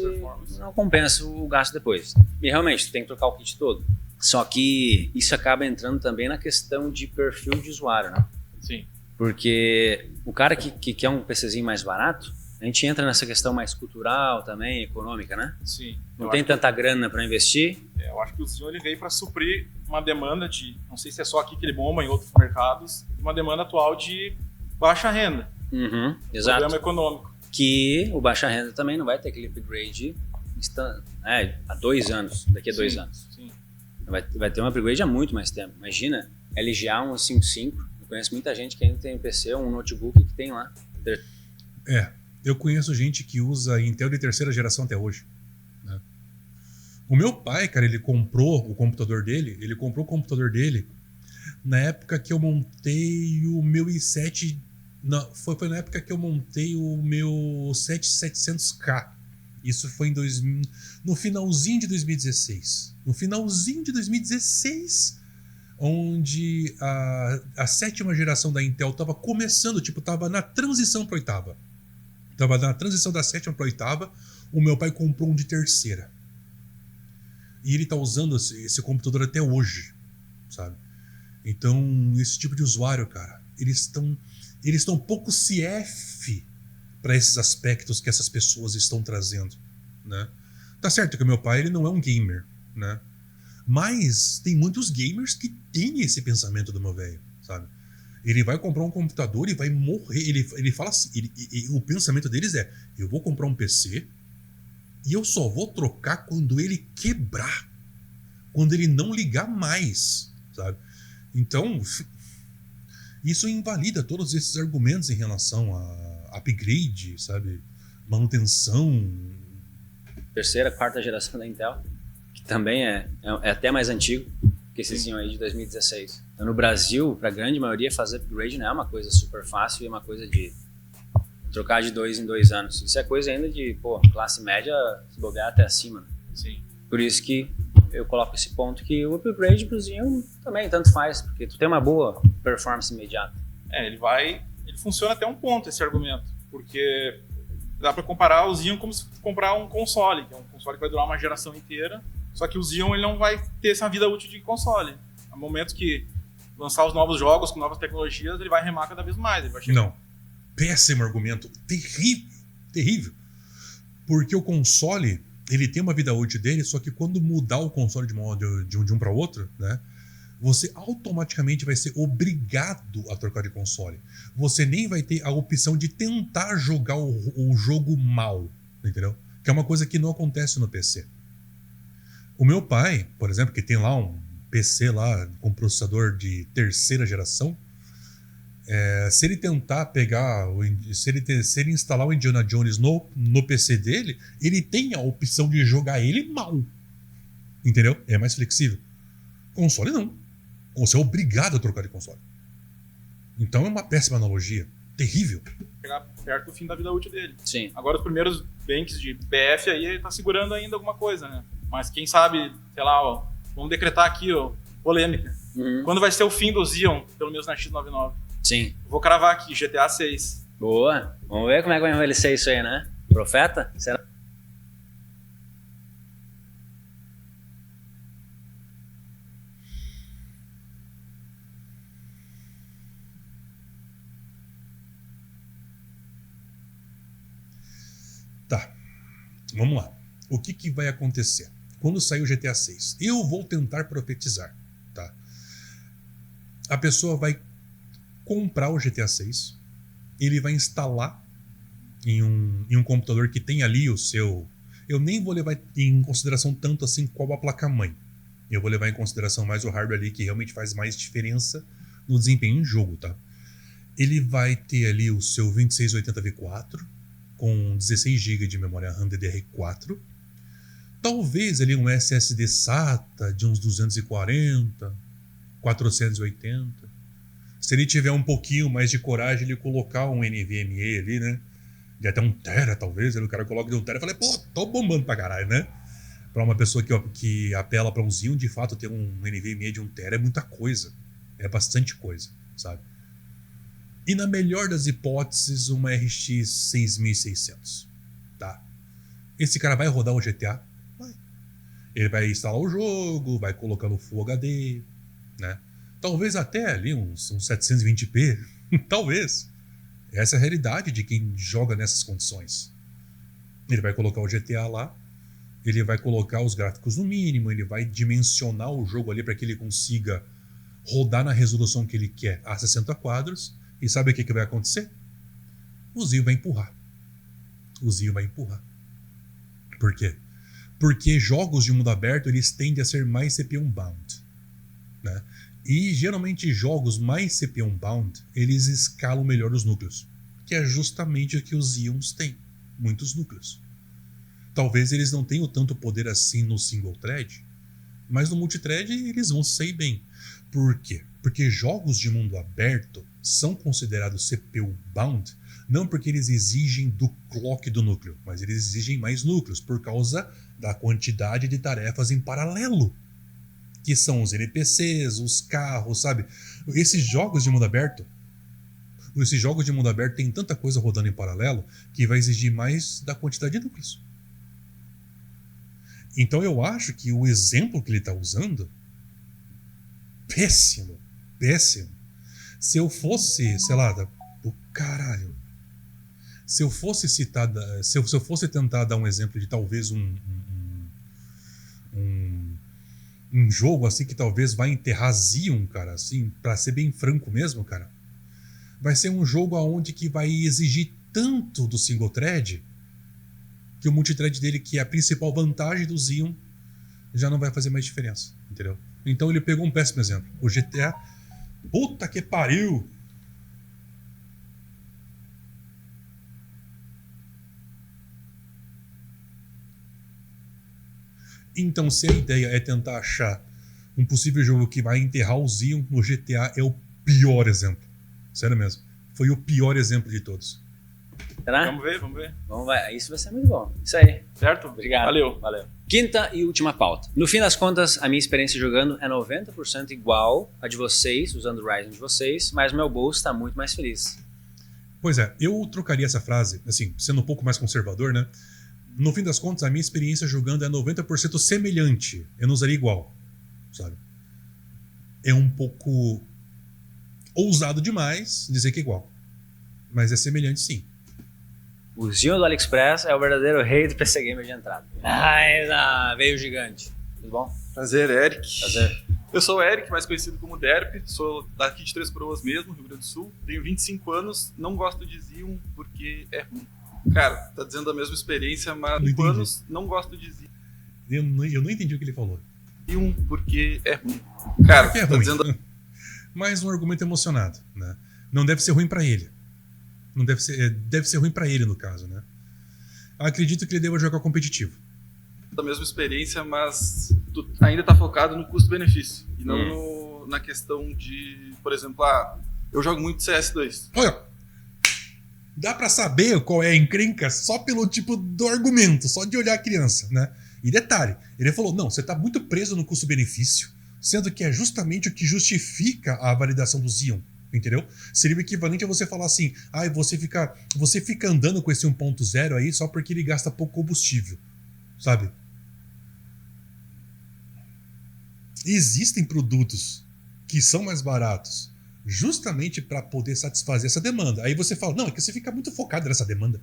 não compensa o gasto depois. E realmente, tu tem que trocar o kit todo. Só que isso acaba entrando também na questão de perfil de usuário, né? Sim. Porque o cara que quer um PCzinho mais barato, a gente entra nessa questão mais cultural também, econômica, né? Sim. Não tem tanta grana para investir. Eu acho que o Xeon ele veio para suprir uma demanda de, não sei se é só aqui que ele bomba, em outros mercados, uma demanda atual de baixa renda. Uhum, exato. Problema econômico. Que o baixa renda também não vai ter aquele upgrade há 2 anos, daqui a 2 anos. Sim. Vai ter um upgrade há muito mais tempo. Imagina, LGA 155, eu conheço muita gente que ainda tem um PC, um notebook que tem lá. Eu conheço gente que usa Intel de 3ª geração até hoje, né? O meu pai, cara, ele comprou o computador dele na época que eu montei o meu i7, foi na época que eu montei o meu 7700K. Isso foi no finalzinho de 2016. No finalzinho de 2016, onde a 7ª geração da Intel estava começando, tipo, estava na transição para 8ª. Estava na transição da 7ª para 8ª, o meu pai comprou um de 3ª. E ele está usando esse computador até hoje, sabe? Então, esse tipo de usuário, cara, eles estão pouco CF para esses aspectos que essas pessoas estão trazendo, né? Tá certo que o meu pai ele não é um gamer, né? Mas tem muitos gamers que têm esse pensamento do meu velho, sabe? Ele vai comprar um computador e vai morrer. Ele fala assim, o pensamento deles é: eu vou comprar um PC e eu só vou trocar quando ele quebrar, quando ele não ligar mais, sabe? Então, isso invalida todos esses argumentos em relação a upgrade, sabe? Manutenção. 3ª, 4ª geração da Intel, que também é até mais antigo que esses aí de 2016. Então, no Brasil, para a grande maioria, fazer upgrade não é uma coisa super fácil, é uma coisa de trocar de 2 em 2 anos. Isso é coisa ainda de, classe média, se bobear até acima. Né? Sim. Por isso que eu coloco esse ponto que o upgrade pro Xeon também tanto faz, porque tu tem uma boa performance imediata. Ele funciona até um ponto, esse argumento, porque dá para comparar o Xeon como se comprar um console, que é um console que vai durar uma geração inteira, só que o Xeon ele não vai ter essa vida útil de console. No momento que lançar os novos jogos com novas tecnologias, ele vai remar cada vez mais. Ele vai chegar... Não. Péssimo argumento. Terrível. Terrível. Porque o console, ele tem uma vida útil dele, só que quando mudar o console de um para outro, né, você automaticamente vai ser obrigado a trocar de console. Você nem vai ter a opção de tentar jogar o jogo mal, entendeu? Que é uma coisa que não acontece no PC. O meu pai, por exemplo, que tem lá um PC lá com processador de 3ª geração, se ele tentar pegar, se ele instalar o Indiana Jones no PC dele, ele tem a opção de jogar ele mal. Entendeu? É mais flexível. Console não. Você é obrigado a trocar de console. Então é uma péssima analogia. Terrível. Chegar perto do fim da vida útil dele. Sim. Agora os primeiros banks de BF aí, ele tá segurando ainda alguma coisa, né? Mas quem sabe, sei lá, vamos decretar aqui, polêmica. Quando vai ser o fim do Xeon, pelo menos na X99? Sim. Vou cravar aqui, GTA 6. Boa. Vamos ver como é que vai envelhecer isso aí, né? Profeta? Será? Tá. Vamos lá. O que vai acontecer? Quando sair o GTA 6, eu vou tentar profetizar, tá? A pessoa vai comprar o GTA 6, ele vai instalar em um computador que tem ali o seu... Eu nem vou levar em consideração tanto assim qual a placa-mãe. Eu vou levar em consideração mais o hardware ali, que realmente faz mais diferença no desempenho em jogo, tá? Ele vai ter ali o seu 2680V4 com 16 GB de memória RAM DDR4. Talvez ali um SSD SATA de uns 240, 480. Se ele tiver um pouquinho mais de coragem, ele colocar um NVMe ali, né? De até 1 tera, talvez. Aí o cara coloca de 1 tera e fala, pô, tô bombando pra caralho, né? Pra uma pessoa que apela pra um Xeon, de fato, ter um NVMe de 1 tera é muita coisa. É bastante coisa, sabe? E na melhor das hipóteses, uma RX 6600, tá? Esse cara vai rodar o GTA? Vai. Ele vai instalar o jogo, vai colocar no Full HD, né? Talvez até ali uns 720p, talvez. Essa é a realidade de quem joga nessas condições. Ele vai colocar o GTA lá, ele vai colocar os gráficos no mínimo, ele vai dimensionar o jogo ali para que ele consiga rodar na resolução que ele quer a 60 quadros. E sabe o que vai acontecer? O Xeon vai empurrar. O Xeon vai empurrar. Por quê? Porque jogos de mundo aberto eles tendem a ser mais CPU-bound, né? E geralmente jogos mais CPU-bound eles escalam melhor os núcleos, que é justamente o que os Xeons têm, muitos núcleos. Talvez eles não tenham tanto poder assim no single thread, mas no multithread eles vão sair bem. Por quê? Porque jogos de mundo aberto são considerados CPU-bound não porque eles exigem do clock do núcleo, mas eles exigem mais núcleos por causa da quantidade de tarefas em paralelo. que são os NPCs, os carros, sabe? Esses jogos de mundo aberto tem tanta coisa rodando em paralelo que vai exigir mais da quantidade de núcleos. Então eu acho que o exemplo que ele está usando, péssimo. Se eu fosse, sei lá, caralho. Se eu fosse citar, se eu fosse tentar dar um exemplo de talvez um jogo assim que talvez vai enterrar Zion, cara, assim, pra ser bem franco mesmo, cara, vai ser um jogo aonde que vai exigir tanto do single thread que o multithread dele, que é a principal vantagem do Zion, já não vai fazer mais diferença, entendeu? Então ele pegou um péssimo exemplo. O GTA, puta que pariu! Então, se a ideia é tentar achar um possível jogo que vai enterrar o Zion, o GTA é o pior exemplo. Sério mesmo. Foi o pior exemplo de todos. Será? Vamos ver. Vamos ver. Isso vai ser muito bom. Isso aí. Certo? Obrigado. Valeu. Quinta e última pauta. No fim das contas, a minha experiência jogando é 90% igual a de vocês, usando o Ryzen de vocês, mas meu bolso está muito mais feliz. Pois é, eu trocaria essa frase, assim, sendo um pouco mais conservador, né? No fim das contas, a minha experiência jogando é 90% semelhante. Eu não usaria igual, sabe? É um pouco ousado demais dizer que é igual. Mas é semelhante, sim. O Zion do AliExpress é o verdadeiro rei do PC Gamer de entrada. Veio gigante. Tudo bom? Prazer, Eric. Prazer. Eu sou o Eric, mais conhecido como Derp, sou daqui de Três Coroas mesmo, Rio Grande do Sul. Tenho 25 anos, não gosto de Zion porque é ruim. Cara, tá dizendo a mesma experiência, mas 5 anos não gosto de Zion. Eu não entendi o que ele falou. Zion porque é ruim. Cara, porque é tá ruim. dizendo... Mais um argumento emocionado, né? Não deve ser ruim pra ele. Não deve ser ruim pra ele, no caso, né? Acredito que ele deva jogar competitivo. Da mesma experiência, mas tu ainda tá focado no custo-benefício e não na questão de, por exemplo, eu jogo muito CS2. Olha, dá pra saber qual é a encrenca só pelo tipo do argumento, só de olhar a criança, né? E detalhe, ele falou, não, você tá muito preso no custo-benefício, sendo que é justamente o que justifica a validação do Zion, entendeu? Seria o equivalente a você falar assim, você fica andando com esse 1.0 aí só porque ele gasta pouco combustível, sabe? Existem produtos que são mais baratos justamente para poder satisfazer essa demanda. Aí você fala, não, é que você fica muito focado nessa demanda.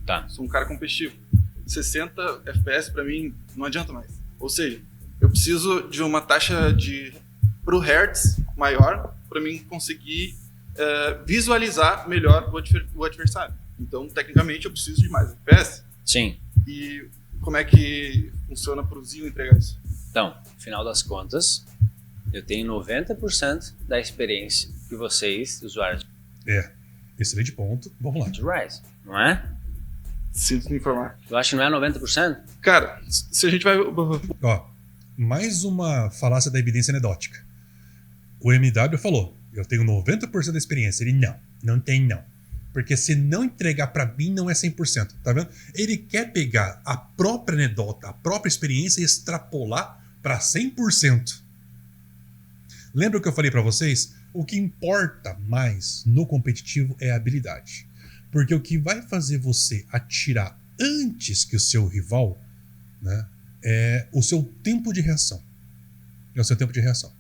Tá. Sou um cara competitivo. 60 FPS pra mim não adianta mais. Ou seja, eu preciso de uma taxa pro Hertz maior para mim conseguir visualizar melhor o adversário. Então, tecnicamente, eu preciso de mais FPS. Sim. E como é que funciona pro Zion entregar isso? Então, no final das contas, eu tenho 90% da experiência que vocês, usuários Excelente ponto. Vamos lá. de Ryzen, não é? Sinto me informar. Eu acho que não é 90%? Cara, se a gente vai... Ó, mais uma falácia da evidência anedótica. O MW falou, eu tenho 90% da experiência. Ele, não tem não. Porque se não entregar pra mim, não é 100%. Tá vendo? Ele quer pegar a própria anedota, a própria experiência e extrapolar pra 100%. Lembra o que eu falei pra vocês? O que importa mais no competitivo é a habilidade. Porque o que vai fazer você atirar antes que o seu rival, né, é o seu tempo de reação. É o seu tempo de reação.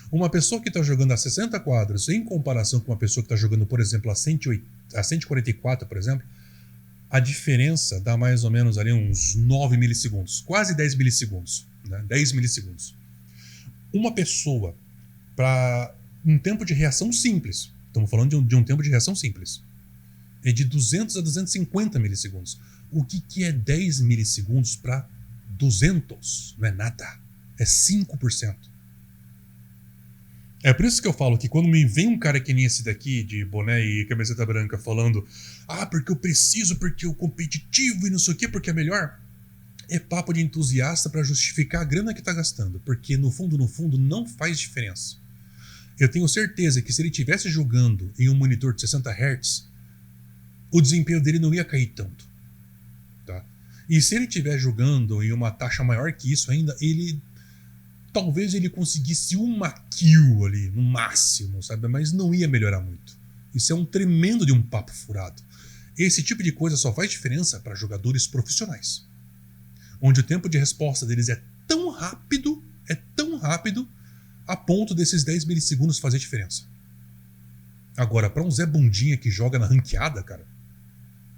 Uma pessoa que está jogando a 60 quadros em comparação com uma pessoa que está jogando, por exemplo, a 144, por exemplo, a diferença dá mais ou menos ali uns 9 milissegundos, quase 10 milissegundos, né? 10 milissegundos. Uma pessoa para um tempo de reação simples, estamos falando de um tempo de reação simples, é de 200 a 250 milissegundos. O que é 10 milissegundos para 200? Não é nada, é 5%. É por isso que eu falo que quando me vem um cara que nem esse daqui, de boné e camiseta branca, falando porque eu preciso, porque o competitivo e não sei o que, porque é melhor, é papo de entusiasta para justificar a grana que tá gastando, porque no fundo, não faz diferença. Eu tenho certeza que se ele estivesse jogando em um monitor de 60 Hz, o desempenho dele não ia cair tanto. Tá? E se ele estiver jogando em uma taxa maior que isso ainda, talvez ele conseguisse uma kill ali, no máximo, sabe? Mas não ia melhorar muito. Isso é um tremendo de um papo furado. Esse tipo de coisa só faz diferença para jogadores profissionais, onde o tempo de resposta deles é tão rápido a ponto desses 10 milissegundos fazer diferença. Agora, para um Zé Bundinha que joga na ranqueada, cara,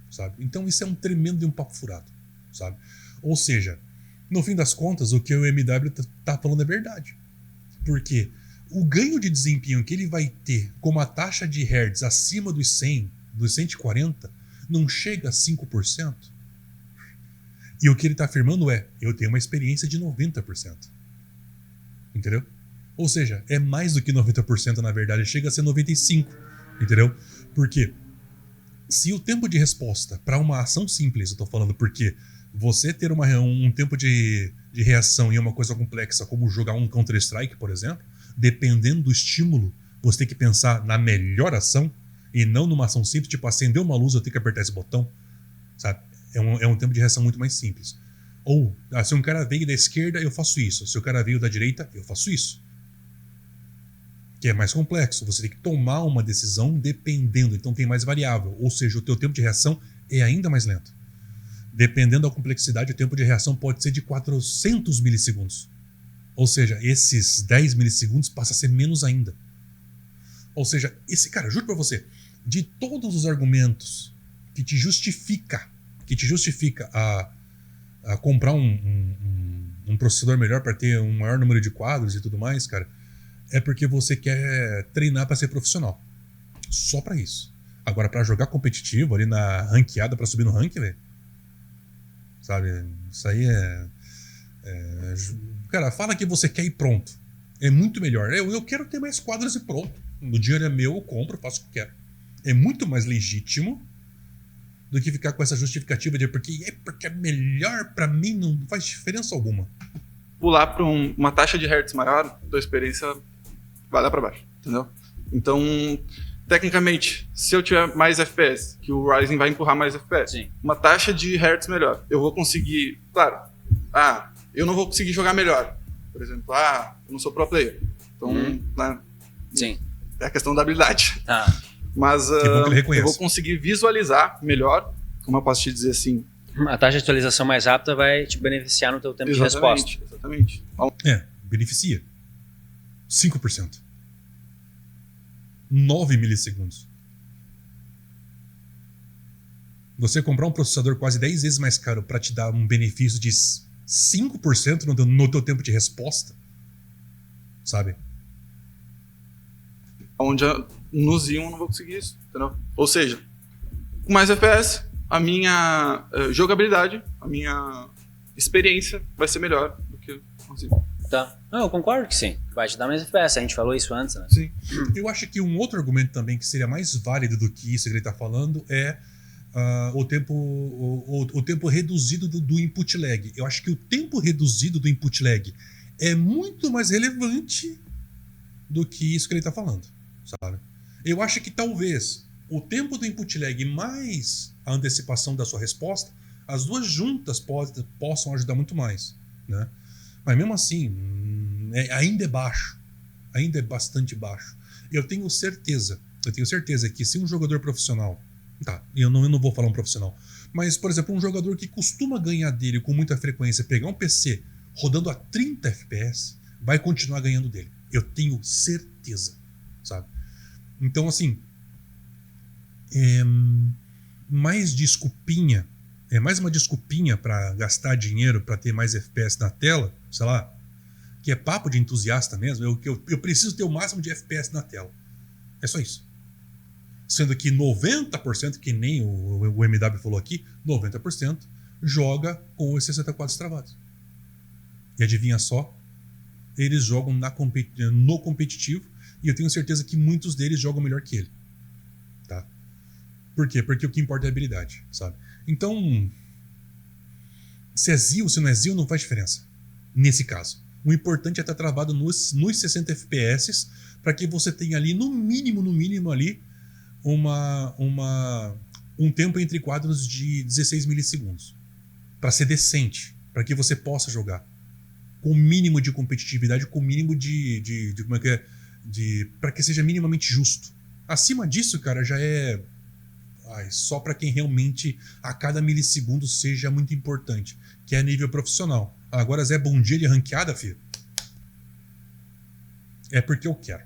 sabe? Então isso é um tremendo de um papo furado, sabe? Ou seja, no fim das contas, o que o MW tá falando é verdade. Porque o ganho de desempenho que ele vai ter com uma taxa de hertz acima dos 100, dos 140, não chega a 5%. E o que ele está afirmando é, eu tenho uma experiência de 90%. Entendeu? Ou seja, é mais do que 90% na verdade, chega a ser 95%. Entendeu? Porque se o tempo de resposta para uma ação simples, eu estou falando porque você ter um tempo de reação em uma coisa complexa, como jogar um Counter-Strike, por exemplo, dependendo do estímulo, você tem que pensar na melhor ação e não numa ação simples, tipo acender uma luz, eu tenho que apertar esse botão, sabe? É um tempo de reação muito mais simples. Ou, se um cara veio da esquerda, eu faço isso. Se o cara veio da direita, eu faço isso. Que é mais complexo. Você tem que tomar uma decisão dependendo. Então tem mais variável. Ou seja, o teu tempo de reação é ainda mais lento. Dependendo da complexidade, o tempo de reação pode ser de 400 milissegundos. Ou seja, esses 10 milissegundos passa a ser menos ainda. Ou seja, cara, juro pra você, de todos os argumentos que te justifica a comprar um processador melhor para ter um maior número de quadros e tudo mais, cara, é porque você quer treinar para ser profissional. Só para isso. Agora, para jogar competitivo ali na ranqueada, para subir no ranking, velho, sabe, isso aí cara, fala que você quer ir pronto. É muito melhor. Eu quero ter mais quadros e pronto. O dinheiro é meu, eu compro, faço o que eu quero. É muito mais legítimo do que ficar com essa justificativa de porque é melhor pra mim, não faz diferença alguma. Pular para uma taxa de hertz maior, tua experiência vai lá para baixo, entendeu? Então, tecnicamente, se eu tiver mais FPS, que o Ryzen vai empurrar mais FPS, Sim. uma taxa de hertz melhor, eu vou conseguir, claro, eu não vou conseguir jogar melhor, por exemplo, eu não sou pro player, então, né, Sim. é a questão da habilidade. Tá. Mas Que bom que ele reconhece. eu vou conseguir visualizar melhor, como eu posso te dizer assim. A taxa de atualização mais rápida vai te beneficiar no teu tempo de resposta. Exatamente. Beneficia. 5%. 9 milissegundos. Você comprar um processador quase 10 vezes mais caro para te dar um benefício de 5% no teu tempo de resposta, sabe? Onde no Xeon eu não vou conseguir isso, entendeu? Ou seja, com mais FPS, a minha jogabilidade, a minha experiência vai ser melhor do que o Xeon. Tá. Não, eu concordo que sim. Vai te dar mais FPS. A gente falou isso antes, né? Sim. Eu acho que um outro argumento também que seria mais válido do que isso que ele está falando é o tempo reduzido do input lag. Eu acho que o tempo reduzido do input lag é muito mais relevante do que isso que ele está falando, sabe? Eu acho que talvez o tempo do input lag mais a antecipação da sua resposta, as duas juntas possam ajudar muito mais, né? Mas mesmo assim, ainda é baixo. Ainda é bastante baixo. Eu tenho certeza que se um jogador profissional, eu não vou falar um profissional, mas, por exemplo, um jogador que costuma ganhar dele com muita frequência, pegar um PC rodando a 30 FPS, vai continuar ganhando dele. Eu tenho certeza, sabe? Então, assim, mais desculpinha, mais uma desculpinha para gastar dinheiro para ter mais FPS na tela, sei lá, que é papo de entusiasta mesmo, eu preciso ter o máximo de FPS na tela. É só isso. Sendo que 90%, que nem o MW falou aqui, 90% joga com os 60 quadros travados. E adivinha só? Eles jogam no competitivo e eu tenho certeza que muitos deles jogam melhor que ele. Tá? Por quê? Porque o que importa é a habilidade, sabe? Então, se é Zio, se não é Zio, não faz diferença. Nesse caso. O importante é estar travado nos 60 FPS para que você tenha ali, no mínimo ali, um tempo entre quadros de 16 milissegundos. para ser decente, para que você possa jogar com o mínimo de competitividade, com o mínimo de como é que é, para que seja minimamente justo. Acima disso, cara, já é só para quem realmente a cada milissegundo seja muito importante, que é nível profissional. Agora, Zé, bom dia de ranqueada, filho. É porque eu quero.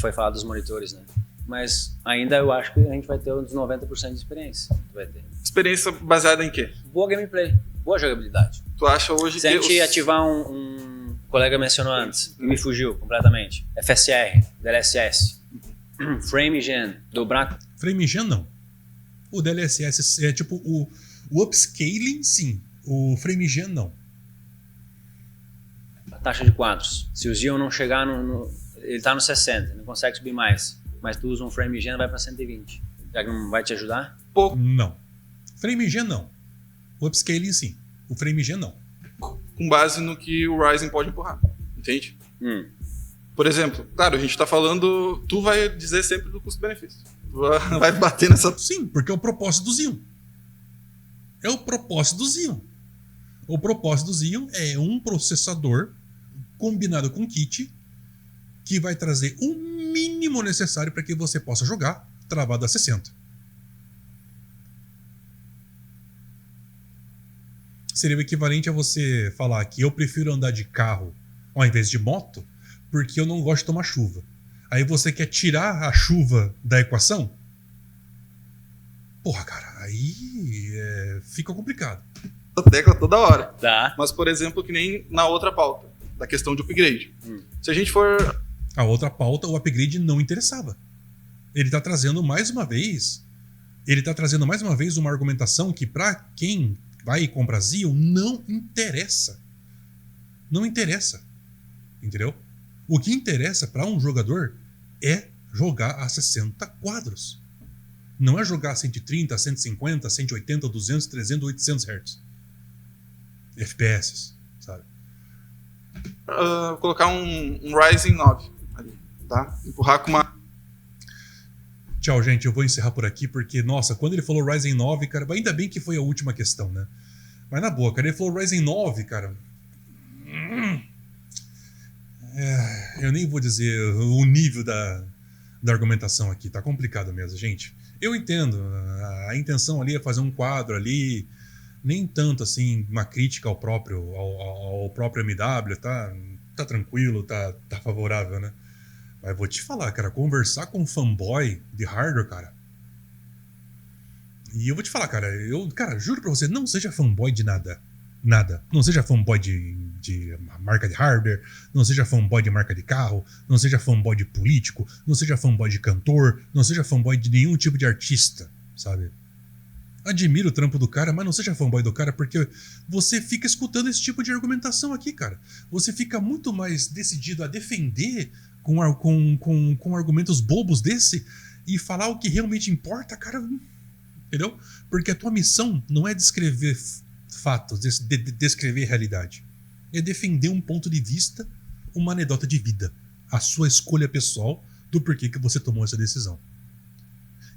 Foi falado dos monitores, né? Mas ainda eu acho que a gente vai ter uns 90% de experiência. Vai ter. Experiência baseada em quê? Boa gameplay, boa jogabilidade. Tu acha hoje Se a gente ativar um colega mencionou antes, que me fugiu completamente, FSR, DLSS, Frame Gen, dobrar... Frame Gen não. O DLSS é tipo o upscaling, sim. O Frame Gen não. A taxa de quadros. Se o Xeon não chegar ele tá no 60, não consegue subir mais, mas tu usa um Frame Gen, vai para 120. Já que não vai te ajudar? Não. Frame Gen não. O upscaling sim. O Frame Gen não. Com base no que o Ryzen pode empurrar, entende? Por exemplo, claro, a gente tá falando, tu vai dizer sempre do custo-benefício. Tu vai bater nessa... Sim, porque é o propósito do Xeon. É o propósito do Xeon. O propósito do Xeon é um processador combinado com kit que vai trazer o mínimo necessário para que você possa jogar travado a 60. Seria o equivalente a você falar que eu prefiro andar de carro ao invés de moto porque eu não gosto de tomar chuva. Aí você quer tirar a chuva da equação? Porra, cara, aí fica complicado. A tecla toda hora. Tá. Mas, por exemplo, que nem na outra pauta, da questão de upgrade. Se a gente for... A outra pauta, o upgrade não interessava. Ele tá trazendo mais uma vez uma argumentação que para quem vai e compra Xeon não interessa. Não interessa. Entendeu? O que interessa para um jogador é jogar a 60 quadros. Não é jogar a 130, 150, 180, 200, 300, 800 Hz. FPS, sabe? Colocar um Ryzen 9 ali, tá? Empurrar com uma... Tchau, gente. Eu vou encerrar por aqui porque, nossa, quando ele falou Ryzen 9, cara, ainda bem que foi a última questão, né? Mas na boa, cara, ele falou Ryzen 9, cara... eu nem vou dizer o nível da argumentação aqui. Tá complicado mesmo, gente. Eu entendo. A intenção ali é fazer um quadro ali... Nem tanto assim, uma crítica ao próprio MW, tá tranquilo, tá favorável, né? Mas vou te falar, cara, conversar com um fanboy de hardware, cara. E eu vou te falar, cara, juro pra você, não seja fanboy de nada. Nada. Não seja fanboy de marca de hardware, não seja fanboy de marca de carro, não seja fanboy de político, não seja fanboy de cantor, não seja fanboy de nenhum tipo de artista, sabe? Admira o trampo do cara, mas não seja fanboy do cara, porque você fica escutando esse tipo de argumentação aqui, cara. Você fica muito mais decidido a defender com argumentos bobos desse e falar o que realmente importa, cara. Entendeu? Porque a tua missão não é descrever fatos, descrever realidade. É defender um ponto de vista, uma anedota de vida. A sua escolha pessoal do porquê que você tomou essa decisão.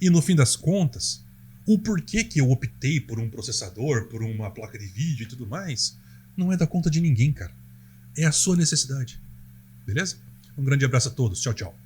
E no fim das contas... O porquê que eu optei por um processador, por uma placa de vídeo e tudo mais, não é da conta de ninguém, cara. É a sua necessidade. Beleza? Um grande abraço a todos. Tchau, tchau.